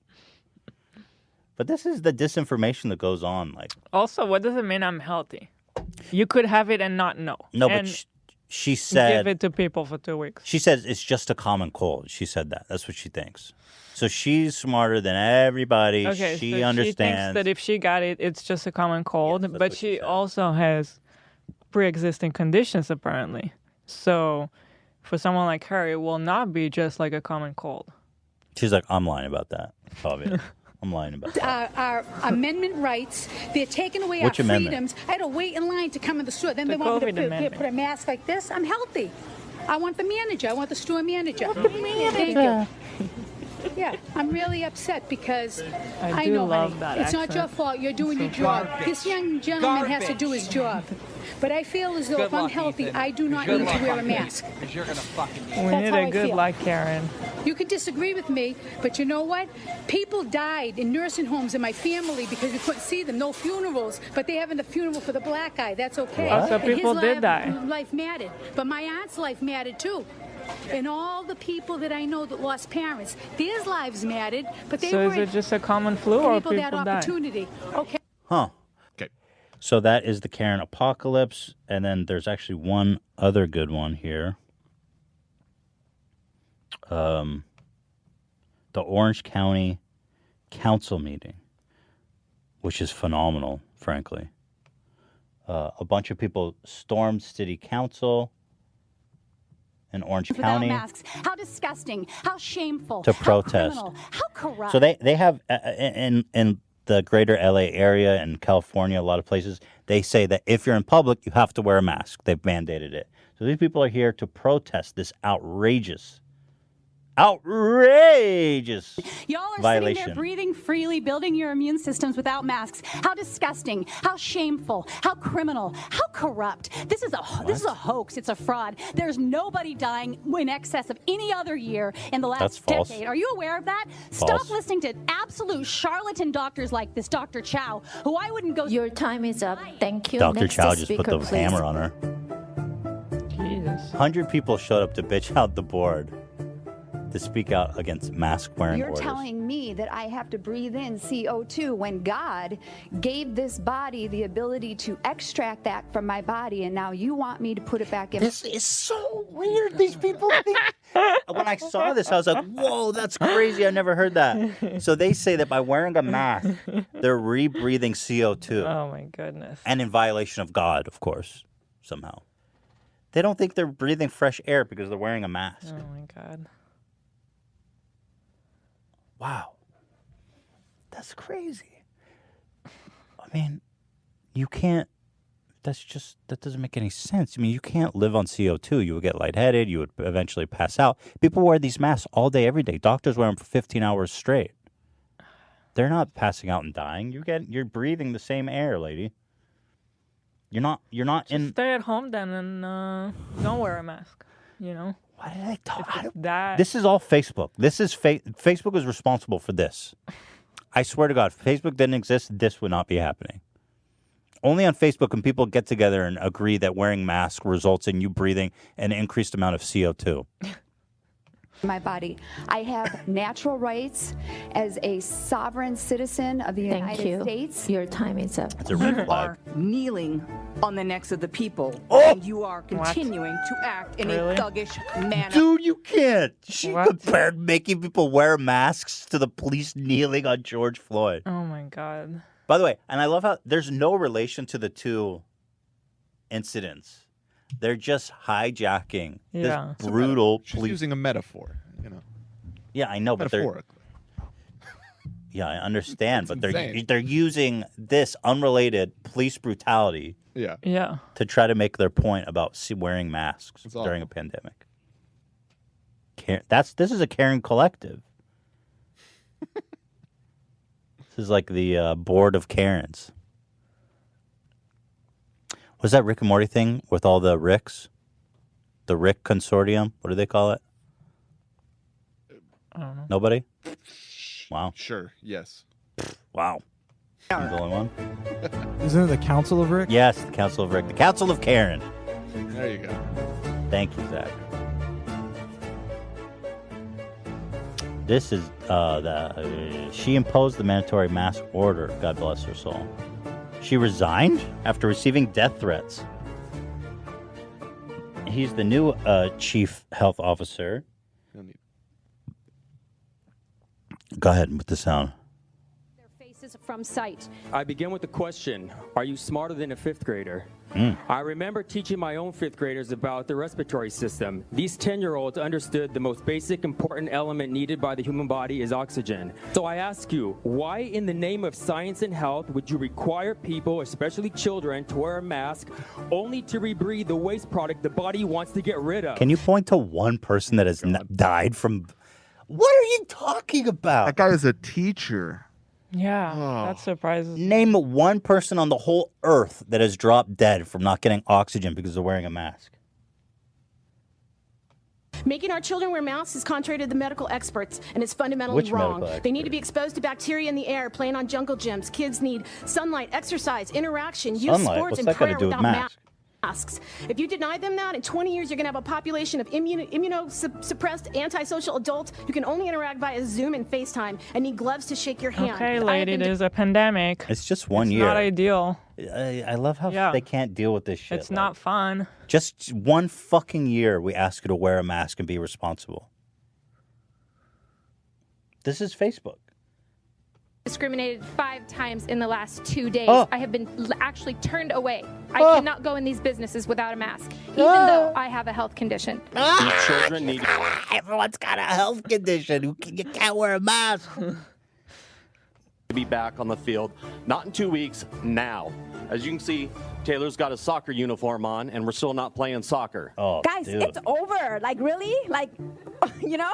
But this is the disinformation that goes on. Like, Also, what does it mean I'm healthy? You could have it and not know. no, and but she said give it to people for 2 weeks. she says it's just a common cold. She said that. That's what she thinks. So she's smarter than everybody. Okay, she so understands. she thinks that if she got it, it's just a common cold. But she also has pre-existing conditions, apparently. So for someone like her, it will not be just like a common cold. She's like, I'm lying about that. Obviously. I'm lying about that. Our amendment rights, they're taking away Which our amendment? freedoms. I had to wait in line to come in the store. Then The they want me COVID to amendment. put a mask like this. I'm healthy. I want the manager. I want the store manager. manager. Thank you. Yeah, I'm really upset because I I do know, love honey, that it's not accent. your fault. You're doing your So job. garbage. This young gentleman has to do his job. But I feel as though Good if I'm luck, healthy, Ethan. I do not Good need to luck, wear a Ethan, mask. Because you're gonna fucking. We That's need how a I good feel. luck, Karen. You can disagree with me, but you know what? People died in nursing homes in my family because we couldn't see them. No funerals, but they're having a funeral for the black guy. That's okay. What? Oh, so And his people did die. Life mattered, but my aunt's life mattered too. And all the people that I know that lost parents, their lives mattered, but they So is weren't it just a common flu or people that people die? opportunity. Okay. Huh. Okay. So that is the Karen apocalypse. And then there's actually one other good one here. The Orange County Council meeting, which is phenomenal, frankly. A bunch of people stormed city council in Orange Without County masks. How disgusting. How shameful. to how protest. criminal, how corrupt. So they have in the greater LA area and California, a lot of places, they say that if you're in public, you have to wear a mask. They've mandated it. So these people are here to protest this outrageous Y'all are violation. sitting there breathing freely, building your immune systems without masks. How disgusting, how shameful, how criminal, how corrupt. This is a hoax. It's a fraud. There's nobody dying in excess of any other year in the That's last false. decade. Are you aware of that? False. Stop listening to absolute charlatan doctors like this Dr. Chow, who I wouldn't go. Your time is up. Thank you. Dr. Next Chow just speaker, put the please. hammer on her. Jesus. 100 people showed up to bitch out the board to speak out against mask-wearing You're orders. telling me that I have to breathe in CO2 when God gave this body the ability to extract that from my body, and now you want me to put it back in. This is so weird. These people think... When I saw this, I was like, whoa, that's crazy. I never heard that. So they say that by wearing a mask, they're rebreathing CO2. Oh, my goodness. And in violation of God, of course, somehow. They don't think they're breathing fresh air because they're wearing a mask. Oh, my God. Wow. That's crazy. I mean, you can't, that doesn't make any sense. I mean, you can't live on CO2. You would get lightheaded. You would eventually pass out. People wear these masks all day, every day. Doctors wear them for 15 hours straight. They're not passing out and dying. You're breathing the same air, lady. You're not in. Stay at home then and don't wear a mask, you know? Why did I talk? That This is all Facebook. This is Facebook is responsible for this. I swear to God, if Facebook didn't exist, this would not be happening. Only on Facebook can people get together and agree that wearing masks results in you breathing an increased amount of CO2. My body. I have natural rights as a sovereign citizen of the Thank United you. States. Your time is up. It's a red You flag. are kneeling on the necks of the people, Oh! and you are continuing to act in Really? a thuggish manner. Dude, you can't. She compared making people wear masks to the police kneeling on George Floyd. Oh, my God. By the way, and I love how there's no relation to the two incidents. They're just hijacking Yeah. this brutal She's police. using a metaphor, Yeah, I know, but they're. Metaphorically. Yeah, I understand, but insane. they're using this unrelated police brutality. Yeah. Yeah. To try to make their point about wearing masks It's during awful. a pandemic. This is a caring collective. This is like the board of Karens. Was that Rick and Morty thing with all the Ricks? The Rick Consortium? What do they call it? I don't know. Nobody? Wow. Sure. Yes. Wow. I'm the only one? Isn't it the Council of Rick? Yes, the Council of Rick. The Council of Karen. There you go. Thank you, Zach. This is she imposed the mandatory mask order. God bless her soul. She resigned after receiving death threats. He's the new chief health officer. Go ahead with the sound. Faces from sight. I begin with the question, are you smarter than a fifth grader? Mm. I remember teaching my own fifth graders about the respiratory system. These 10-year-olds understood the most basic important element needed by the human body is oxygen. So I ask you, why in the name of science and health would you require people, especially children, to wear a mask only to rebreathe the waste product the body wants to get rid of? Can you point to one person that has died from... What are you talking about? That guy is a teacher. Yeah, Oh. that surprises me. Name one person on the whole earth that has dropped dead from not getting oxygen because they're wearing a mask. Making our children wear masks is contrary to the medical experts and is fundamentally Which wrong. medical They need to be exposed to bacteria in the air, playing on jungle gyms. Kids need sunlight, exercise, interaction, youth Sunlight? sports, What's and that got to prayer do with without masks? masks. If you deny them that, in 20 years you're going to have a population of immunosuppressed antisocial adults who can only interact via Zoom and FaceTime and need gloves to shake your hand. Okay, I have lady, been there's a pandemic. It's just one It's year. not ideal. I love how they can't deal with this shit. It's not fun. Just one fucking year we ask you to wear a mask and be responsible. This is Facebook. Discriminated 5 times in the last 2 days. Oh. I have been actually turned away. I cannot go in these businesses without a mask, even though I have a health condition. Children need. Everyone's got a health condition. You can't wear a mask. to be back on the field. Not in 2 weeks, now. As you can see, Taylor's got a soccer uniform on, and we're still not playing soccer. Oh, Guys, it's over. Like, really? Like, you know?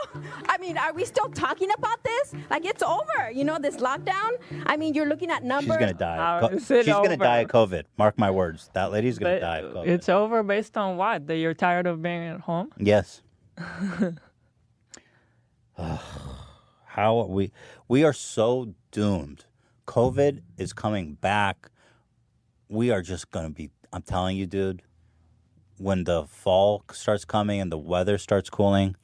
I mean, are we still talking about this? Like, it's over. You know, this lockdown? I mean, you're looking at numbers. She's going to die. How is She's it going to over? die of COVID. Mark my words. That lady's going to die of COVID. It's over based on what? That you're tired of being at home? Yes. How are we are so doomed. COVID is coming back. We are just going to be, I'm telling you, dude, when the fall starts coming and the weather starts cooling,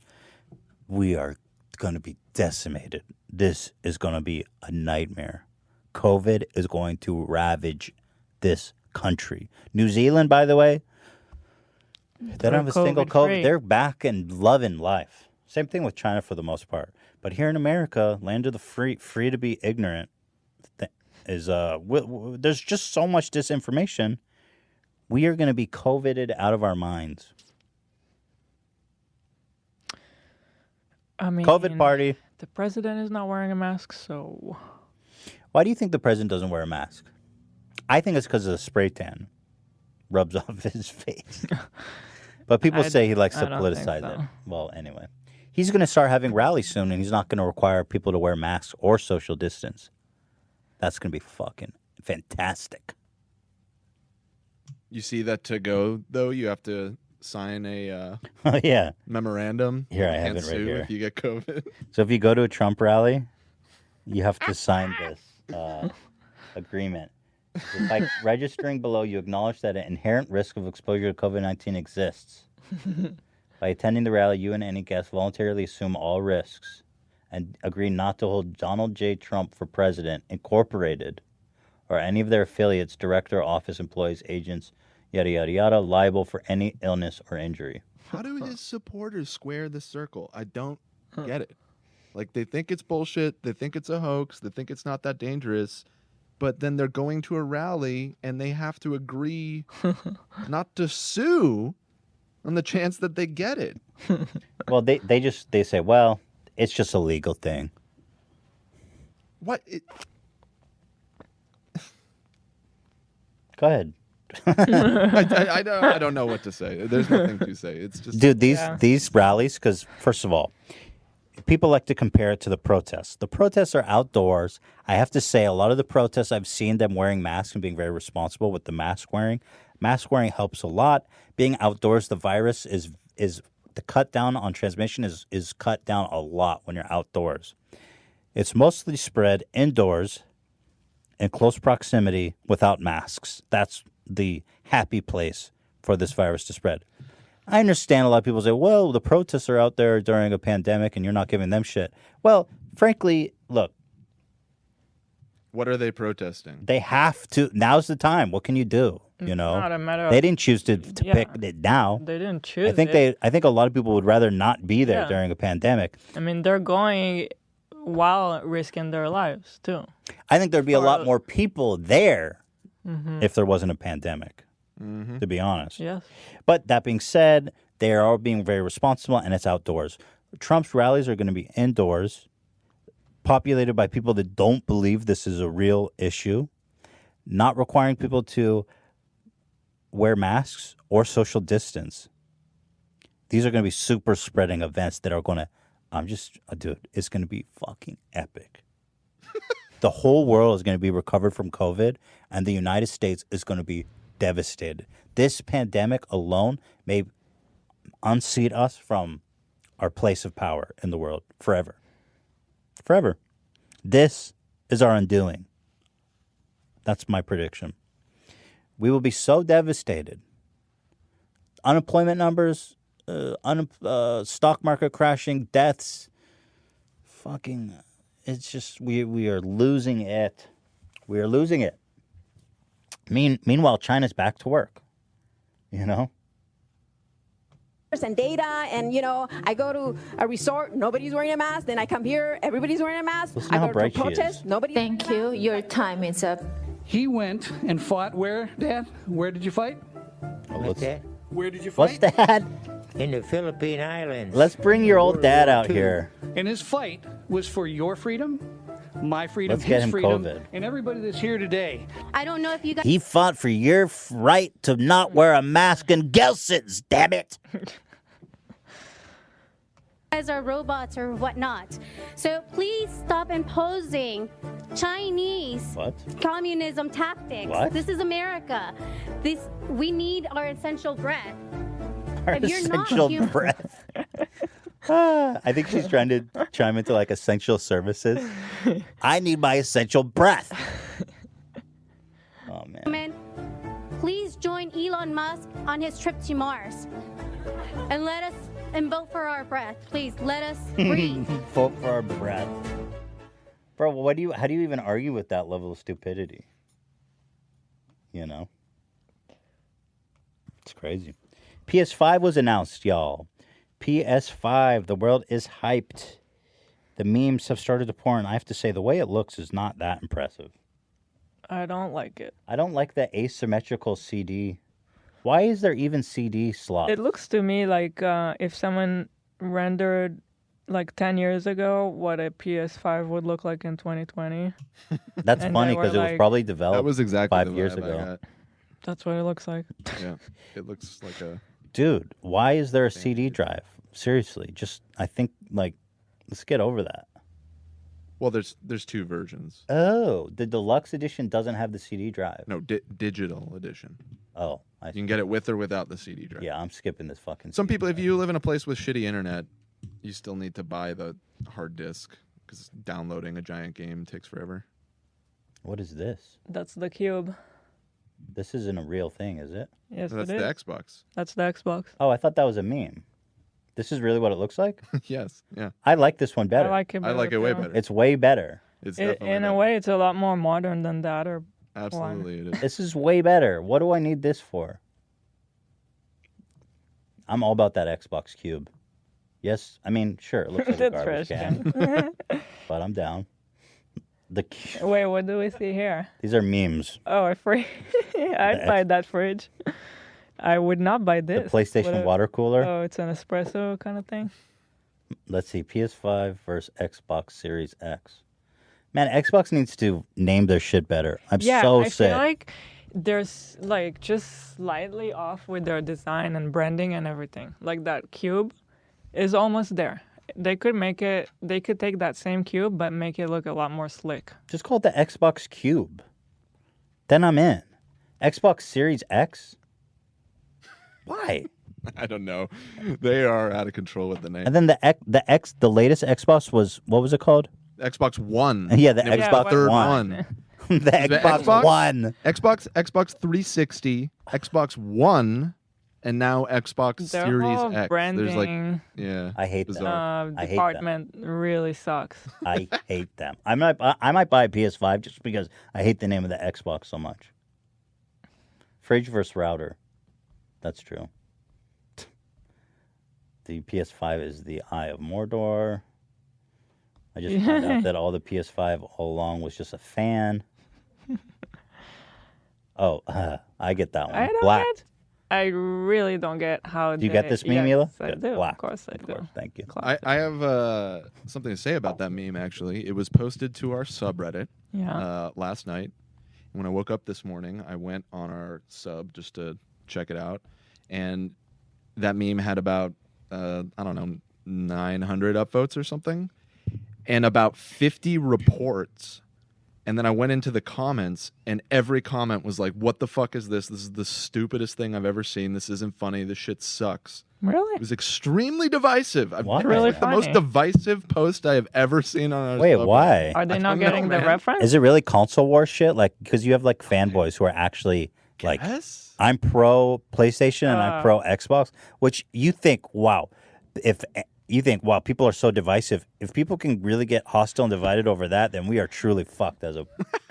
we are going to be decimated. This is going to be a nightmare. COVID is going to ravage this country. New Zealand, by the way, they don't have a single COVID. They're back and loving life. Same thing with China for the most part. But here in America, land of the free to be ignorant, there's just so much disinformation. We are going to be COVIDed out of our minds. I mean, COVID party. The president is not wearing a mask, so Why do you think the president doesn't wear a mask? I think it's because of the spray tan rubs off his face. But people say he likes to politicize it. Well, anyway. He's going to start having rallies soon, and he's not going to require people to wear masks or social distance. That's going to be fucking fantastic. You see that to go, though? You have to sign a yeah. memorandum. Here, I You have can't it right sue here. If you get COVID. So if you go to a Trump rally, you have to sign this agreement. By registering below, you acknowledge that an inherent risk of exposure to COVID-19 exists. By attending the rally, you and any guest voluntarily assume all risks and agree not to hold Donald J. Trump for president, Incorporated, or any of their affiliates, director, office employees, agents, yada, yada, yada, liable for any illness or injury. How do his supporters square the circle? I don't get it. Like, they think it's bullshit. They think it's a hoax. They think it's not that dangerous. But then they're going to a rally and they have to agree not to sue on the chance that they get it. Well, they say, well, it's just a legal thing. What? Go ahead. I don't know what to say. There's nothing to say. It's just, dude, these rallies, because first of all, people like to compare it to the protests. The protests are outdoors. I have to say, a lot of the protests, I've seen them wearing masks and being very responsible with the mask wearing. Mask wearing helps a lot. Being outdoors, the virus is the cut down on transmission is cut down a lot when you're outdoors. It's mostly spread indoors in close proximity without masks. That's the happy place for this virus to spread. I understand a lot of people say, well, the protests are out there during a pandemic and you're not giving them shit. Well, frankly, look. What are they protesting? They have to. Now's the time. What can you do? You know, not a matter they of- didn't choose to pick it now. They didn't choose I think it. I think a lot of people would rather not be there Yeah. during a pandemic. I mean, they're going while risking their lives, too. I think there'd be a lot more people there Mhm. if there wasn't a pandemic, to be honest. Yes. But that being said, they are all being very responsible, and it's outdoors. Trump's rallies are going to be indoors, populated by people that don't believe this is a real issue, not requiring people to wear masks or social distance. These are going to be super spreading events that are going to, dude, it's going to be fucking epic. The whole world is going to be recovered from COVID, and the United States is going to be devastated. This pandemic alone may unseat us from our place of power in the world forever. Forever. This is our undoing. That's my prediction. We will be so devastated. Unemployment numbers, stock market crashing, deaths, fucking, it's just, we are losing it. We are losing it. Meanwhile, China's back to work, you know? And data, and you know, I go to a resort, nobody's wearing a mask. Then I come here, everybody's wearing a mask. Listen I how go to a bright she protest, is. nobody. Thank you. Your time is up. He went and fought where, Dad? Where did you fight? What's that? Where did you What's fight? that? In the Philippine Islands. Let's bring your old dad out here. And his fight was for your freedom, my freedom, Let's get his him freedom, COVID. and everybody that's here today. I don't know if you guys. He fought for your right to not wear a mask in Gelson's, damn it. Guys are robots or whatnot. So please stop imposing Chinese communism tactics. What? This is America. We need our essential breath. Our If you're not essential human- breath. I think she's trying to chime into like essential services. I need my essential breath. Oh, man. Please join Elon Musk on his trip to Mars. And let us, and vote for our breath. Please let us breathe. Vote for our breath. Bro, how do you even argue with that level of stupidity? You know? It's crazy. PS5 was announced, y'all. PS5, the world is hyped. The memes have started to pour in. I have to say, the way it looks is not that impressive. I don't like it. I don't like the asymmetrical CD. Why is there even CD slots? It looks to me like if someone rendered like 10 years ago what a PS5 would look like in 2020. That's And funny they were because it was like- probably developed That was exactly 5 the years vibe I ago. got. That's what it looks like. Yeah, it looks like a. Dude, why is there a CD drive? Seriously, I think, let's get over that. Well, there's two versions. Oh, the deluxe edition doesn't have the CD drive. No, digital edition. Oh, you can get it with or without the CD drive. Yeah, I'm skipping this fucking. Some people, if you live in a place with shitty internet, you still need to buy the hard disk because downloading a giant game takes forever. What is this? That's the cube. This isn't a real thing, is it? Yes, That's it the is. Xbox. That's the Xbox. Oh, I thought that was a meme. This is really what it looks like? Yes, yeah. I like this one better. I like it I like it way better. It's way better. It's In a way, it's a lot more modern than the other Absolutely, one. it is. This is way better. What do I need this for? I'm all about that Xbox Cube. Yes, I mean, sure, it looks like a That's garbage trash can, but I'm down. Wait, what do we see here? These are memes. Oh, a fridge. I'd buy that fridge. I would not buy this. PlayStation water cooler? Oh, it's an espresso kind of thing. Let's see, PS5 versus Xbox Series X. Man, Xbox needs to name their shit better. I'm so I sick. feel like there's like just slightly off with their design and branding and everything. Like that cube is almost there. They could make it. They could take that same cube but make it look a lot more slick. Just call it the Xbox Cube. Then I'm in. Xbox Series X? Why? I don't know. They are out of control with the name. And then the latest Xbox was, what was it called? Xbox One. Yeah, the And it was Xbox third One. The Xbox One. Xbox 360, Xbox One, and now Xbox Their Series whole X. branding There's like, yeah, I hate bizarre. I hate them. Department really sucks. I hate them. I might buy a PS5 just because I hate the name of the Xbox so much. Fridge versus router. That's true. The PS5 is the Eye of Mordor. I just found out that all the PS5 all along was just a fan. Oh, I get that one. I don't Black. I really don't get how. Do you get this meme, Hila? Yes, I Good. do. Black. Of course I do. Thank you. I have something to say about that meme, actually. It was posted to our subreddit last night. When I woke up this morning, I went on our sub just to check it out. And that meme had about, 900 upvotes or something. And about 50 reports. And then I went into the comments, and every comment was like, what the fuck is this? This is the stupidest thing I've ever seen. This isn't funny. This shit sucks. Really? It was extremely divisive. Why? It's Really like the most funny. divisive post I have ever seen on our Wait, subreddit. why? Are they I not don't getting know, the man. reference? Is it really console war shit? Like, because you have like fanboys who are actually like, I'm pro PlayStation and I'm pro Xbox, which you think, wow, people are so divisive. If people can really get hostile and divided over that, then we are truly fucked as a.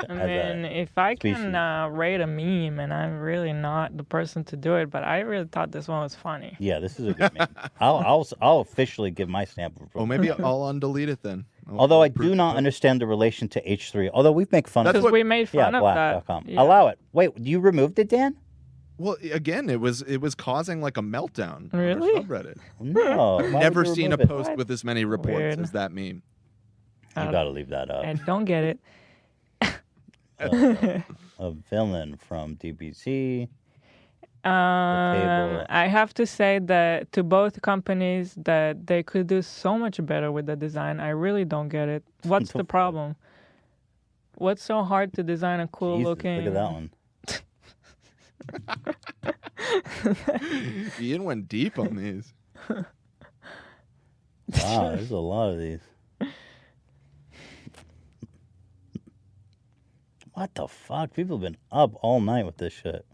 I mean, if I can rate a meme, and I'm really not the person to do it, but I really thought this one was funny. Yeah, this is a good meme. I'll officially give my stamp of approval. Oh, maybe I'll undelete it then. Although I do not understand the relation to H3. Although we make fun of it. Because we made fun of that. Black.com. Yeah. Allow it. Wait, you removed it, Dan? Well, again, it was causing like a meltdown Really? on our subreddit. No. I've why never would you seen a remove it? post with as many reports Weird. as that meme. You got to leave that up. I don't get it. A villain from DBZ. Cable. I have to say that to both companies that they could do so much better with the design. I really don't get it. What's the problem? What's so hard to design a cool Jesus, looking? Look at that one. Ian went deep on these. Wow, there's a lot of these. What the fuck? People have been up all night with this shit.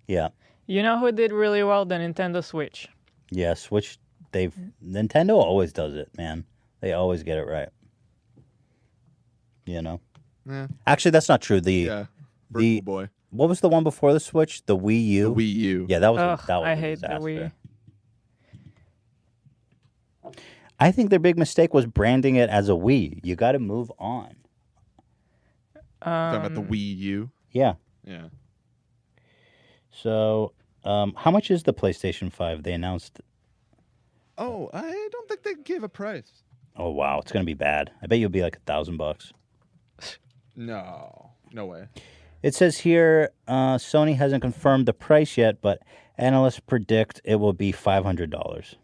Yeah. You know who did really well? The Nintendo Switch. Yeah, Switch. Nintendo always does it, man. They always get it right. You know. Yeah. Actually, that's not true. Virtual Boy. What was the one before the Switch? The Wii U. The Wii U. Yeah, that was. Ugh, that was I a hate the disaster. Wii. I think their big mistake was branding it as a Wii. You got to move on. Talking about the Wii U. Yeah. Yeah. So, how much is the PlayStation 5? They announced. Oh, I don't think they gave a price. Oh wow, it's gonna be bad. I bet you'll be like $1,000. No way. It says here, Sony hasn't confirmed the price yet, but analysts predict it will be $500.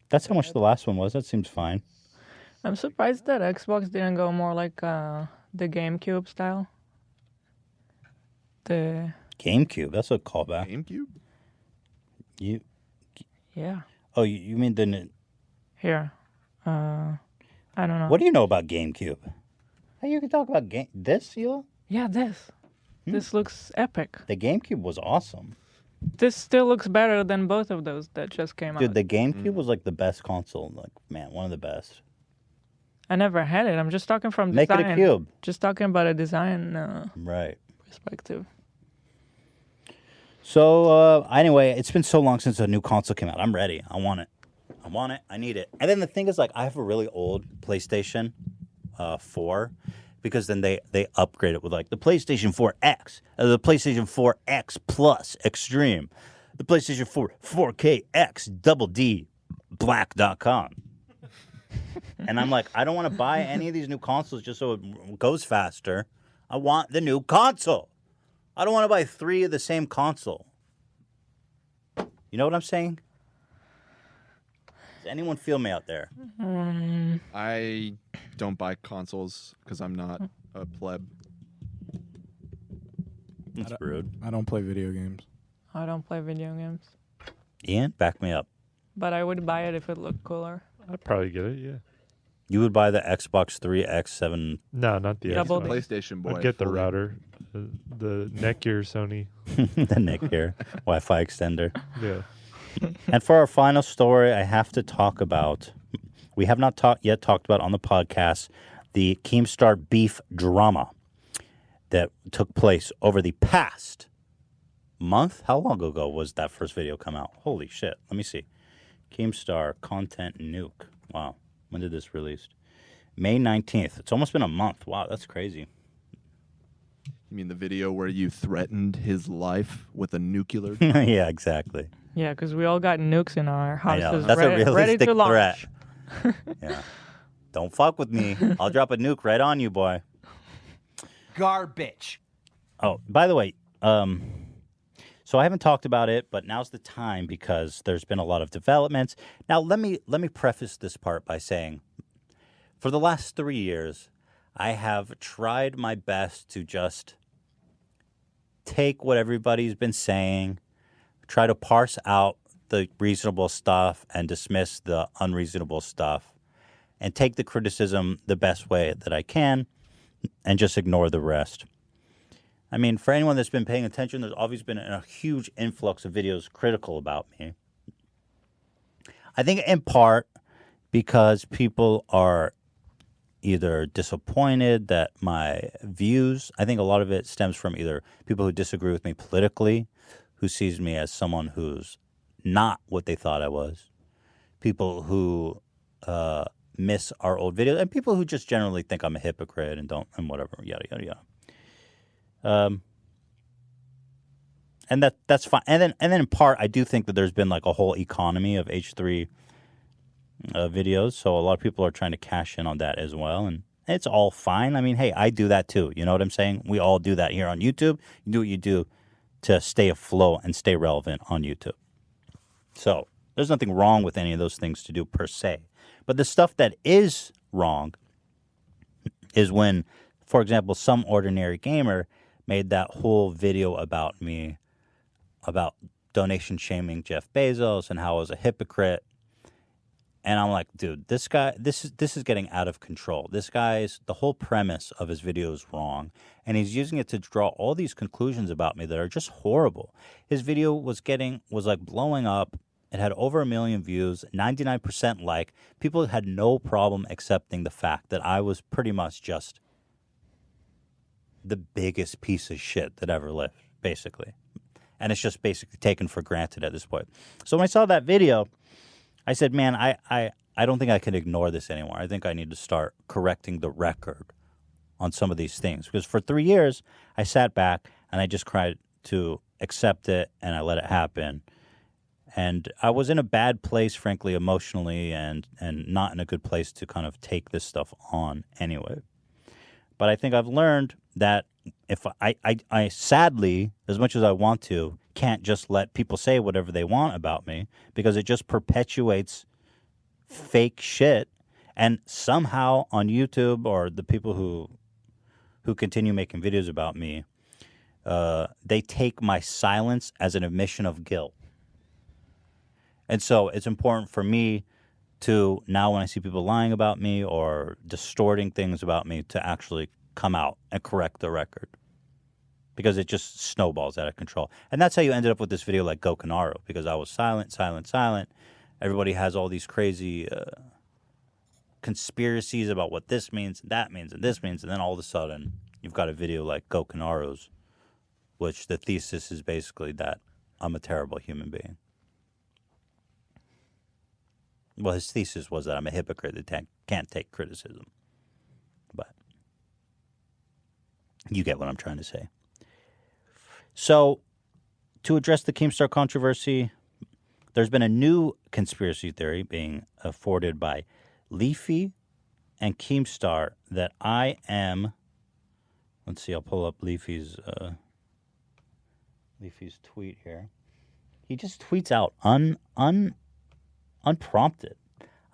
That's how much the last one was. That seems fine. I'm surprised that Xbox didn't go more like the GameCube style. The GameCube. That's a callback. GameCube. Yeah. Oh, you mean the? Here. I don't know. What do you know about GameCube? How you can talk about this, Hila? Yeah, this. This looks epic. The GameCube was awesome. This still looks better than both of those that just came Dude, out. the GameCube was like the best console. Like, man, one of the best. I never had it. I'm just talking from Make design. it a cube. Just talking about a design Right. perspective. So, anyway, it's been so long since a new console came out. I'm ready. I want it. I need it. And then the thing is, like, I have a really old PlayStation 4 because then they upgrade it with, like, the PlayStation 4X, the PlayStation 4X Plus Extreme, the PlayStation 4 4KX Double D Black.com. And I'm like, I don't want to buy any of these new consoles just so it goes faster. I want the new console. I don't want to buy 3 of the same console. You know what I'm saying? Does anyone feel me out there? I don't buy consoles because I'm not a pleb. That's rude. I don't play video games. I don't play video games. Ian, back me up. But I would buy it if it looked cooler. I'd probably get it, yeah. You would buy the Xbox 3X7? No, not the Double Xbox. PlayStation boy. I'd get the fully. router, the Netgear Sony. The Netgear Wi-Fi extender. Yeah. And for our final story, I have to talk about, we have not yet talked about on the podcast, the Keemstar beef drama that took place over the past month. How long ago was that first video come out? Holy shit. Let me see. Keemstar content nuke. Wow. When did this released? May 19th. It's almost been a month. Wow, that's crazy. You mean the video where you threatened his life with a nuclear? Yeah, exactly. Yeah, because we all got nukes in our I know. houses That's a ready realistic to launch. threat. Yeah. Don't fuck with me. I'll drop a nuke right on you, boy. Garbage. Oh, by the way, so I haven't talked about it, but now's the time because there's been a lot of developments. Now, let me preface this part by saying, for the last 3 years, I have tried my best to just take what everybody's been saying, try to parse out the reasonable stuff and dismiss the unreasonable stuff, and take the criticism the best way that I can, and just ignore the rest. I mean, for anyone that's been paying attention, there's always been a huge influx of videos critical about me. I think in part because people are either disappointed that my views, I think a lot of it stems from either people who disagree with me politically, who sees me as someone who's not what they thought I was, people who miss our old videos, and people who just generally think I'm a hypocrite and whatever, yada, yada, yada. And that's fine. And then in part, I do think that there's been like a whole economy of H3 videos, so a lot of people are trying to cash in on that as well, and it's all fine. I mean, hey, I do that too. You know what I'm saying? We all do that here on YouTube. You do what you do to stay afloat and stay relevant on YouTube. So there's nothing wrong with any of those things to do per se. But the stuff that is wrong is when, for example, some ordinary gamer made that whole video about me, about donation shaming Jeff Bezos and how I was a hypocrite. And I'm like, dude, this guy, this is getting out of control. This guy's, the whole premise of his video is wrong. And he's using it to draw all these conclusions about me that are just horrible. His video was like blowing up. It had over 1 million views, 99% like. People had no problem accepting the fact that I was pretty much just the biggest piece of shit that ever lived, basically. And it's just basically taken for granted at this point. So when I saw that video, I said, man, I don't think I can ignore this anymore. I think I need to start correcting the record on some of these things. Because for 3 years, I sat back and I just tried to accept it and I let it happen. And I was in a bad place, frankly, emotionally, and not in a good place to kind of take this stuff on anyway. But I think I've learned that if I sadly, as much as I want to, can't just let people say whatever they want about me, because it just perpetuates fake shit. And somehow on YouTube, or the people who continue making videos about me, they take my silence as an admission of guilt. And so it's important for me to, now when I see people lying about me or distorting things about me, to actually come out and correct the record. Because it just snowballs out of control. And that's how you ended up with this video like Gokinaru, because I was silent. Everybody has all these crazy conspiracies about what this means, and that means, and this means, and then all of a sudden you've got a video like Gokinaru's, which the thesis is basically that I'm a terrible human being. Well, his thesis was that I'm a hypocrite that can't take criticism. But you get what I'm trying to say. So, to address the Keemstar controversy, there's been a new conspiracy theory being afforded by Leafy and Keemstar that I am... Let's see, I'll pull up Leafy's tweet here. He just tweets out unprompted.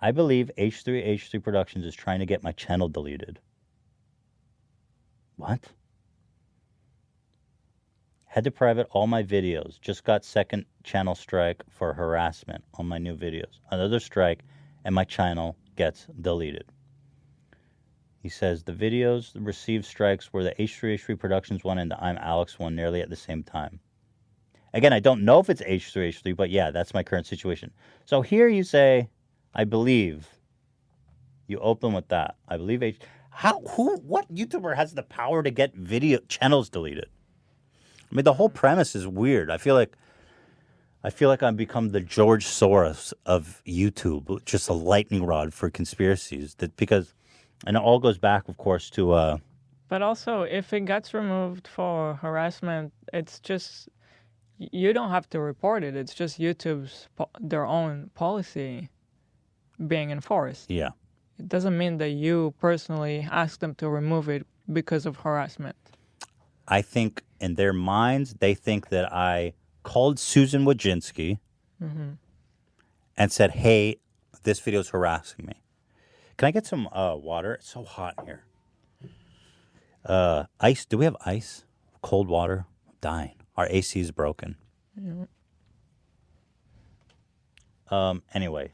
I believe H3 Productions is trying to get my channel deleted. What? Had to private all my videos. Just got second channel strike for harassment on my new videos. Another strike and my channel gets deleted. He says the videos received strikes were the H3 Productions one and the I'm Alex one nearly at the same time. Again, I don't know if it's H3, but yeah, that's my current situation. So here you say, I believe. You open with that. I believe what YouTuber has the power to get video channels deleted? I mean, the whole premise is weird. I feel like I've become the George Soros of YouTube, just a lightning rod for conspiracies. And it all goes back, of course, to. But also, if it gets removed for harassment, it's just, you don't have to report it. It's just YouTube's their own policy being enforced. Yeah. It doesn't mean that you personally asked them to remove it because of harassment. I think in their minds, they think that I called Susan Wojcinski and said, hey, this video is harassing me. Can I get some water? It's so hot in here. Ice. Do we have ice? Cold water? I'm dying. Our AC is broken. Yeah. Anyway,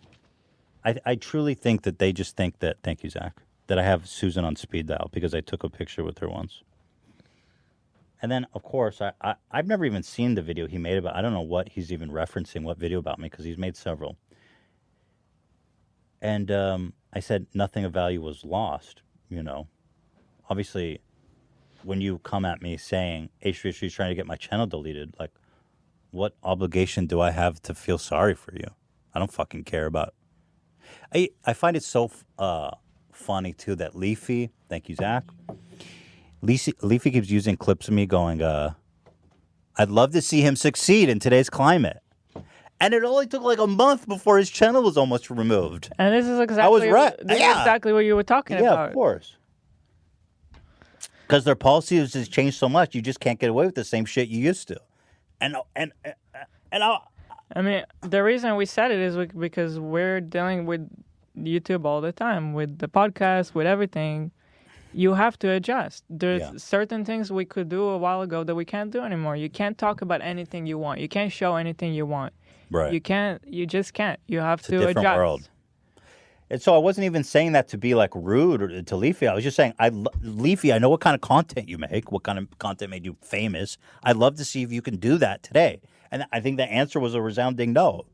I truly think that they just think that, thank you, Zach, that I have Susan on speed dial because I took a picture with her once. And then, of course, I've never even seen the video he made about, I don't know what he's even referencing, what video about me, because he's made several. And I said nothing of value was lost, you know. Obviously, when you come at me saying H3 is trying to get my channel deleted, like, what obligation do I have to feel sorry for you? I don't fucking care about it. I find it so funny, too, that Leafy, thank you, Zach, Leafy keeps using clips of me going, I'd love to see him succeed in today's climate. And it only took like a month before his channel was almost removed. And this is exactly I was right. This is exactly what you were talking about. Yeah, of course. Because their policy has changed so much, you just can't get away with the same shit you used to. I mean, the reason we said it is because we're dealing with YouTube all the time, with the podcast, with everything. You have to adjust. There's certain things we could do a while ago that we can't do anymore. You can't talk about anything you want. You can't show anything you want. Right. You just can't. You have to It's a different adjust. world. And so I wasn't even saying that to be like rude or to Leafy. I was just saying, Leafy, I know what kind of content you make, what kind of content made you famous. I'd love to see if you can do that today. And I think the answer was a resounding no.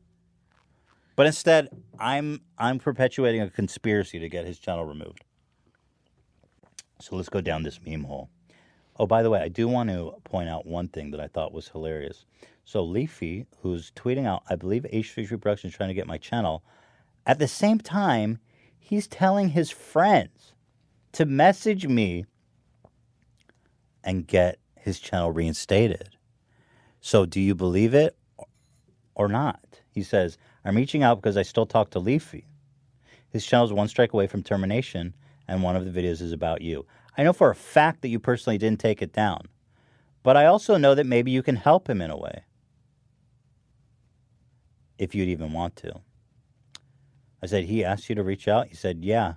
But instead, I'm perpetuating a conspiracy to get his channel removed. So let's go down this meme hole. Oh, by the way, I do want to point out one thing that I thought was hilarious. So Leafy, who's tweeting out, I believe H3 Productions is trying to get my channel. At the same time, he's telling his friends to message me and get his channel reinstated. So do you believe it or not? He says, I'm reaching out because I still talk to Leafy. His channel is one strike away from termination, and one of the videos is about you. I know for a fact that you personally didn't take it down, but I also know that maybe you can help him in a way, if you'd even want to. I said, he asked you to reach out? He said, yeah.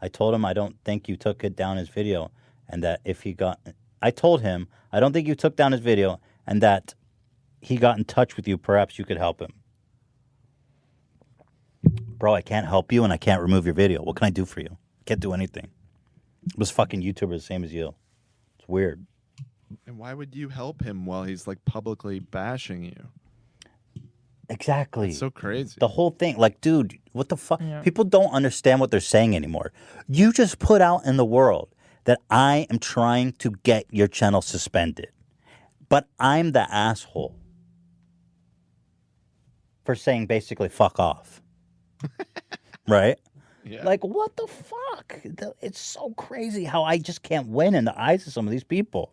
I told him I don't think you took it down his video, and that if he got... I told him I don't think you took down his video, and that he got in touch with you, perhaps you could help him. Bro, I can't help you, and I can't remove your video. What can I do for you? Can't do anything. This fucking YouTuber the same as you. It's weird. And why would you help him while he's like publicly bashing you? Exactly. It's so crazy. The whole thing. Like, dude, what the fuck? Yeah. People don't understand what they're saying anymore. You just put out in the world that I am trying to get your channel suspended. But I'm the asshole for saying basically fuck off. Right? Yeah. Like, what the fuck? It's so crazy how I just can't win in the eyes of some of these people.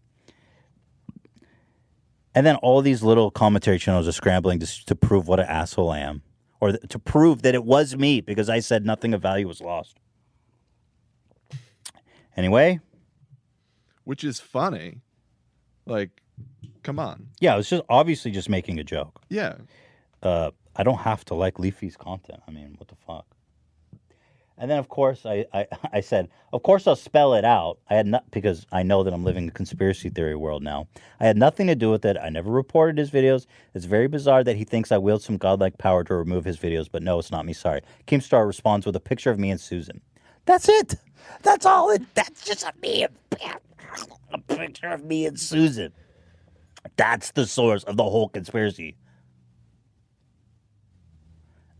And then all these little commentary channels are scrambling to prove what an asshole I am. Or to prove that it was me because I said nothing of value was lost. Anyway. Which is funny. Like, come on. Yeah, it was just obviously just making a joke. Yeah. I don't have to like Leafy's content. I mean, what the fuck? And then, of course, I said, of course I'll spell it out. I had not, because I know that I'm living in a conspiracy theory world now. I had nothing to do with it. I never reported his videos. It's very bizarre that he thinks I wield some godlike power to remove his videos, but no, it's not me. Sorry. Keemstar responds with a picture of me and Susan. That's it. That's all. That's just a meme. A picture of me and Susan. That's the source of the whole conspiracy.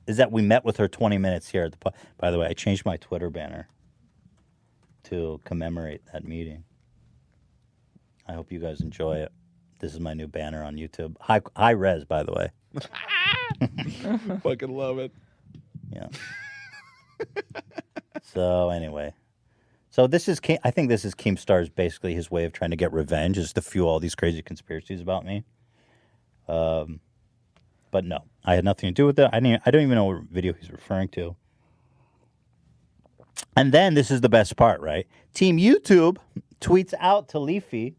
Is that we met with her 20 minutes here. By the way, I changed my Twitter banner to commemorate that meeting. I hope you guys enjoy it. This is my new banner on YouTube. High res, by the way. Fucking love it. Yeah. So anyway. So this is, I think this is Keemstar's basically his way of trying to get revenge, is to fuel all these crazy conspiracies about me. But no, I had nothing to do with it. I don't even know what video he's referring to. And then this is the best part, right? Team YouTube tweets out to Leafy.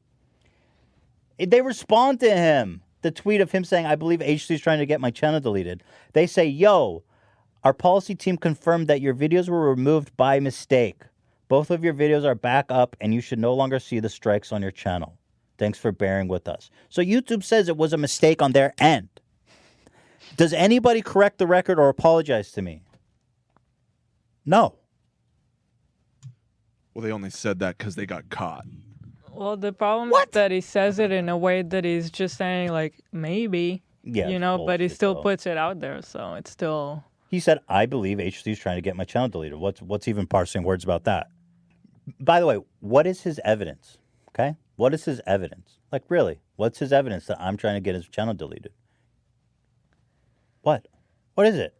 They respond to him. The tweet of him saying, I believe HC is trying to get my channel deleted. They say, yo, our policy team confirmed that your videos were removed by mistake. Both of your videos are back up and you should no longer see the strikes on your channel. Thanks for bearing with us. So YouTube says it was a mistake on their end. Does anybody correct the record or apologize to me? No. Well, they only said that because they got caught. Well, the problem is that he says it in a way that he's just saying, like, maybe, you know, but he still puts it out there, so it's still... He said, I believe HC is trying to get my channel deleted. What's even parsing words about that? By the way, what is his evidence? Okay? What is his evidence? Like, really, what's his evidence that I'm trying to get his channel deleted? What? What is it?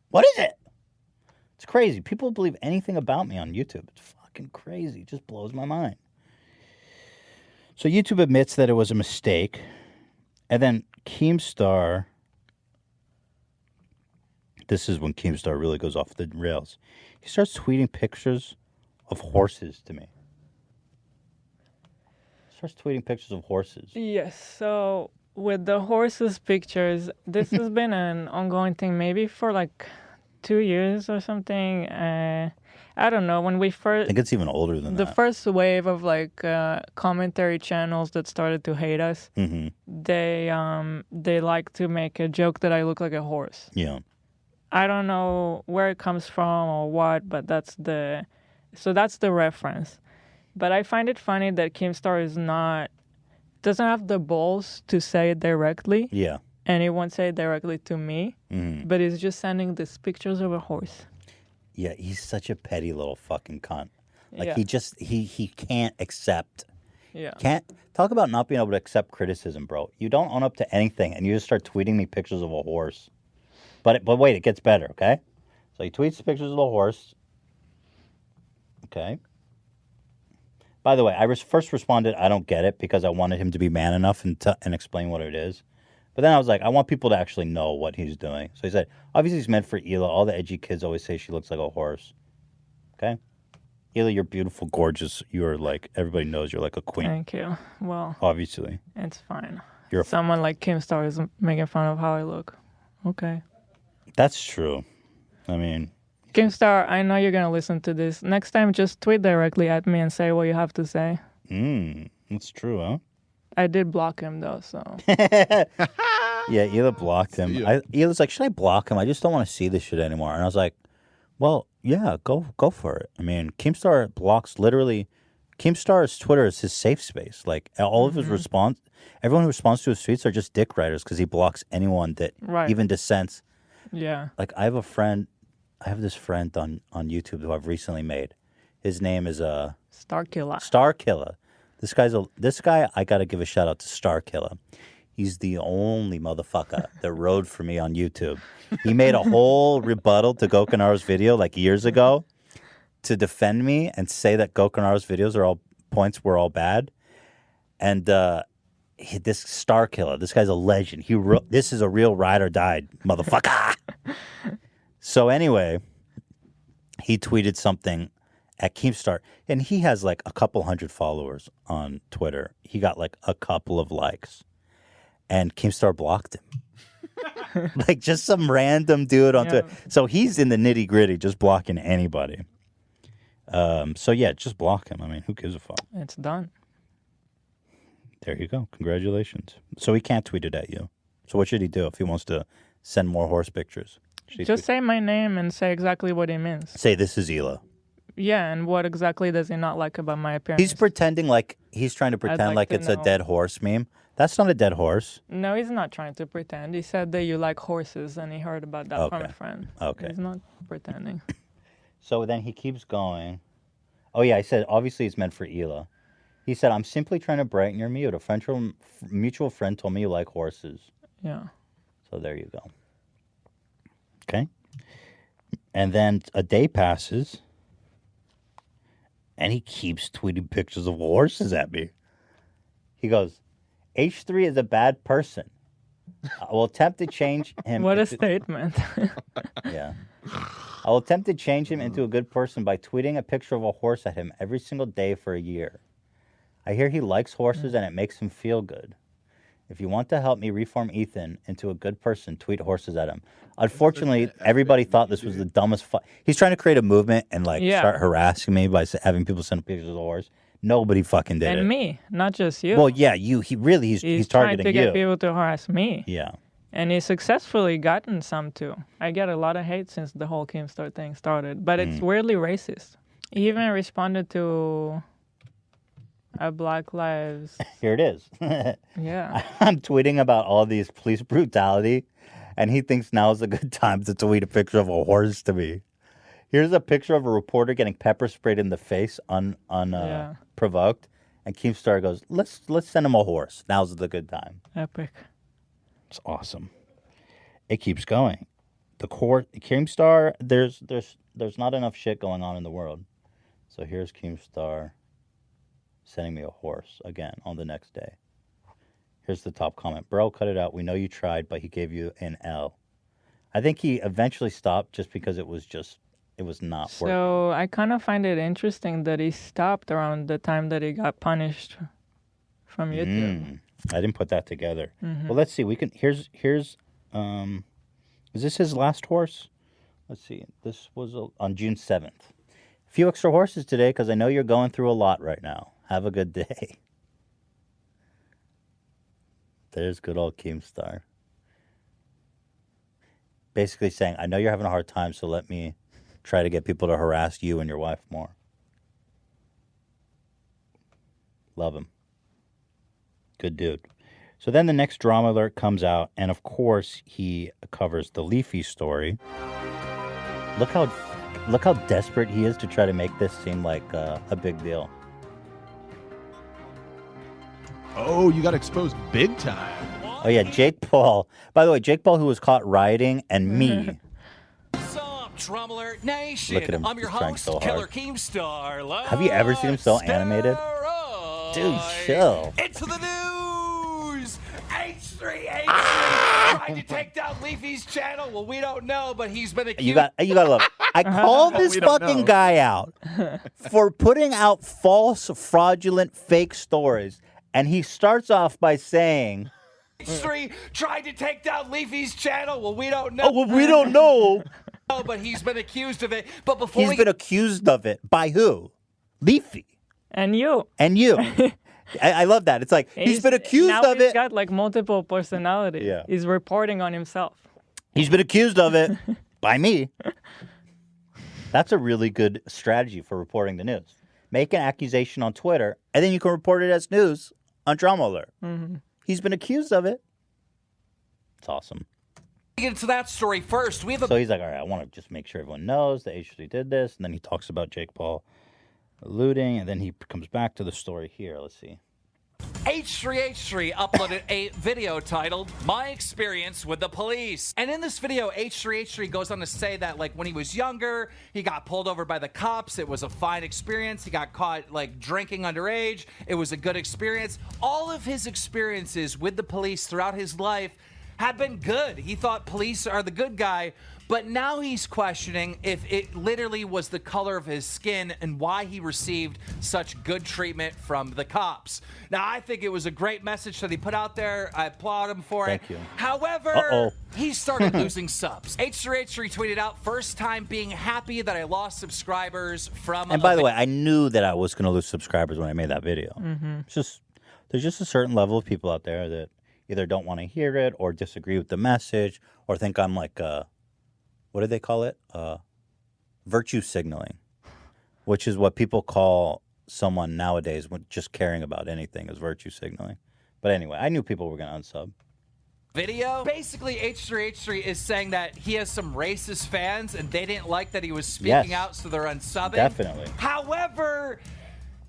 What is it? It's crazy. People believe anything about me on YouTube. It's fucking crazy. It just blows my mind. So YouTube admits that it was a mistake. And then Keemstar, this is when Keemstar really goes off the rails. He starts tweeting pictures of horses to me. Starts tweeting pictures of horses. Yes, so with the horses pictures, this has been an ongoing thing maybe for like 2 years or something. I don't know, when we I first... think it's even older than The that. first wave of like commentary channels that started to hate us, they like to make a joke that I look like a horse. Yeah. I don't know where it comes from or what, but that's the reference. But I find it funny that Keemstar doesn't have the balls to say it directly. Yeah. And he won't say it directly to me, but he's just sending these pictures of a horse. Yeah, he's such a petty little fucking cunt. Like Yeah. he just he can't accept. Yeah. Can't talk about not being able to accept criticism, bro. You don't own up to anything, and you just start tweeting me pictures of a horse. But wait, it gets better. Okay, so he tweets pictures of the horse. Okay. By the way, I first responded, I don't get it, because I wanted him to be man enough and explain what it is. But then I was like, I want people to actually know what he's doing. So he said, obviously he's meant for Hila. All the edgy kids always say she looks like a horse. Okay? Hila, you're beautiful, gorgeous. You're like, everybody knows you're like a queen. Thank you. Well, obviously. it's fine. You're Someone like Keemstar is making fun of how I look. Okay. That's true. I mean... Keemstar, I know you're going to listen to this. Next time, just tweet directly at me and say what you have to say. That's true, huh? I did block him, though, so... Yeah, Hila blocked him. Hila's like, should I block him? I just don't want to see this shit anymore. And I was like, well, yeah, go for it. I mean, Keemstar blocks literally... Keemstar's Twitter is his safe space. Like, all of his response... Everyone who responds to his tweets are just dick writers because he blocks anyone that even dissents. Yeah. Like, I have this friend on YouTube who I've recently made. His name is Starkiller. Starkiller. This guy, I gotta give a shout out to Starkiller. He's the only motherfucker that rode for me on YouTube. He made a whole rebuttal to Gokunaro's video like years ago to defend me and say that Gokunaro's videos were all bad. And this Starkiller, this guy's a legend. This is a real ride or die motherfucker. So anyway, he tweeted something at Keemstar, and he has like a couple hundred followers on Twitter. He got like a couple of likes, and Keemstar blocked him. Like just some random dude on Twitter. So he's in the nitty gritty, just blocking anybody. So yeah, just block him. I mean, who gives a fuck? It's done. There you go. Congratulations. So he can't tweet it at you. So what should he do if he wants to send more horse pictures? Just say my name and say exactly what he means. Say this is Hila. Yeah, and what exactly does he not like about my appearance? He's pretending like he's trying to pretend like it's a dead horse meme. That's not a dead horse. No, he's not trying to pretend. He said that you like horses, and he heard about that from a friend. Okay. He's not pretending. So then he keeps going. Oh yeah, I said obviously it's meant for Hila. He said, I'm simply trying to brighten your mood. A mutual friend told me you like horses. Yeah. So there you go. Okay. And then a day passes, and he keeps tweeting pictures of horses at me. He goes, H3 is a bad person. I will attempt to change him. What a statement. Yeah. I will attempt to change him into a good person by tweeting a picture of a horse at him every single day for a year. I hear he likes horses and it makes him feel good. If you want to help me reform Ethan into a good person, tweet horses at him. Unfortunately, everybody thought this was the dumbest. He's trying to create a movement and start harassing me by having people send pictures of the horse. Nobody fucking did it. And me, not just you. Well, yeah, you. He's targeting trying to you. get people to harass me. Yeah. And he's successfully gotten some too. I get a lot of hate since the whole Keemstar thing started, but it's weirdly racist. He even responded to a Black Lives. Here it is. Yeah. I'm tweeting about all these police brutality, and he thinks now is a good time to tweet a picture of a horse to me. Here's a picture of a reporter getting pepper sprayed in the face unprovoked, and Keemstar goes, "Let's send him a horse. Now's the good time." Epic. It's awesome. It keeps going. The Keemstar, there's not enough shit going on in the world. So here's Keemstar sending me a horse again on the next day. Here's the top comment. Bro, cut it out. We know you tried, but he gave you an L. I think he eventually stopped just because it was not working. So I kind of find it interesting that he stopped around the time that he got punished from YouTube. I didn't put that together. Mhm. Well, let's see. Here's is this his last horse? Let's see. This was on June 7th. A few extra horses today because I know you're going through a lot right now. Have a good day. There's good old Keemstar. Basically saying, I know you're having a hard time, so let me try to get people to harass you and your wife more. Love him. Good dude. So then the next drama alert comes out, and of course he covers the Leafy story. Look how desperate he is to try to make this seem like a big deal. Oh, you got exposed big time. Oh yeah, Jake Paul. By the way, Jake Paul, who was caught rioting, and me. What's up, Drum Alert Nation? Look at him. I'm your He's trying host, so Killer hard. Keemstar. Have you ever seen him so animated? Dude, chill. Into the news! H3H3 tried to take down Leafy's channel. Well, we don't know, but he's been accused. You gotta love it. I called this We don't fucking know. guy out for putting out false, fraudulent, fake stories, and he starts off by saying, H3 tried to take down Leafy's channel. Well, we don't know. "Oh, well, we don't know." No, but he's been accused of it. But before He's been accused of it by who? Leafy And you. and you. I love that. It's like he's been accused now of he's it. got like multiple personalities. Yeah. He's reporting on himself. He's been accused of it by me. That's a really good strategy for reporting the news. Make an accusation on Twitter, and then you can report it as news on Drama Alert. Mm-hmm. He's been accused of it. It's awesome. we get into that story first, we have a So he's like, all right, I want to just make sure everyone knows that H3 did this. And then he talks about Jake Paul looting, and then he comes back to the story here. Let's see. H3H3 uploaded a video titled My Experience with the Police. And in this video, H3H3 goes on to say that like when he was younger, he got pulled over by the cops. It was a fine experience. He got caught like drinking underage. It was a good experience. All of his experiences with the police throughout his life had been good. He thought police are the good guy, but now he's questioning if it literally was the color of his skin and why he received such good treatment from the cops. Now, I think it was a great message that he put out there. I applaud him for it. Thank you. However, he started losing subs. H3H3 tweeted out, first time being happy that I lost subscribers from... And by the way, I knew that I was going to lose subscribers when I made that video. Mm-hmm. It's just there's just a certain level of people out there that either don't want to hear it or disagree with the message or think I'm like what do they call it? Virtue signaling, which is what people call someone nowadays when just caring about anything is virtue signaling. But anyway, I knew people were going to unsub. Video. Basically, H3H3 is saying that he has some racist fans and they didn't like that he was speaking Yes. out, so they're unsubbing. Definitely. However,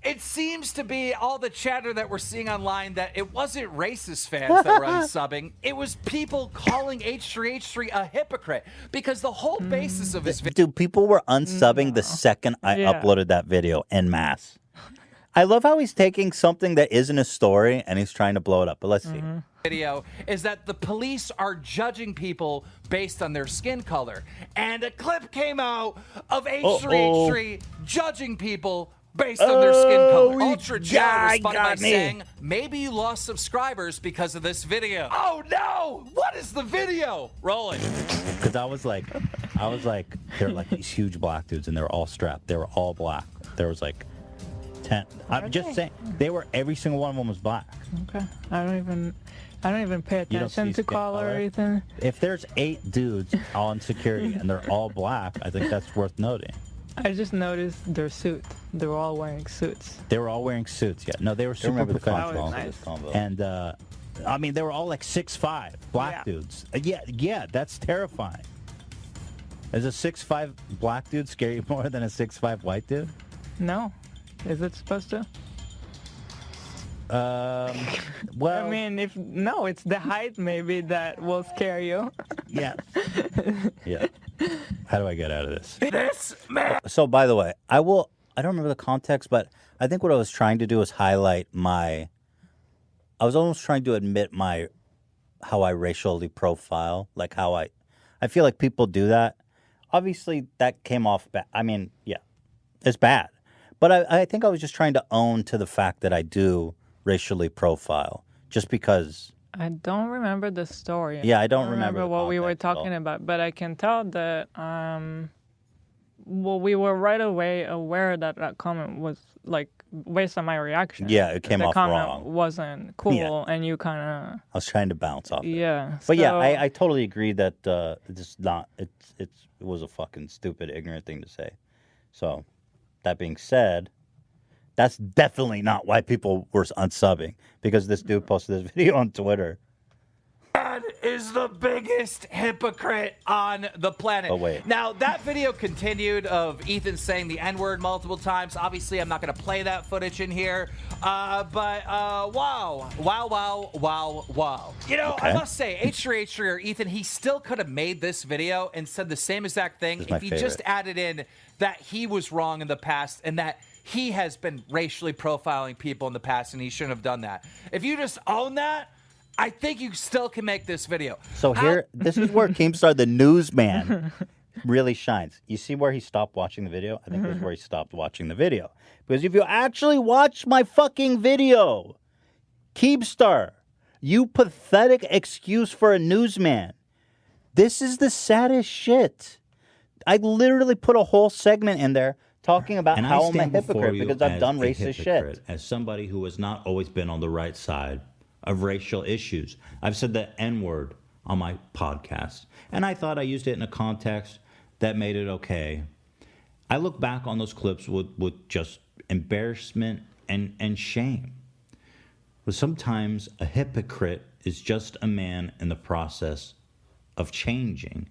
it seems to be all the chatter that we're seeing online that it wasn't racist fans that were unsubbing. It was people calling H3H3 a hypocrite because the whole basis of his video. Dude, people were unsubbing the second I Yeah. uploaded that video en masse. I love how he's taking something that isn't a story and he's trying to blow it up. But let's see. Video is that the police are judging people based on their skin color. And a clip came out of H3H3 judging people based on their skin color. Ultra Joe responded by saying, maybe you lost subscribers because of this video. Oh no! What is the video? Roll it. Because I was like, they're like these huge black dudes and they were all strapped. They were all black. There was like 10. I'm just saying, every single one of them was black. Okay. I don't even pay You don't attention see to skin color or color? anything. If there's 8 dudes on security and they're all black, I think that's worth noting. I just noticed their suit. They were all wearing suits. They were all wearing suits. Yeah, no, they were super remember the professional. combo. And I mean, they were all like 6'5", black dudes. Yeah, that's terrifying. Is a 6'5" black dude scare you more than a 6'5" white dude? No. Is it supposed to? Well, I mean, it's the height maybe that will scare you. Yeah. Yeah. How do I get out of this? This man. So, by the way, I will I don't remember the context, but I think what I was trying to do was highlight I was almost trying to admit how I racially profile, like how I feel like people do that. Obviously, that came off bad. I mean, yeah, it's bad. But I think I was just trying to own to the fact that I do racially profile, just because. I don't remember the story. Yeah, I don't remember what we were talking about, but I can tell that we were right away aware that that comment was like based on my reaction. Yeah, it came the off comment wrong. Wasn't cool, Yeah. and you kind of. I was trying to bounce off it. Yeah, But yeah, so- I totally agree that it was a fucking stupid, ignorant thing to say. So, that being said, that's definitely not why people were unsubbing, because this dude posted this video on Twitter. Dad is the biggest hypocrite on the planet. Oh, wait. Now, that video continued of Ethan saying the N-word multiple times. Obviously, I'm not going to play that footage in here. But wow. You know, I Okay. must say, H3H3 or Ethan, he still could have made this video and said the same exact thing This is my if he just favorite. added in that he was wrong in the past and that he has been racially profiling people in the past and he shouldn't have done that. If you just own that, I think you still can make this video. So here, this is where Keemstar, the newsman, really shines. You see where he stopped watching the video? I think this is where he stopped watching the video. Because if you actually watch my fucking video, Keemstar, you pathetic excuse for a newsman. This is the saddest shit. I literally put a whole segment in there talking about And how I I'm a stand before hypocrite you because I've as done a racist hypocrite, shit. As somebody who has not always been on the right side of racial issues. I've said the N-word on my podcast, and I thought I used it in a context that made it okay. I look back on those clips with just embarrassment and shame. But sometimes a hypocrite is just a man in the process of changing.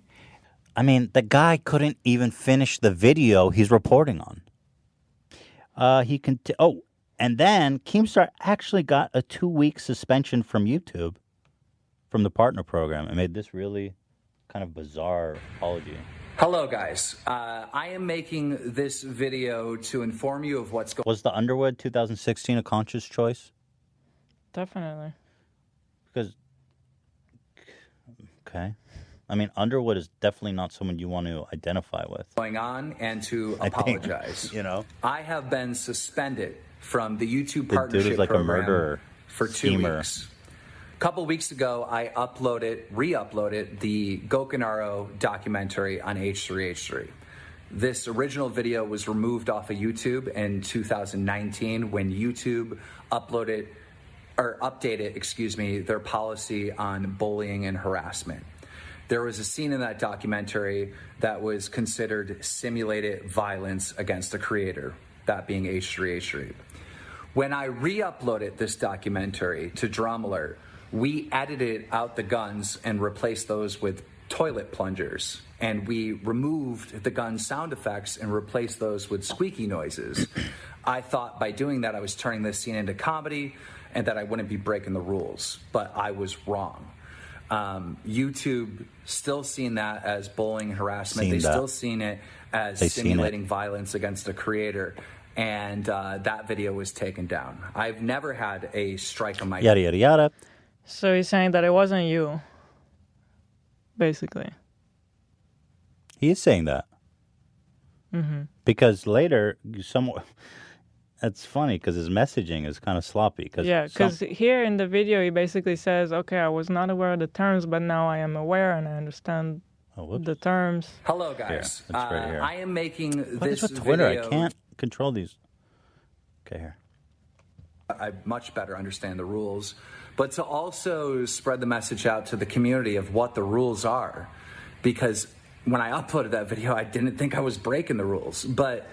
I mean, the guy couldn't even finish the video he's reporting on. And then Keemstar actually got a 2-week suspension from YouTube, from the partner program, and made this really kind of bizarre apology. Hello, guys. I am making this video to inform you of what's going on. Was the Underwood 2016 a conscious choice? Definitely. Because, okay. I mean, Underwood is definitely not someone you want to identify with. Going on and to I think, apologize. you know? I have been suspended from the YouTube The dude partnership is like a program murderer, for 2 schemer. weeks. A couple weeks ago, I re-uploaded the Gokenaro documentary on H3H3. This original video was removed off of YouTube in 2019 when YouTube updated, their policy on bullying and harassment. There was a scene in that documentary that was considered simulated violence against the creator, that being H3H3. When I re-uploaded this documentary to Drum Alert, we edited out the guns and replaced those with toilet plungers. And we removed the gun sound effects and replaced those with squeaky noises. I thought by doing that I was turning this scene into comedy and that I wouldn't be breaking the rules, but I was wrong. YouTube still seen that as bullying, harassment. They still seen it as simulating violence against the creator, and that video was taken down. I've never had a strike on my Yada, yada, yada. So he's saying that it wasn't you, basically. He is saying that. Mm-hmm. Because later, that's funny because his messaging is kind of sloppy. Yeah, because here in the video, he basically says, okay, I was not aware of the terms, but now I am aware and I understand the terms. Hello, guys. Here, it's right here. I am making What is this with Twitter? video. I can't control these. Okay, here. I much better understand the rules, but to also spread the message out to the community of what the rules are. Because when I uploaded that video, I didn't think I was breaking the rules, but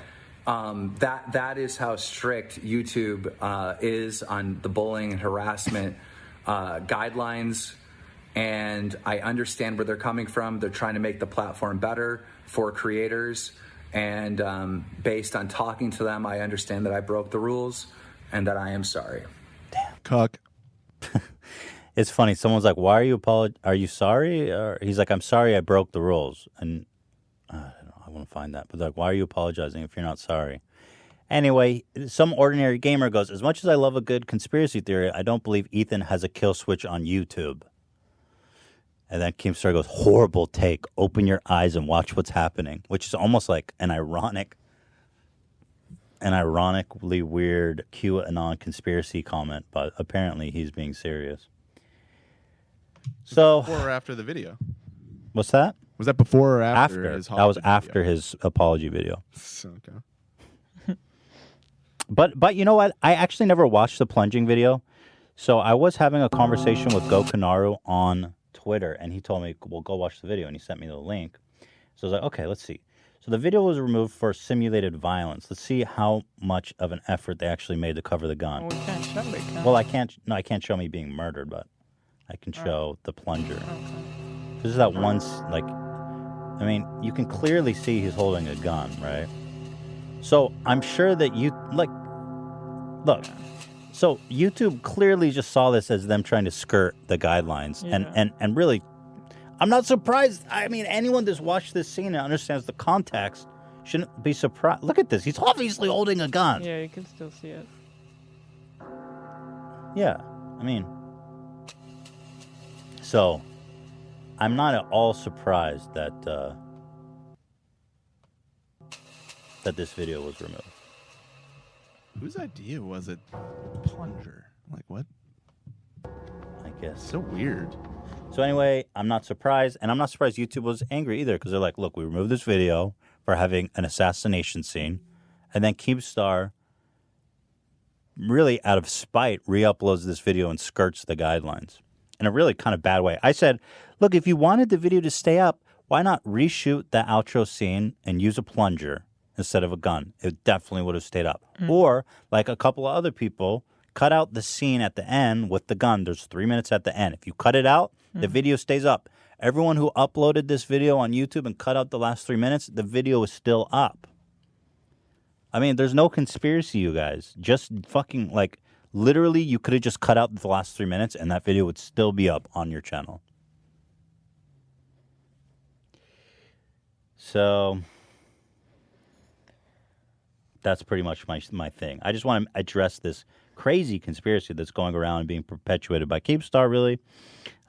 that is how strict YouTube is on the bullying and harassment guidelines. And I understand where they're coming from. They're trying to make the platform better for creators. And based on talking to them, I understand that I broke the rules and that I am sorry. Cuck. It's funny. Someone's like, "Why are you Are you sorry?" Or he's like, "I'm sorry, I broke the rules." And I don't know. I want to find that. But like, why are you apologizing if you're not sorry? Anyway, some ordinary gamer goes, as much as I love a good conspiracy theory, I don't believe Ethan has a kill switch on YouTube. And then Keemstar goes, horrible take. Open your eyes and watch what's happening, which is almost like an ironically weird QAnon conspiracy comment, but apparently he's being serious. So before or after the video? What's that? Was that before or after his That was apology after his apology video. Okay. But you know what? I actually never watched the plunging video. So I was having a conversation with Go Kanaru on Twitter, and he told me, well, go watch the video, and he sent me the link. So I was like, okay, let's see. So the video was removed for simulated violence. Let's see how much of an effort they actually made to cover the gun. Well, we can't show it, can we? Well, I can't show me being murdered, but I can show the plunger. This is that one, I mean, you can clearly see he's holding a gun, right? So I'm sure that look, so YouTube clearly just saw this as them trying to skirt the guidelines. Yeah. And really, I'm not surprised. I mean, anyone that's watched this scene and understands the context shouldn't be surprised. Look at this. He's obviously holding a gun. Yeah, you can still see it. Yeah, I mean, so I'm not at all surprised that that this video was removed. Whose idea was it? Plunger. Like what? I guess. So weird. So anyway, I'm not surprised, and I'm not surprised YouTube was angry either, because they're like, look, we removed this video for having an assassination scene, and then Keemstar, really out of spite, re-uploads this video and skirts the guidelines in a really kind of bad way. I said, look, if you wanted the video to stay up, why not reshoot the outro scene and use a plunger instead of a gun? It definitely would have stayed up. Or, like a couple of other people, cut out the scene at the end with the gun. There's 3 minutes at the end. If you cut it out, the video stays up. Everyone who uploaded this video on YouTube and cut out the last 3 minutes, the video is still up. I mean, there's no conspiracy, you guys. Just fucking, literally, you could have just cut out the last 3 minutes and that video would still be up on your channel. So that's pretty much my thing. I just want to address this crazy conspiracy that's going around and being perpetuated by Keemstar, really.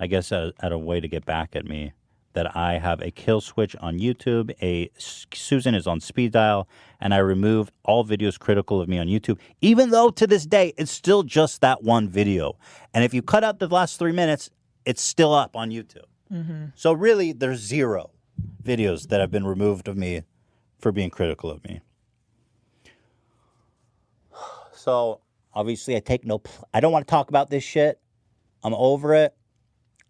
I guess at a way to get back at me, that I have a kill switch on YouTube, Susan is on speed dial, and I remove all videos critical of me on YouTube, even though to this day, it's still just that one video. And if you cut out the last 3 minutes, it's still up on YouTube. Mm-hmm. So really, there's 0 videos that have been removed of me for being critical of me. So obviously, I don't want to talk about this shit. I'm over it.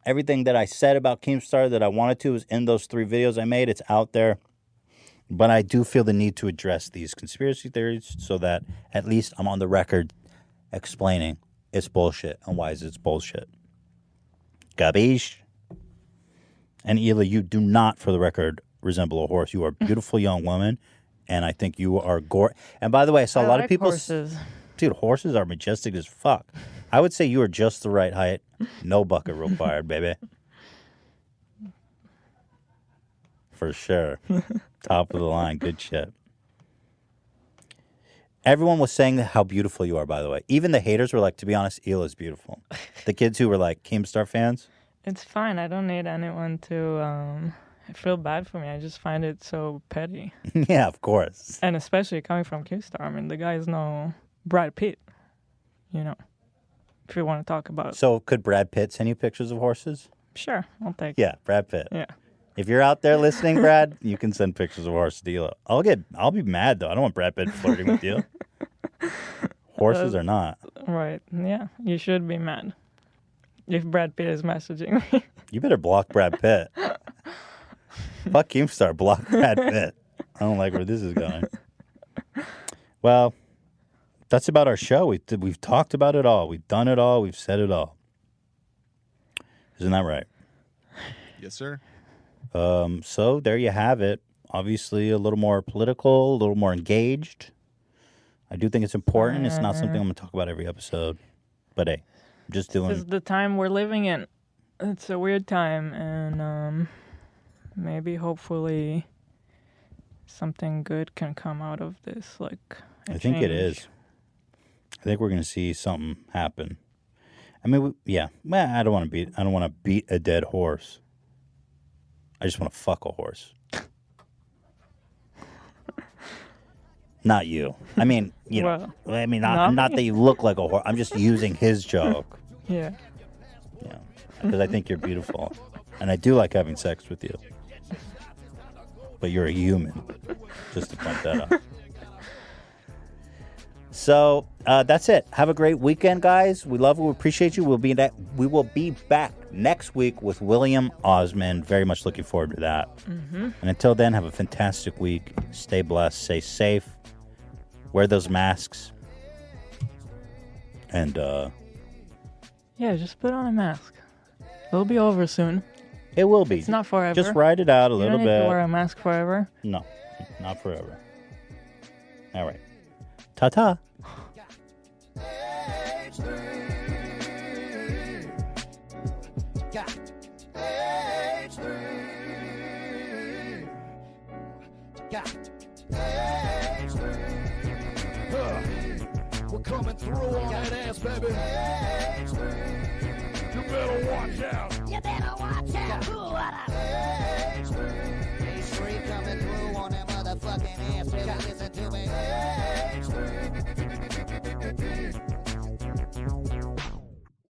Everything that I said about Keemstar that I wanted to is in those 3 videos I made. It's out there. But I do feel the need to address these conspiracy theories so that at least I'm on the record explaining it's bullshit and why is it's bullshit. Gabish? And Hila, you do not, for the record, resemble a horse. You are a beautiful young woman, and I think you are And by the way, I saw a lot of people... horses. Dude, horses are majestic as fuck. I would say you are just the right height. No bucket required, baby. For sure. Top of the line. Good shit. Everyone was saying how beautiful you are, by the way. Even the haters were like, to be honest, Hila's beautiful. The kids who were like Keemstar fans. It's fine. I don't need anyone to feel bad for me. I just find it so petty. Yeah, of course. And especially coming from Keemstar. I mean, the guy is no Brad Pitt, if you want to talk about it. So could Brad Pitt send you pictures of horses? Sure, I'll take it. Yeah, Brad Pitt. Yeah. If you're out there listening, Brad, you can send pictures of horses to Hila. I'll be mad, though. I don't want Brad Pitt flirting with you. Horses are not. Right. Yeah, you should be mad if Brad Pitt is messaging me. You better block Brad Pitt. Fuck Keemstar, block Brad Pitt. I don't like where this is going. Well, that's about our show. We've talked about it all. We've done it all. We've said it all. Isn't that right? Yes, sir. So there you have it. Obviously, a little more political, a little more engaged. I do think it's important. It's not something I'm going to talk about every episode. But hey, I'm just doing... This is the time we're living in. It's a weird time, and maybe, hopefully, something good can come out of this. Like, I think it is. I think we're going to see something happen. I mean, yeah. Well, I don't want to beat a dead horse. I just want to fuck a horse. Not you. I mean, you know. Well, I mean, not that you look like a horse. I'm just using his joke. Yeah. Yeah. Because I think you're beautiful, and I do like having sex with you. But you're a human. Just to point that out. So that's it. Have a great weekend, guys. We love you. We appreciate you. We will be back next week with William Osmond. Very much looking forward to that. Mm-hmm. And until then, have a fantastic week. Stay blessed. Stay safe. Wear those masks. And yeah, just put on a mask. It'll be over soon. It will be. It's not forever. Just ride it out a little You don't bit. need to wear a mask forever. No, not forever. All right. Ta-ta. We're coming through on that ass, baby. You better watch out. You better watch out. Ooh, what up?